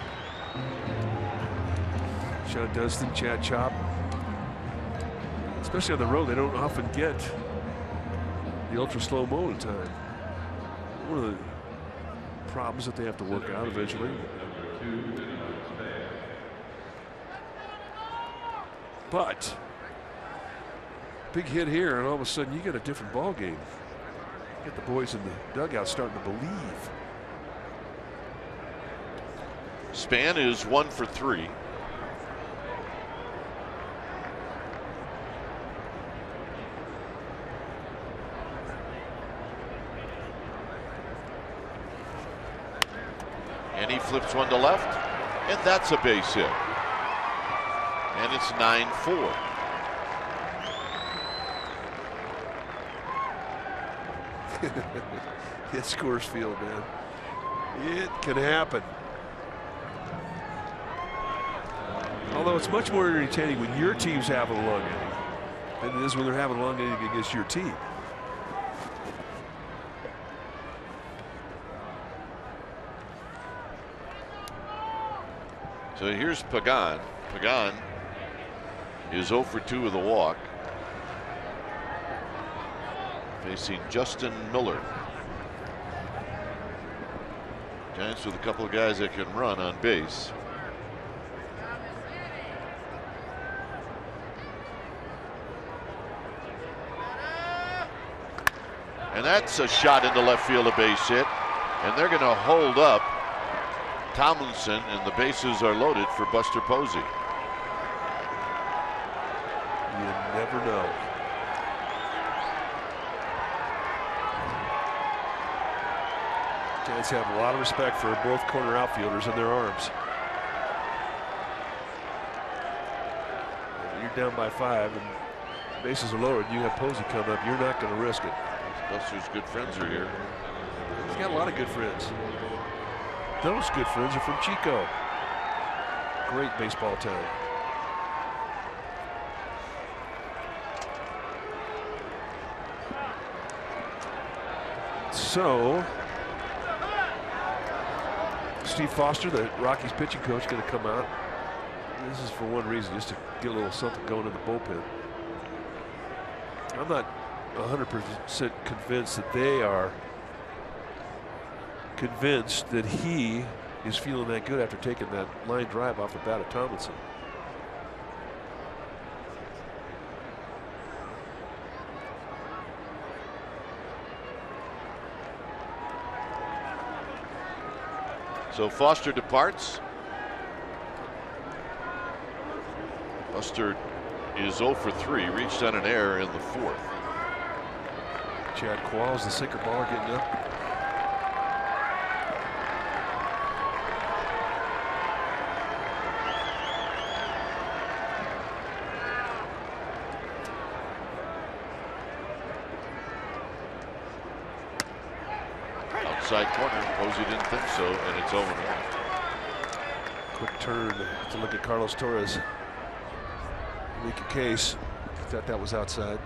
Sean Dunston, Chad Chop. Especially on the road, they don't often get the ultra slow-mo in time. One of the problems that they have to work out eventually. But big hit here, and all of a sudden you get a different ball game. Get the boys in the dugout starting to believe. Span is 1 for 3. And he flips one to left, and that's a base hit. And it's 9-4. It's Coors Field, man. It can happen. Although it's much more entertaining when your team's having a long inning than it is when they're having a long inning against your team. So here's Pagan. Pagan is 0 for 2 with a walk. Facing Justin Miller. Giants with a couple of guys that can run on base. And that's a shot into left field, a base hit. And they're going to hold up Tomlinson, and the bases are loaded for Buster Posey. You never know. Giants have a lot of respect for both corner outfielders and their arms. When you're down by 5 and bases are lowered, you have Posey come up, you're not going to risk it. Buster's good friends are here. He's got a lot of good friends. Those good friends are from Chico. Great baseball town. So, Steve Foster, the Rockies pitching coach, going to come out. This is for one reason, just to get a little something going in the bullpen. I'm not 100% convinced that they are convinced that he is feeling that good after taking that line drive off the bat of Tomlinson. So Foster departs. Buster is 0 for 3, reached on an error in the 4th. Chad Qualls, the sinker baller, getting up. outside corner. Posey didn't think so, and it's 0-1. Quick turn to look at Carlos Torres. Make a case. Thought that was outside.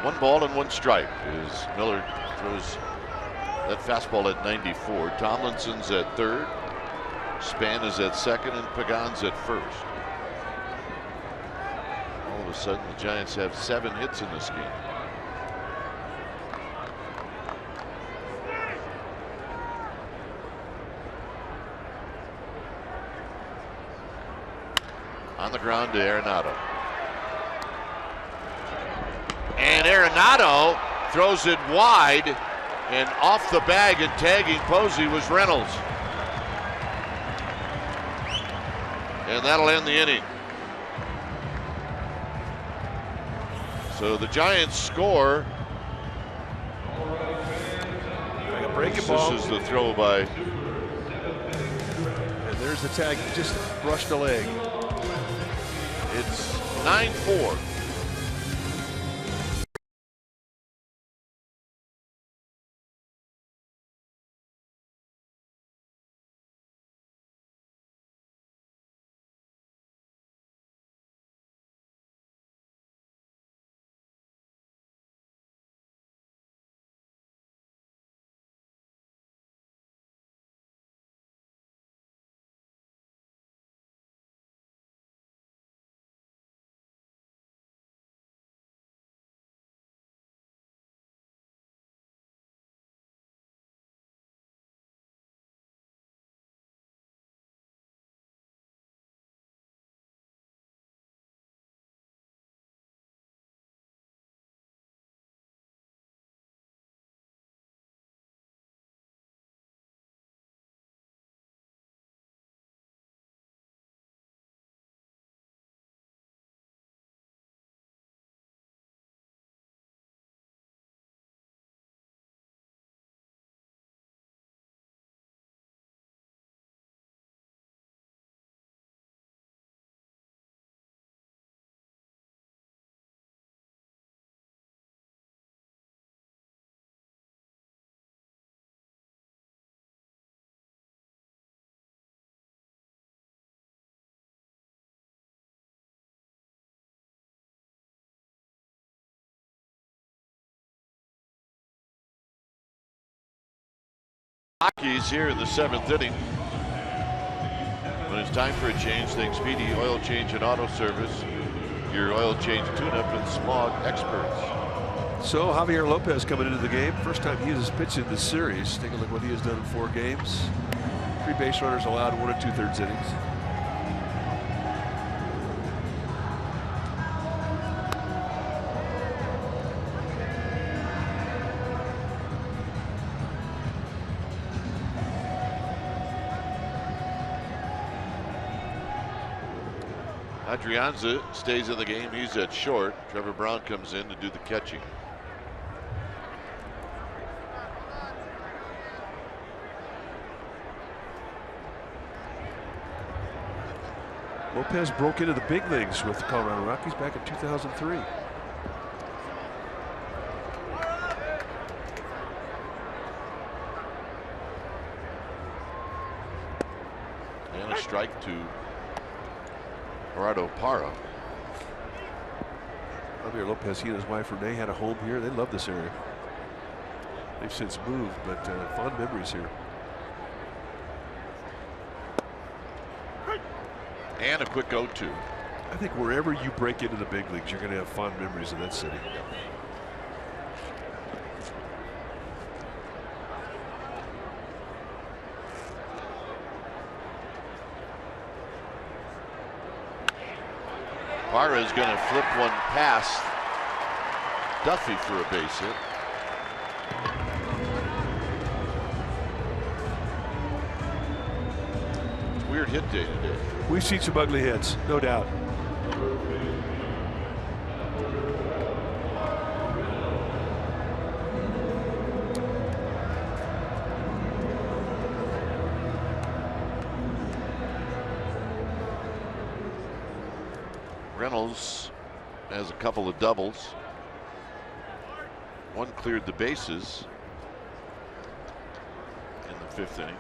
One ball and one strike as Miller throws that fastball at 94. Tomlinson's at third. Span is at second, and Pagan's at first. All of a sudden, the Giants have 7 hits in this game. On the ground to Arenado. And Arenado throws it wide, and off the bag and tagging Posey was Reynolds. And that'll end the inning. So the Giants score. This is the throw by. And there's the tag. He just brushed the leg. It's 9-4. Rockies here in the 7th inning. When it's time for a change, think Speedy Oil Change and Auto Service, your oil change tune-up and smog experts. So Javier Lopez coming into the game. First time he has pitched in this series. Take a look what he has done in 4 games. 3 base runners allowed, 1 2/3 innings. Adrianza stays in the game. He's at short. Trevor Brown comes in to do the catching. Lopez broke into the big leagues with the Colorado Rockies back in 2003. And a strike to Gerardo Parra. Javier Lopez, he and his wife Renee had a home here. They love this area. They've since moved, but fond memories here. And a quick 0-2. I think wherever you break into the big leagues, you're going to have fond memories of that city. Parra is going to flip one past Duffy for a base hit. It's a weird hit day today. We've seen some ugly hits, no doubt. Reynolds has a couple of doubles. One cleared the bases in the 5th inning.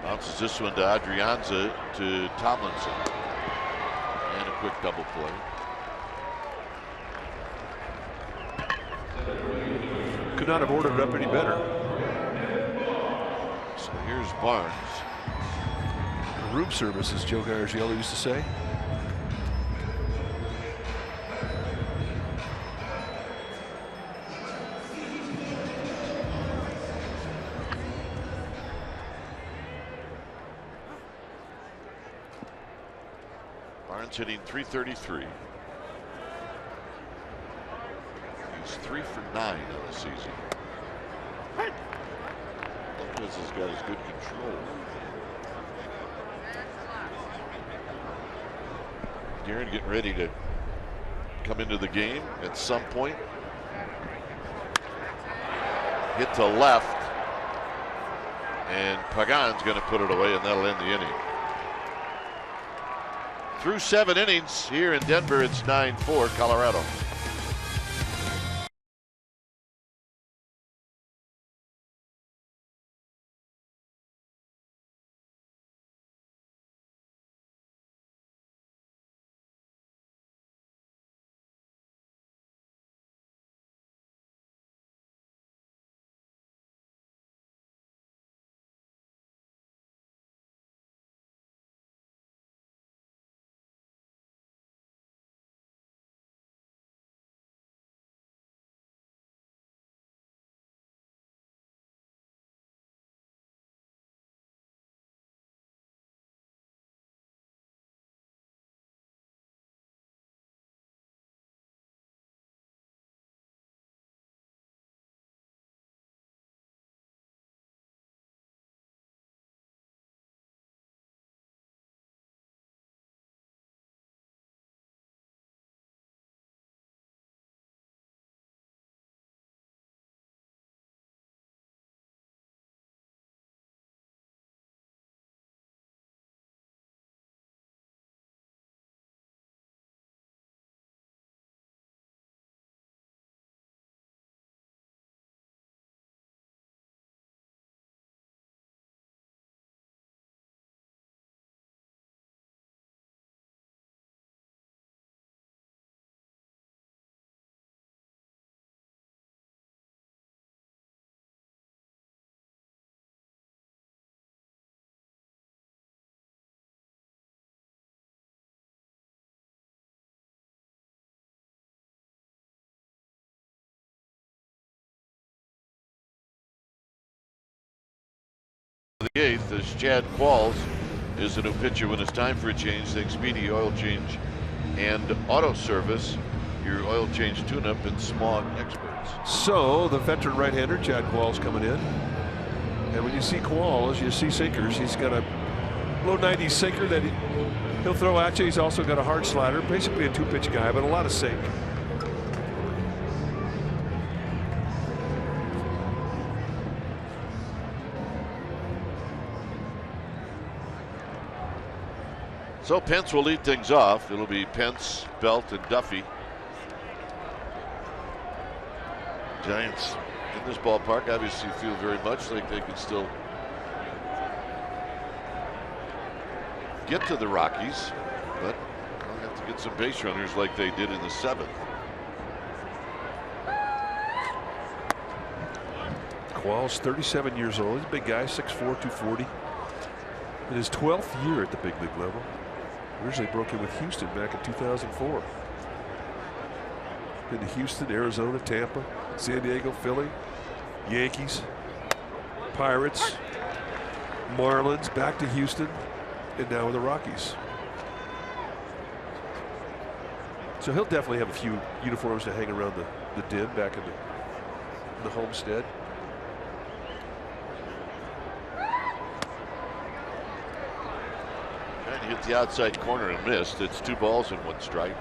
Bounces this one to Adrianza to Tomlinson. And a quick double play. Could not have ordered it up any better. So here's Barnes. Room service, as Joe Garagiola used to say. Barnes hitting .333. He's 3 for 9 on the season. Lopez has got his good control. Guerin getting ready to come into the game at some point. Hit to left. And Pagan's going to put it away, and that'll end the inning. Through 7 innings here in Denver, it's 9-4 Colorado. The 8th as Chad Qualls is the new pitcher. When it's time for a change, think Speedy Oil Change and Auto Service, your oil change tune-up and smog experts. So the veteran right-hander Chad Qualls coming in, and when you see Qualls, you see sinkers. He's got a low 90s sinker that he'll throw at you. He's also got a hard slider, basically a 2-pitch guy, but a lot of sink. So Pence will lead things off. It'll be Pence, Belt, and Duffy. Giants in this ballpark obviously feel very much like they can still get to the Rockies, but they'll have to get some base runners like they did in the 7th. Qualls, 37 years old. He's a big guy, 6'4", 240. In his 12th year at the big league level. Originally broke in with Houston back in 2004. Been to Houston, Arizona, Tampa, San Diego, Philly, Yankees, Pirates, Marlins, back to Houston, and now with the Rockies. So he'll definitely have a few uniforms to hang around the den back in the homestead. Hit the outside corner and missed. It's 2 balls and 1 strike.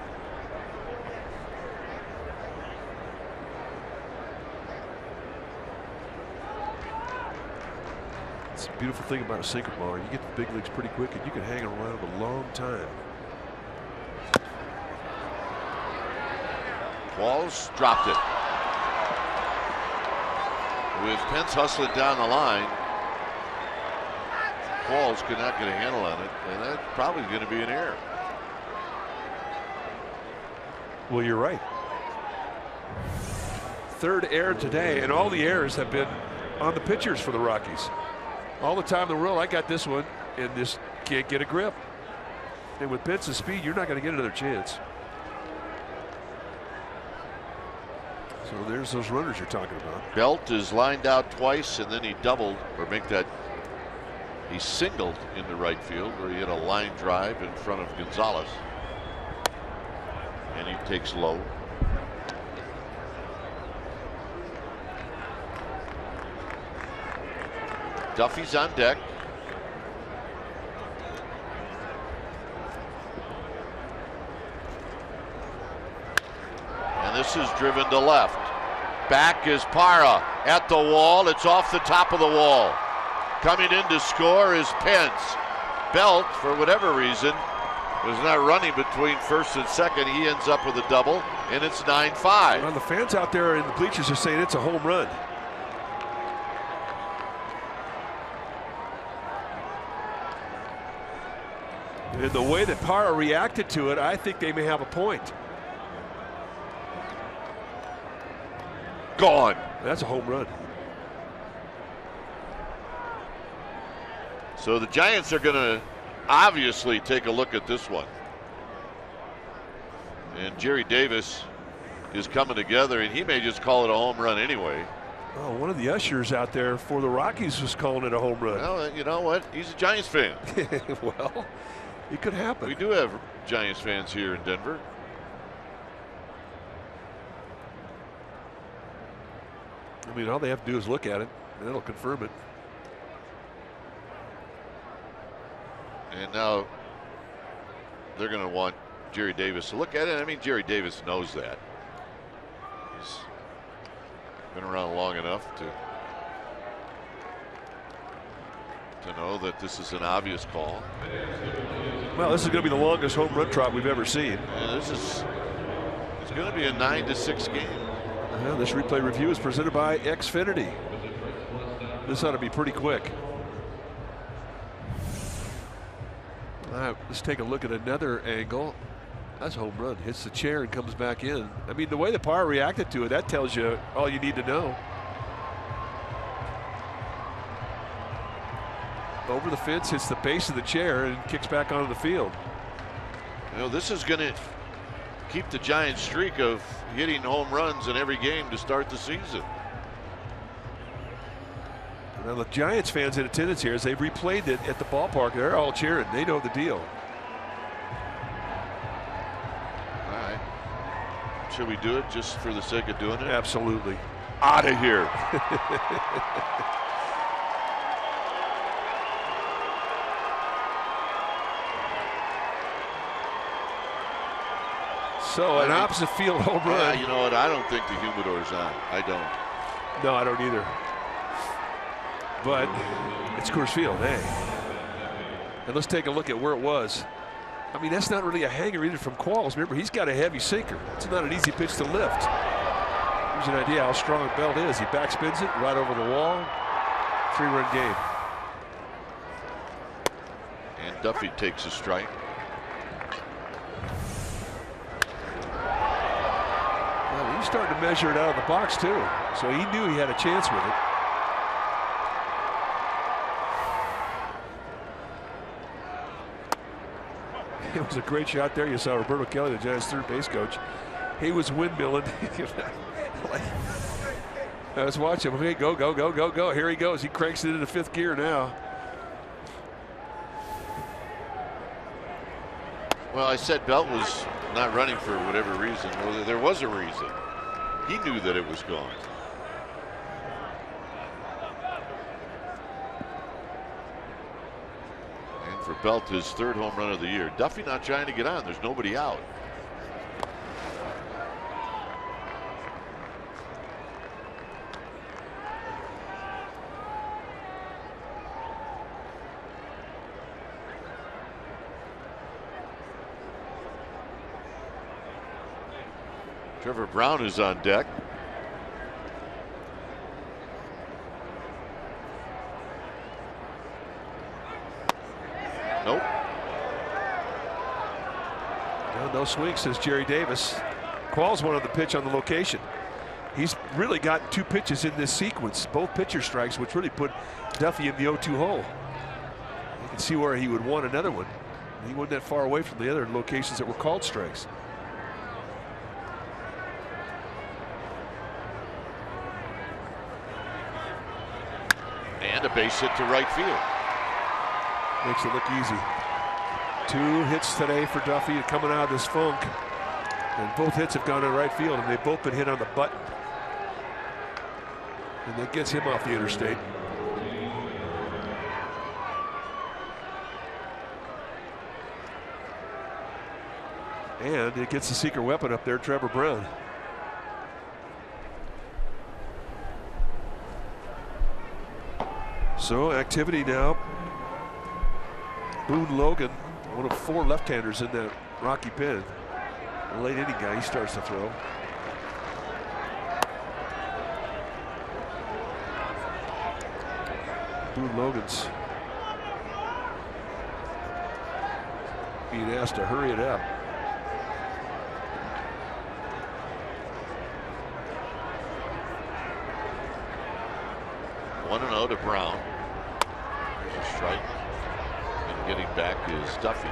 That's the beautiful thing about a sinker ball. You get the big leagues pretty quick, and you can hang around a long time. Walls dropped it. With Pence hustling down the line, Walls could not get a handle on it, and that's probably going to be an error. Well, you're right. Third error today, and all the errors have been on the pitchers for the Rockies. All the time in the world, I got this one, and just can't get a grip. And with Pence's speed, you're not going to get another chance. So there's those runners you're talking about. Belt is lined out twice, and then he doubled, or he singled into right field, where he had a line drive in front of Gonzalez. And he takes low. Duffy's on deck. And this is driven to left. Back is Parra at the wall. It's off the top of the wall. Coming in to score is Pence. Belt, for whatever reason, was not running between first and second. He ends up with a double, and it's 9-5. Well, the fans out there in the bleachers are saying it's a home run. And the way that Parra reacted to it, I think they may have a point. Gone. That's a home run. So the Giants are going to obviously take a look at this one. And Jerry Davis is coming together, and he may just call it a home run anyway. Oh, one of the ushers out there for the Rockies was calling it a home run. Well, you know what? He's a Giants fan. Well, it could happen. We do have Giants fans here in Denver. I mean, all they have to do is look at it, and it'll confirm it. And now they're going to want Jerry Davis to look at it. I mean, Jerry Davis knows that. He's been around long enough to know that this is an obvious call. Well, this is going to be the longest home run trot we've ever seen. And it's going to be a 9-6 game. This replay review is presented by Xfinity. This ought to be pretty quick. All right, let's take a look at another angle. That's a home run. Hits the chair and comes back in. I mean, the way the Parra reacted to it, that tells you all you need to know. Over the fence, hits the base of the chair, and kicks back onto the field. You know, this is going to keep the Giants' streak of hitting home runs in every game to start the season. Now the Giants fans in attendance here, as they've replayed it at the ballpark, they're all cheering. They know the deal. All right. Should we do it just for the sake of doing it? Absolutely. Out of here. So an opposite field home run. You know what? I don't think the humidor's on. I don't. No, I don't either. But it's Coors Field, hey. And let's take a look at where it was. I mean, that's not really a hanger either from Qualls. Remember, he's got a heavy sinker. It's not an easy pitch to lift. Here's an idea how strong Belt is. He backspins it right over the wall. 3-run game. And Duffy takes a strike. Well, he's starting to measure it out of the box, too. So he knew he had a chance with it. It was a great shot there. You saw Roberto Kelly, the Giants' third base coach. He was windmilling. Let's watch him. Okay, go, go, go, go, go. Here he goes. He cranks it into fifth gear now. Well, I said Belt was not running for whatever reason. Well, there was a reason. He knew that it was gone. For Belt, his third home run of the year. Duffy not trying to get on. There's nobody out. Trevor Brown is on deck. Nope. No swing, says Jerry Davis. Qualls wanted the pitch on the location. He's really got 2 pitches in this sequence, both pitcher strikes, which really put Duffy in the 0-2 hole. You can see where he would want another one. He wasn't that far away from the other locations that were called strikes. And a base hit to right field. Makes it look easy. 2 hits today for Duffy coming out of this funk. And both hits have gone to right field, and they've both been hit on the button. And that gets him off the interstate. And it gets the secret weapon up there, Trevor Brown. So activity now. Boone Logan, one of 4 left-handers in that Rocky pen. A late inning guy, he starts to throw. Boone Logan's being asked to hurry it up. One and 0 to Brown. There's a strike. And getting back is Duffy.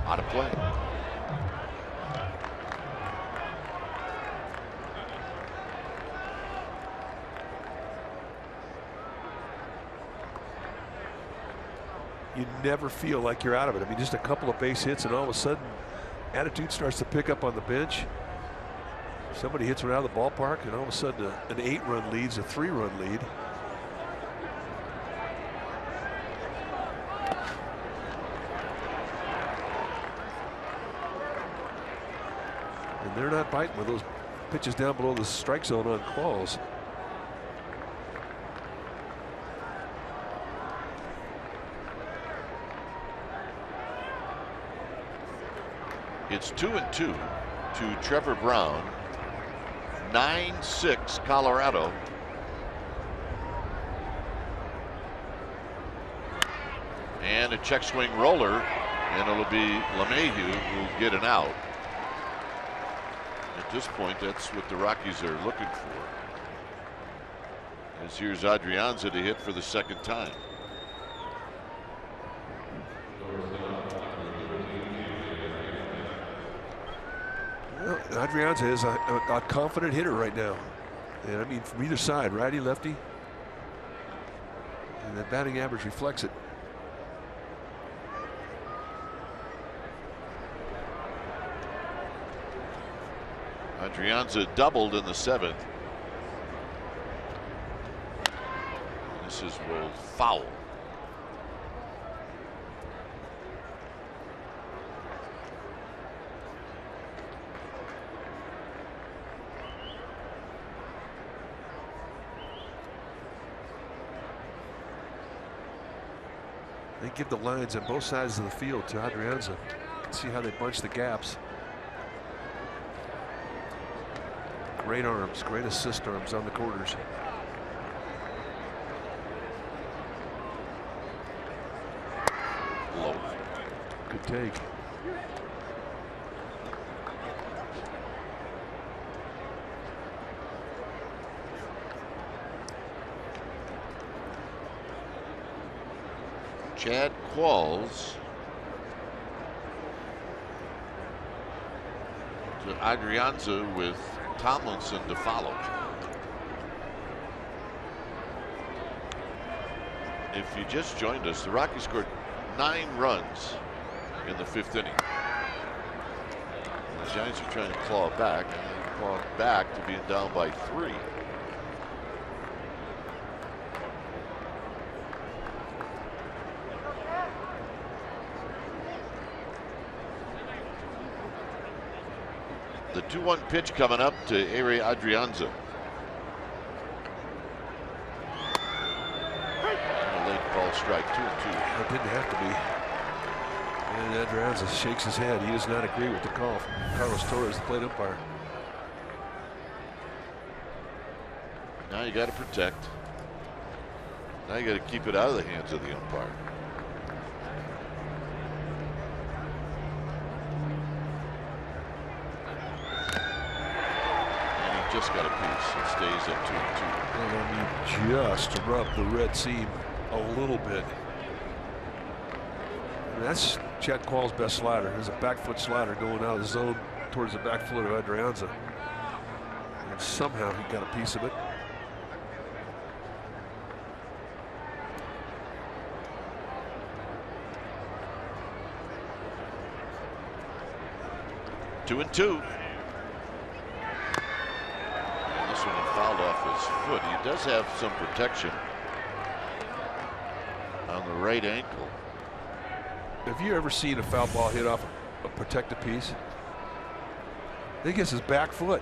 Out of play. You never feel like you're out of it. I mean, just a couple of base hits and all of a sudden attitude starts to pick up on the bench. Somebody hits one out of the ballpark and all of a sudden an 8-run lead's a 3-run lead. And they're not biting with those pitches down below the strike zone on Qualls. It's 2-2 to Trevor Brown. 9-6 Colorado. And a check swing roller, and it'll be LeMahieu who'll get an out. At this point, that's what the Rockies are looking for. As here's Adrianza to hit for the 2nd time. Well, Adrianza is a confident hitter right now. And I mean, from either side, righty, lefty. And that batting average reflects it. Adrianza doubled in the 7th. This is rolled foul. They give the lines on both sides of the field to Adrianza. See how they bunch the gaps. Great arms, great assist arms on the corners. Low. Good take. Chad Qualls to Adrianza with Tomlinson to follow. If you just joined us, the Rockies scored 9 runs in the 5th inning. And the Giants are trying to claw back, and they claw back to being down by 3. The 2-1 pitch coming up to Ari Adrianza. And a late ball strike, 2-2. It didn't have to be. And Adrianza shakes his head. He does not agree with the call from Carlos Torres, the plate umpire. Now you got to protect. Now you got to keep it out of the hands of the umpire. And he just got a piece. It stays at 2-2. And I mean, just rub the red seam a little bit. And that's Chad Qual's best slider. There's a back foot slider going out of the zone towards the back foot of Adrianza. And somehow he got a piece of it. Two and two. And this one he fouled off his foot. He does have some protection on the right ankle. Have you ever seen a foul ball hit off a protected piece? I think it's his back foot.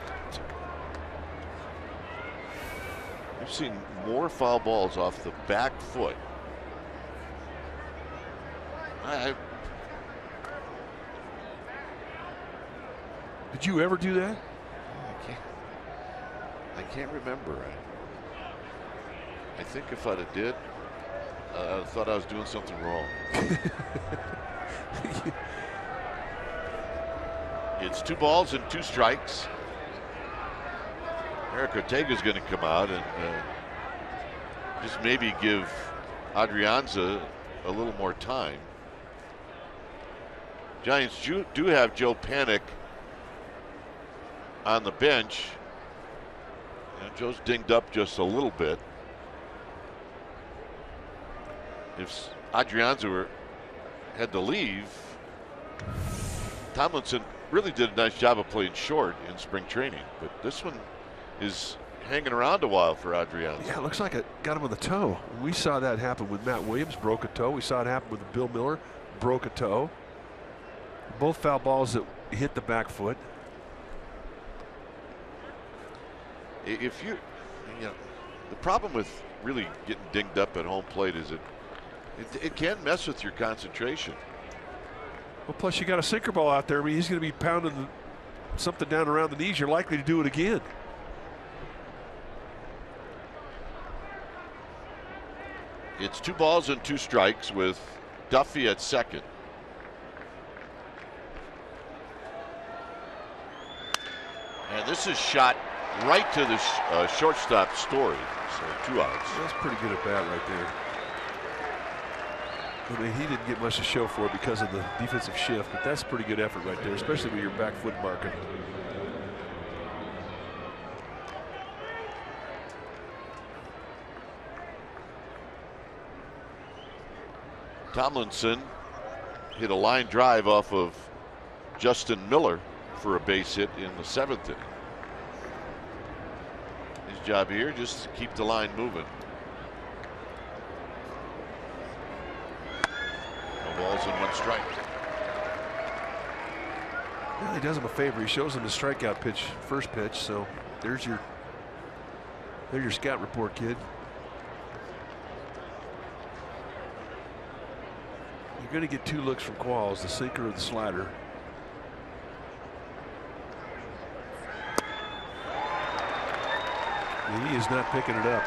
We've seen more foul balls off the back foot. Did you ever do that? I can't remember. I think if I'd have did, I thought I was doing something wrong. It's 2 balls and 2 strikes. Eric Ortega's going to come out and just maybe give Adrianza a little more time. Giants do have Joe Panik on the bench. And Joe's dinged up just a little bit. If Adrianza had to leave, Tomlinson really did a nice job of playing short in spring training, but this one is hanging around a while for Adrianza. Yeah, it looks like it got him on the toe. We saw that happen with Matt Williams, broke a toe. We saw it happen with Bill Miller, broke a toe. Both foul balls that hit the back foot. If you know, the problem with really getting dinged up at home plate is it can mess with your concentration. Well, plus you got a sinker ball out there. I mean, he's going to be pounding something down around the knees. You're likely to do it again. It's 2 balls and 2 strikes with Duffy at second. And this is shot right to the shortstop Story. So 2 outs. That's pretty good at bat right there. I mean, he didn't get much to show for it because of the defensive shift, but that's pretty good effort right there, especially with your back foot marking. Tomlinson hit a line drive off of Justin Miller for a base hit in the 7th inning. His job here just to keep the line moving. No balls and 1 strike. Well, he does him a favor. He shows him the strikeout pitch, first pitch. So there's your scout report, kid. You're going to get 2 looks from Qualls, the sinker or the slider. And he is not picking it up.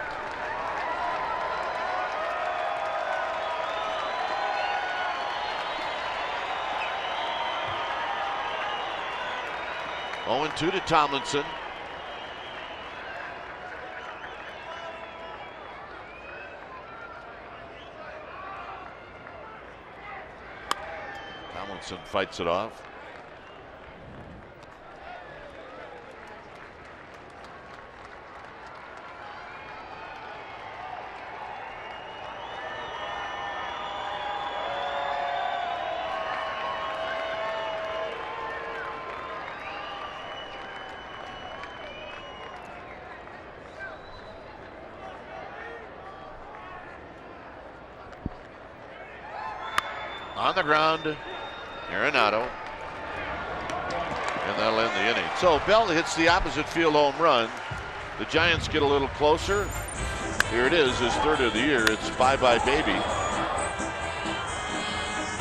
Oh, 0-2 to Tomlinson. Tomlinson fights it off. On the ground, Arenado. And that'll end the inning. So Bell hits the opposite field home run. The Giants get a little closer. Here it is, his third of the year. It's bye-bye baby.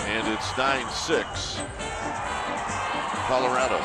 And it's 9-6. Colorado.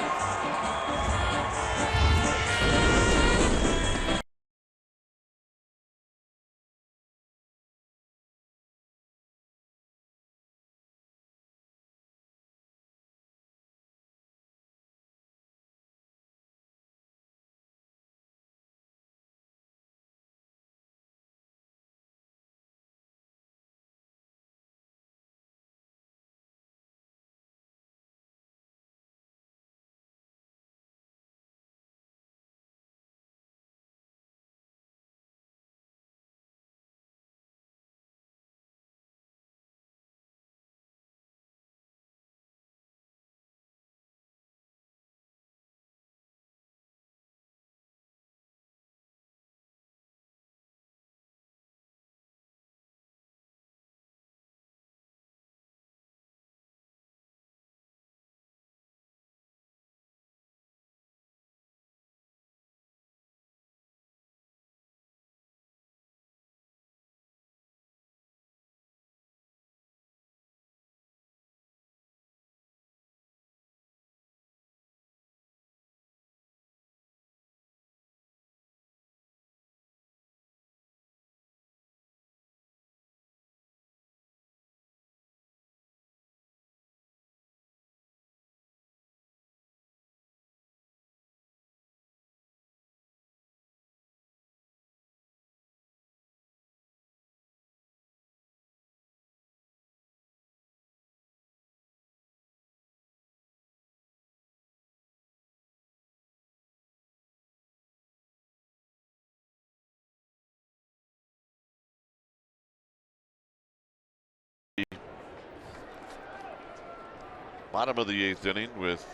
Bottom of the 8th inning with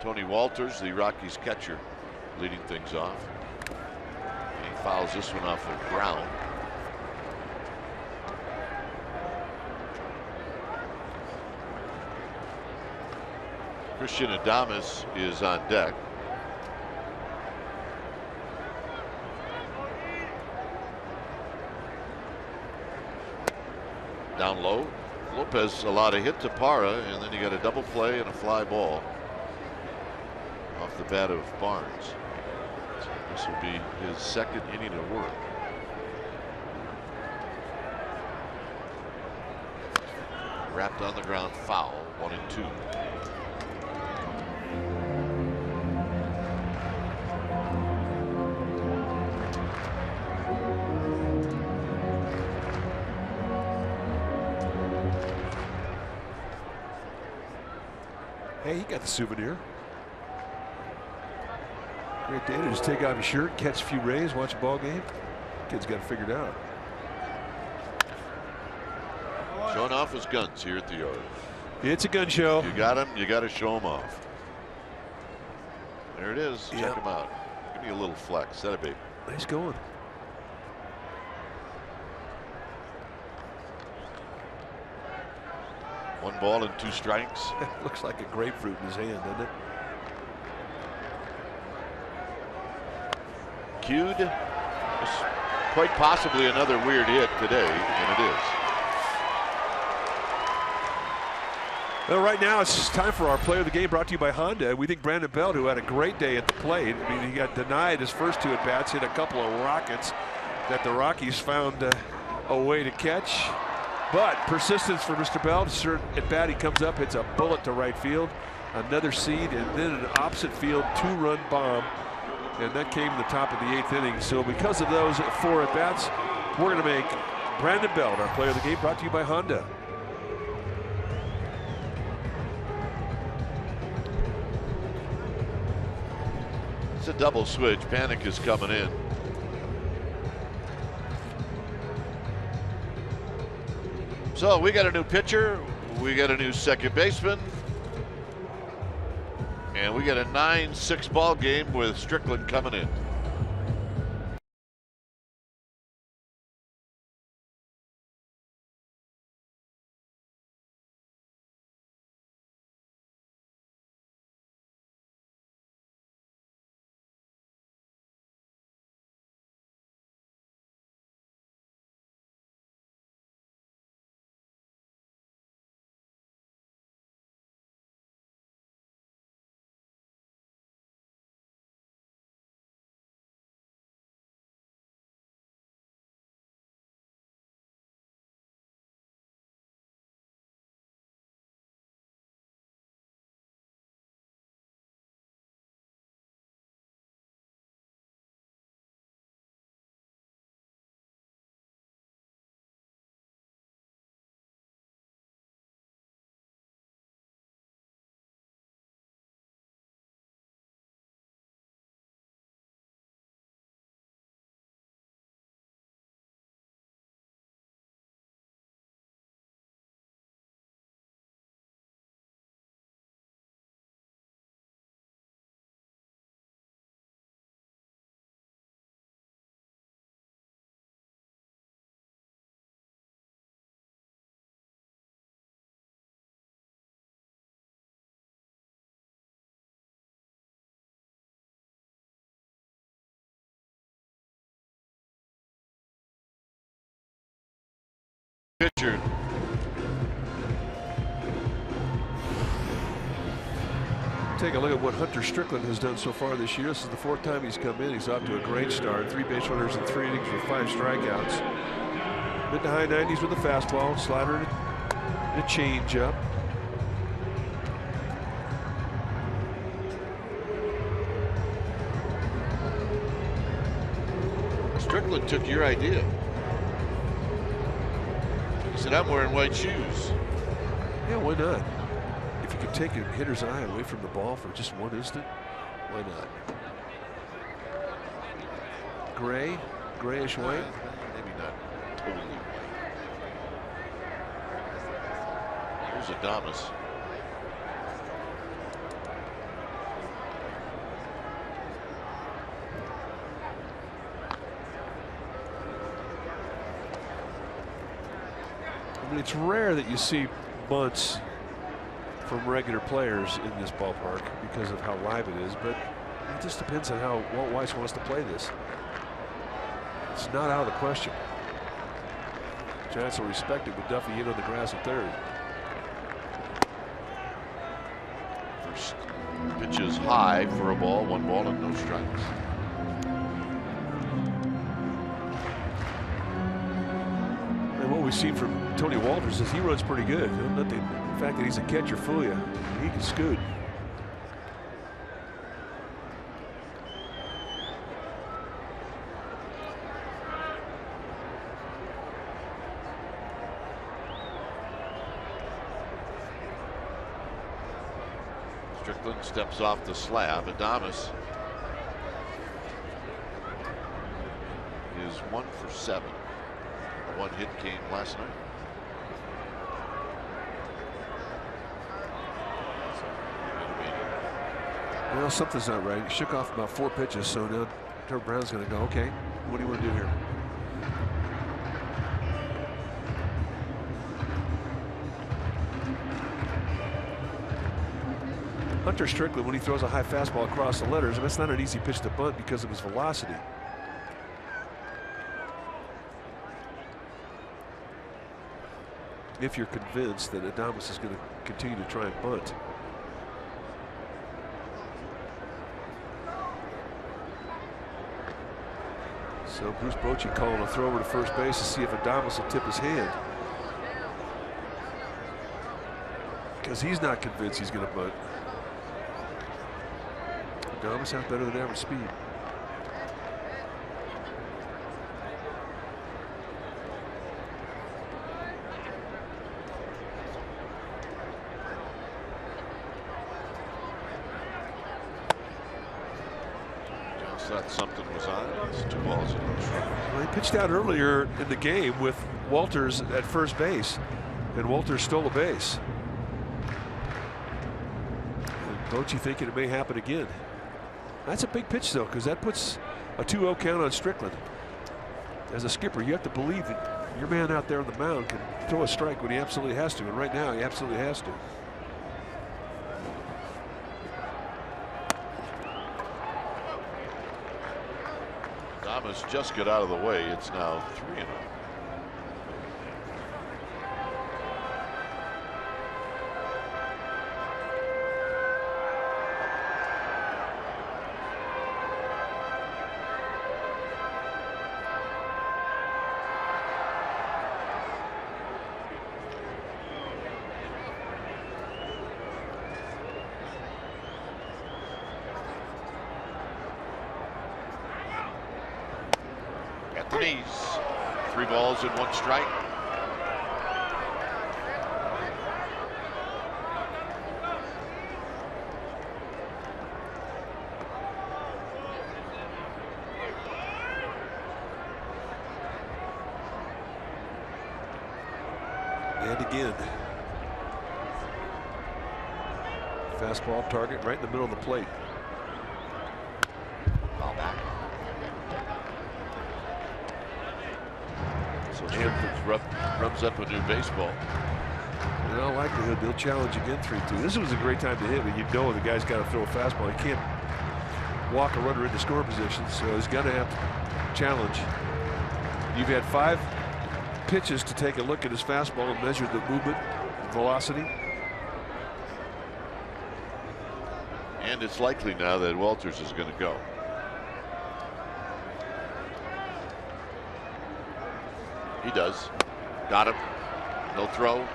Tony Walters, the Rockies catcher, leading things off. And he fouls this one off the ground. Christian Adames is on deck. Down low. Lopez allowed a hit to Parra, and then he got a double play and a fly ball off the bat of Barnes. So this will be his second inning of work. Wrapped on the ground, foul, 1-2. Hey, he got the souvenir. Great day to just take off your shirt, catch a few rays, watch a ball game. Kid's got it figured out. Showing off his guns here at the yard. It's a gun show. You got him, you got to show him off. There it is. Yep. Check him out. Give me a little flex. That'd be. Nice going. One ball and 2 strikes. Looks like a grapefruit in his hand, doesn't it? Cued. Quite possibly another weird hit today, and it is. Well, right now it's time for our player of the game, brought to you by Honda. We think Brandon Belt, who had a great day at the plate. I mean, he got denied his first 2 at bats, hit a couple of rockets that the Rockies found a way to catch. But persistence for Mr. Bell. At bat, he comes up, hits a bullet to right field, another seed, and then an opposite field 2-run bomb, and that came in the top of the 8th inning. So because of those 4 at bats, we're going to make Brandon Belt our player of the game, brought to you by Honda. It's a double switch. Panic is coming in. So we got a new pitcher, we got a new second baseman, and we got a 9-6 ball game with Strickland coming in. pitcher. Take a look at what Hunter Strickland has done so far this year. This is the 4th time he's come in. He's off to a great start. 3 base runners in 3 innings with 5 strikeouts. Mid to high 90s with a fastball, slider, and a changeup. Strickland took your idea. He said, I'm wearing white shoes. Yeah, why not? If you could take a hitter's eye away from the ball for just 1 instant, why not? Gray, grayish white. Maybe not totally white. Here's Adames. I mean, it's rare that you see bunts from regular players in this ballpark because of how live it is, but it just depends on how Walt Weiss wants to play this. It's not out of the question. Giants will respect it with Duffy in on the grass at 3rd. First pitch is high for a ball, 1 ball and no strikes. And what we've seen from Tony Walters is he runs pretty good. Don't let the fact that he's a catcher fool you. He can scoot. Strickland steps off the slab. Adames is 1 for 7. A 1 hit game last night. Well, something's not right. He shook off about 4 pitches, so now Trevor Brown's going to go, okay, what do you want to do here? Hunter Strickland, when he throws a high fastball across the letters, that's not an easy pitch to bunt because of his velocity. If you're convinced that Adames is going to continue to try and bunt. So Bruce Bochy calling a throw over to first base to see if Adames will tip his hand. Because he's not convinced he's going to bunt. Adames has better than average speed. Thought something was on. It's 2 balls and no strikes. Well, he pitched out earlier in the game with Walters at first base, and Walters stole a base. And Bochy thinking it may happen again. That's a big pitch though, because that puts a 2-0 count on Strickland. As a skipper, you have to believe that your man out there on the mound can throw a strike when he absolutely has to, and right now he absolutely has to. Adames just got out of the way. It's now 3-0. At the knees. 3 balls and 1 strike. And again. Fastball target right in the middle of the plate. Ball back. So Strickland rubs up a new baseball. In all likelihood, they'll challenge again 3-2. This was a great time to hit, but you know the guy's got to throw a fastball. He can't walk a runner into score position, so he's got to have to challenge. You've had 5 pitches to take a look at his fastball and measure the movement, velocity. And it's likely now that Walters is going to go. He does. Got him. No throw.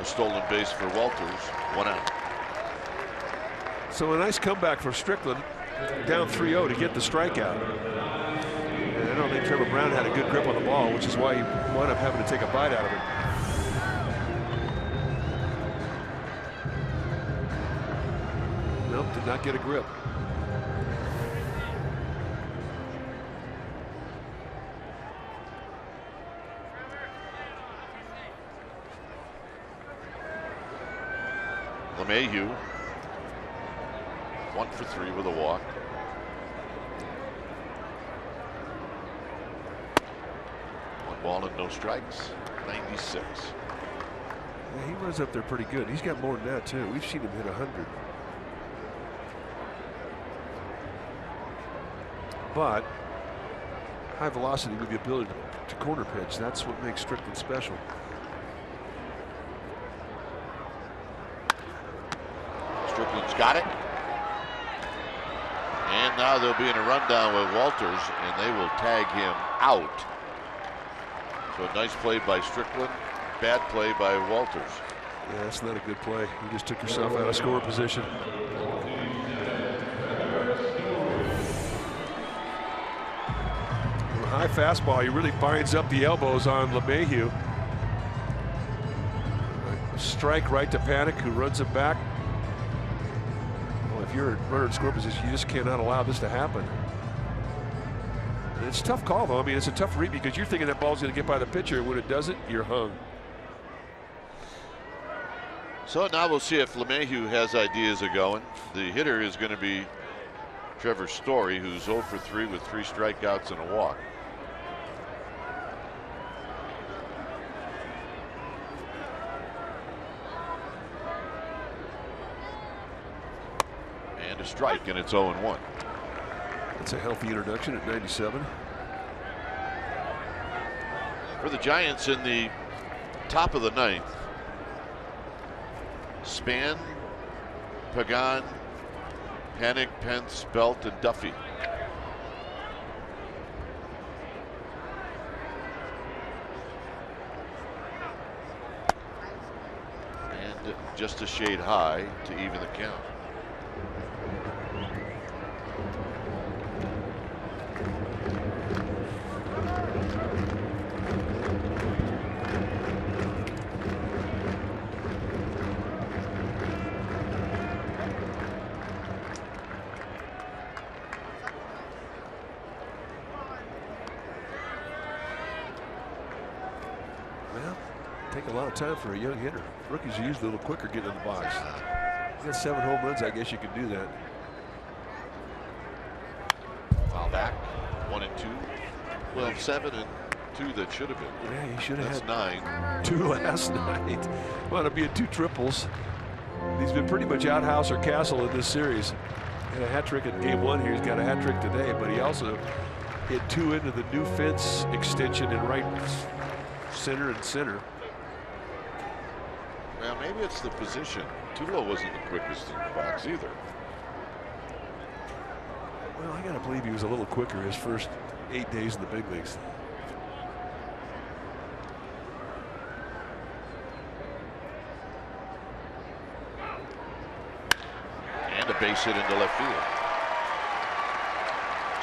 A stolen base for Walters. 1 out. So a nice comeback for Strickland, down 3-0 to get the strikeout. And I don't think Trevor Brown had a good grip on the ball, which is why he wound up having to take a bite out of it. Nope, did not get a grip. LeMahieu, 1 for 3 with a walk. One ball and no strikes. 96. Yeah, he runs up there pretty good. He's got more than that too. We've seen him hit 100. But high velocity with the ability to corner pitch. That's what makes Strickland special. Strickland's got it. And now they'll be in a rundown with Walters, and they will tag him out. So a nice play by Strickland, bad play by Walters. Yeah, that's not a good play. You just took yourself out of score position. High fastball, he really binds up the elbows on LeMahieu. A strike right to Paddock, who runs him back. Well, if you're a runner in score position, you just cannot allow this to happen. And it's a tough call, though. I mean, it's a tough read because you're thinking that ball's going to get by the pitcher. When it doesn't, you're hung. So now we'll see if LeMahieu has ideas of going. The hitter is going to be Trevor Story, who's 0 for 3 with 3 strikeouts and a walk. And a strike, and it's 0-1. That's a healthy introduction at 97. For the Giants in the top of the 9th, Span, Pagan, Panic, Pence, Belt, and Duffy. And just a shade high to even the count. Take a lot of time for a young hitter. Rookies are usually a little quicker getting in the box. You got 7 home runs, I guess you can do that. Foul back, 1 and 2. Well, 7 and 2 that should have been. Yeah, he should have had 9. 2 last night. Wound up being 2 triples. He's been pretty much outhouse or castle in this series. Had a hat trick in game 1 here. He's got a hat trick today, but he also hit 2 into the new fence extension in right center and center. Well, maybe it's the position. Tulo wasn't the quickest in the box either. Well, I gotta believe he was a little quicker his first 8 days in the big leagues. And a base hit into left field.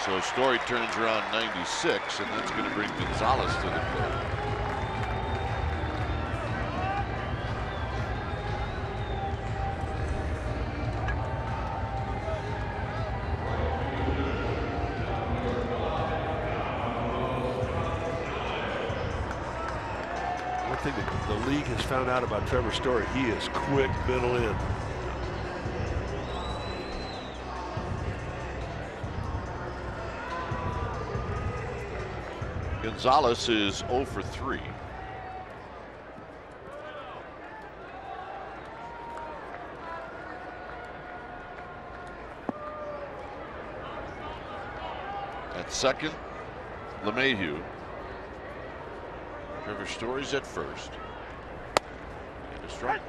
So Story turns around 96, and that's going to bring Gonzalez to the plate. Thing that the league has found out about Trevor Story, he is quick middle in. Gonzalez is 0 for 3. At second, LeMahieu. Trevor Story's at first. And a strike.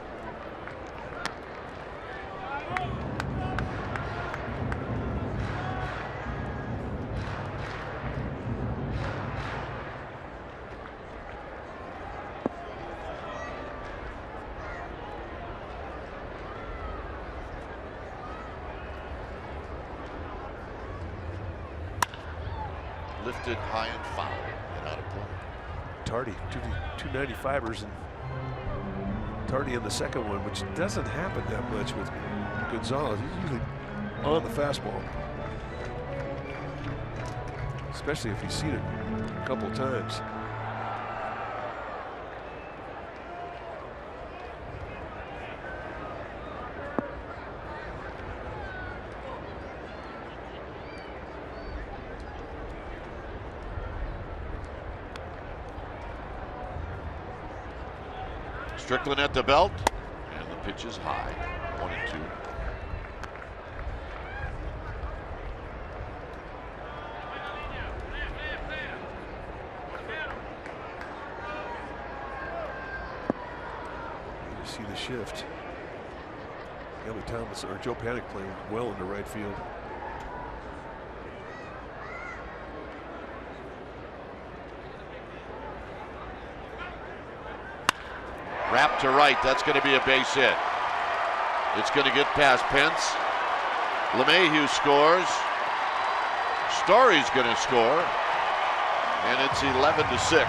Lifted high and foul and out of play. Tardy, 295ers, and Tardy in the second one, which doesn't happen that much with Gonzalez. He's usually on the fastball, especially if he's seen it a couple times. Strickland at the belt, and the pitch is high. 1-2. You see the shift. Ellie Thomas or Joe Panic playing well into right field. Wrap to right. That's going to be a base hit. It's going to get past Pence. LeMahieu scores. Story's going to score. And it's 11-6.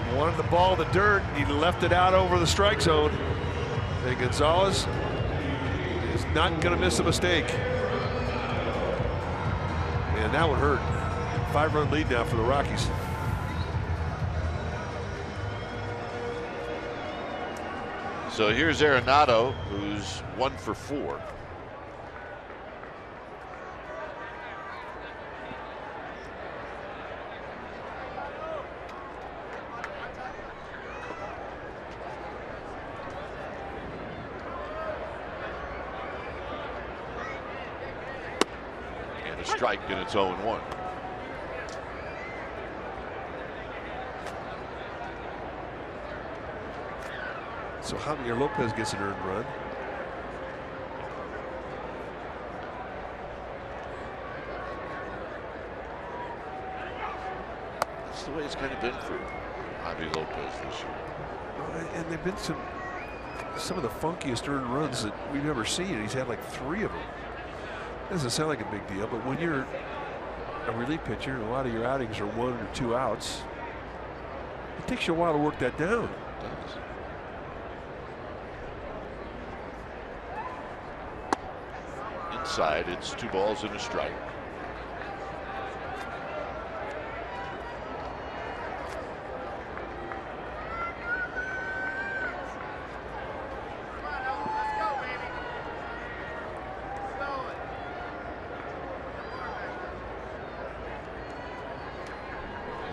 He wanted the ball in the dirt. He left it out over the strike zone. And Gonzalez is not going to miss a mistake. And that would hurt. 5-run lead now for the Rockies. So here's Arenado, who's 1 for 4. And a strike, and it's 0-1. So Javier Lopez gets an earned run. That's the way it's kind of been for Javier Lopez this year. And they've been some of the funkiest earned runs that we've ever seen. And he's had like 3 of them. Doesn't sound like a big deal, but when you're a relief pitcher and a lot of your outings are 1 or 2 outs, it takes you a while to work that down. It does. Inside, it's 2 balls and a strike.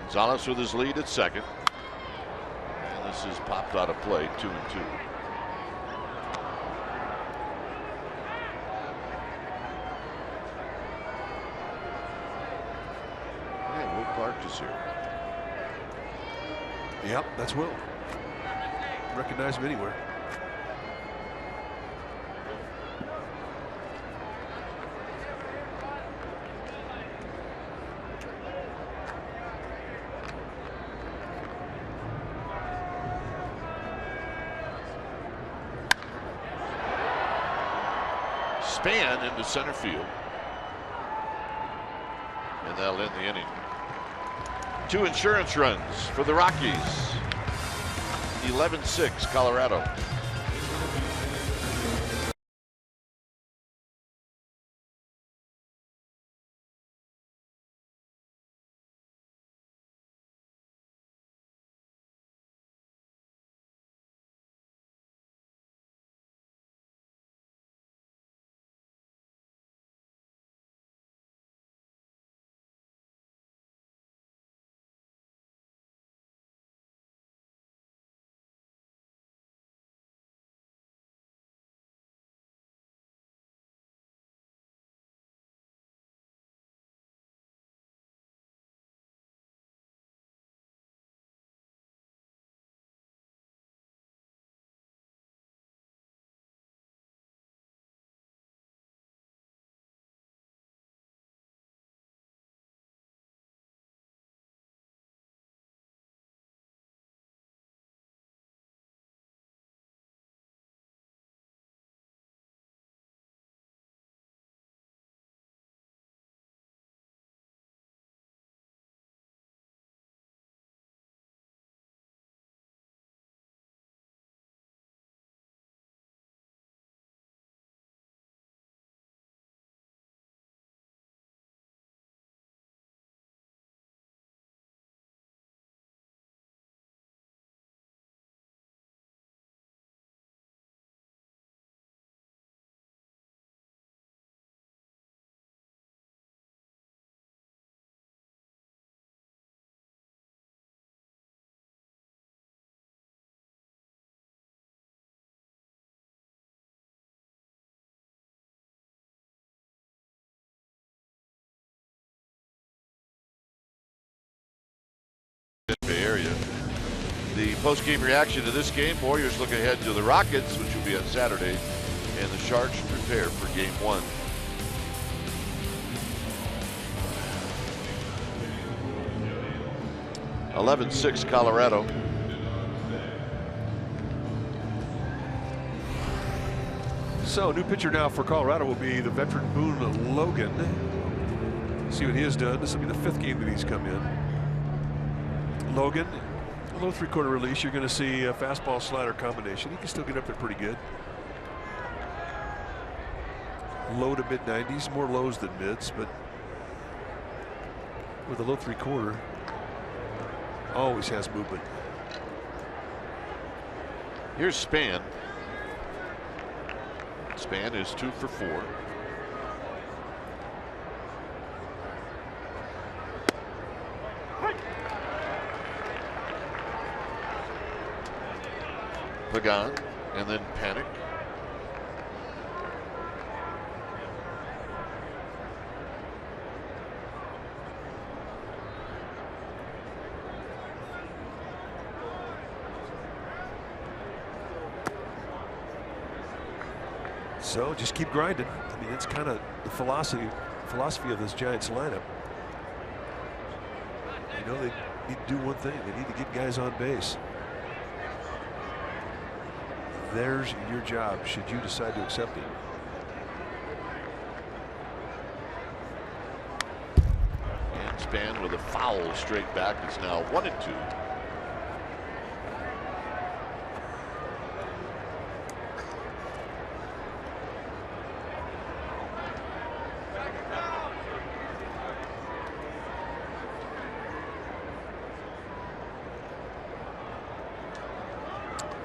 Gonzalez with his lead at second. And this is popped out of play, 2-2. Is here. Yep, that's Will. Recognize him anywhere. Span into center field. And that'll end the inning. 2 insurance runs for the Rockies. 11-6 Colorado. post-game reaction to this game. Warriors look ahead to the Rockets, which will be on Saturday, and the Sharks prepare for Game 1. (11-6) Colorado. So, new pitcher now for Colorado will be the veteran Boone Logan. See what he has done. This will be the 5th game that he's come in. Logan, a low 3/4 release. You're going to see a fastball slider combination. He can still get up there pretty good. Low to mid 90s, more lows than mids, but with a low 3/4, always has movement. Here's Span. Span is 2 for 4. Pagan, and then Panic. So just keep grinding. I mean, it's kind of the philosophy of this Giants lineup. You know, they need to do one thing. They need to get guys on base. There's your job should you decide to accept it. And Span with a foul straight back. It's now 1-2.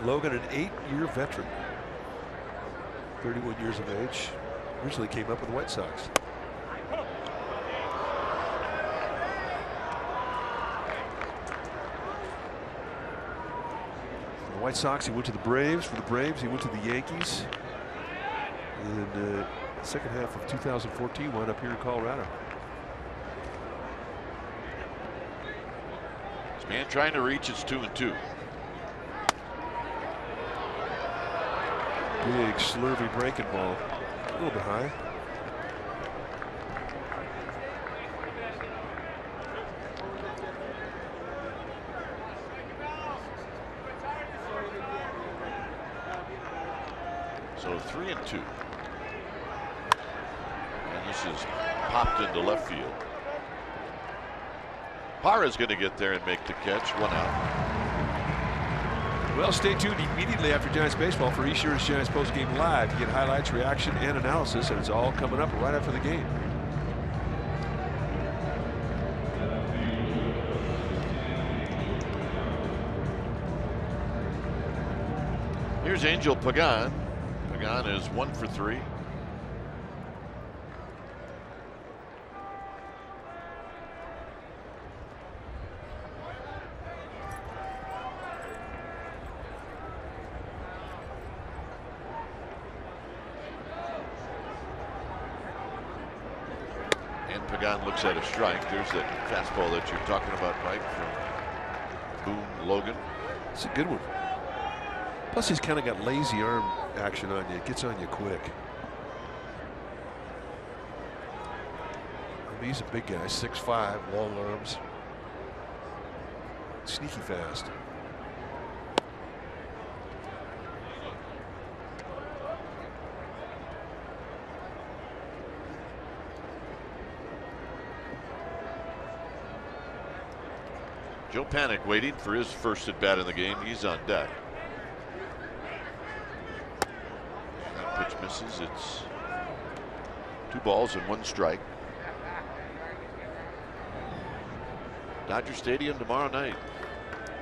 Logan, an 8-year veteran, 31 years of age, originally came up with the White Sox. From the White Sox, he went to the Braves. For the Braves, he went to the Yankees. And the second half of 2014 wound up here in Colorado. Span trying to reach. It's 2-2. Big slurvy breaking ball, a little bit high. So 3-2. And this is popped into left field. Parra's going to get there and make the catch. 1 out. Well, stay tuned immediately after Giants baseball for East Sheridan's Giants postgame live. You get highlights, reaction, and analysis, and it's all coming up right after the game. Here's Angel Pagan. Pagan is 1 for 3. Pagan looks at a strike. There's that fastball that you're talking about, Mike, from Boone Logan. It's a good one. Plus, he's kind of got lazy arm action on you. It gets on you quick. I mean, he's a big guy, 6'5", long arms. Sneaky fast. Joe Panic waiting for his first at bat in the game. He's on deck. That pitch misses. It's 2 balls and 1 strike. Dodger Stadium tomorrow night.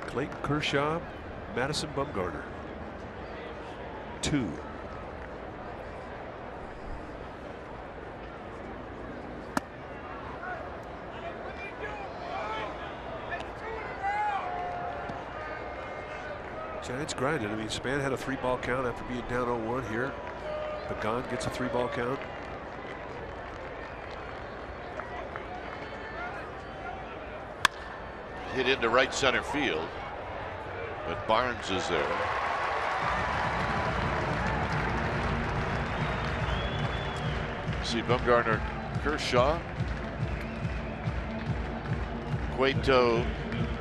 Clayton Kershaw, Madison Bumgarner. 2. Giants grinded. I mean, Span had a 3-ball count after being down 0-1 here. Pagan gets a 3-ball count. Hit into right center field. But Barnes is there. See Bumgarner, Kershaw, Cueto,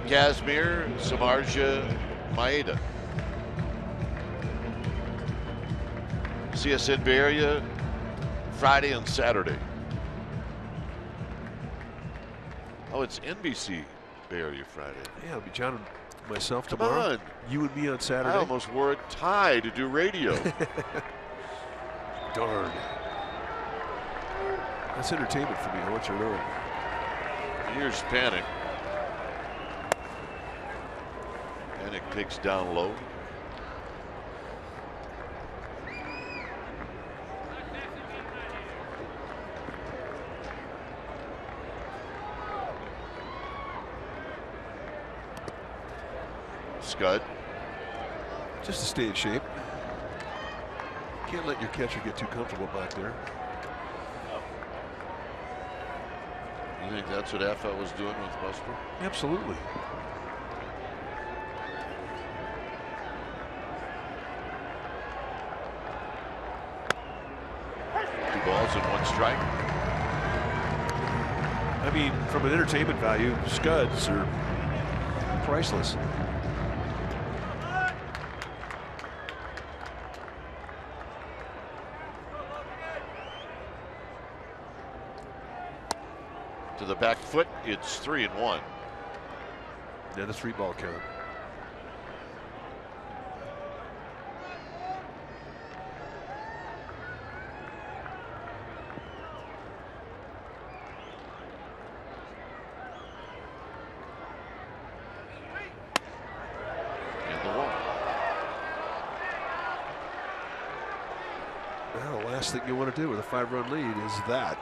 Kazmir, Samardzija, Maeda. CSN Bay Area Friday and Saturday. Oh, it's NBC Bay Area Friday. Yeah, it'll be John and myself Come tomorrow. on. You and me on Saturday. I almost wore a tie to do radio. Darn. That's entertainment for me. I want you to know it. Here's Panic. Panic takes down low. Scud. Just to stay in shape. Can't let your catcher get too comfortable back there. You think that's what Affa was doing with Buster? Absolutely. Two balls and one strike. I mean, from an entertainment value, Scuds are priceless. To the back foot, it's 3-1. Then a 3-ball count. And the walk. Well, the last thing you want to do with a 5-run lead is that.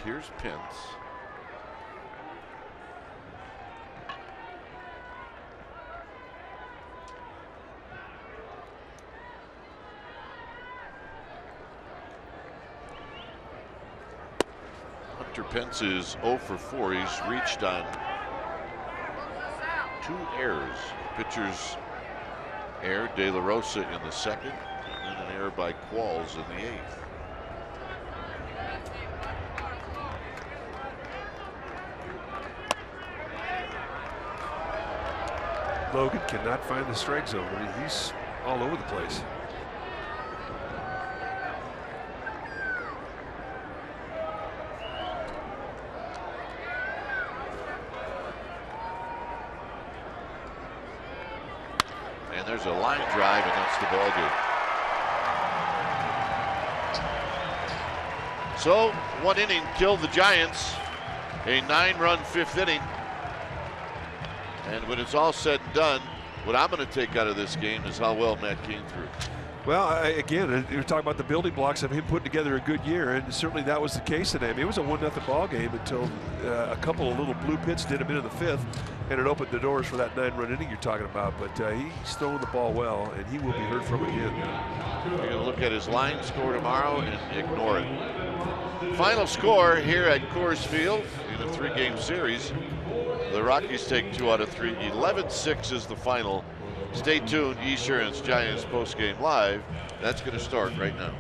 Here's Pence. Hunter Pence is 0 for 4. He's reached on 2 errors. Pitchers error, De La Rosa in the second, and then an error by Qualls in the 8th. Logan cannot find the strike zone. He's all over the place. And there's a line drive, and that's the ball game. So, 1 inning killed the Giants. A 9-run 5th inning. And when it's all said and done, what I'm going to take out of this game is how well Matt Cain threw. Well, again, you're talking about the building blocks of him putting together a good year, and certainly that was the case today. I mean, it was a 1-0 ball game until a couple of little blue pits did him in the 5th, and it opened the doors for that 9-run inning you're talking about. But he's throwing the ball well, and he will be heard from again. We're going to look at his line score tomorrow and ignore it. Final score here at Coors Field in a 3-game series. The Rockies take 2 out of 3. 11-6 is the final. Stay tuned. Esurance Giants postgame live. That's going to start right now.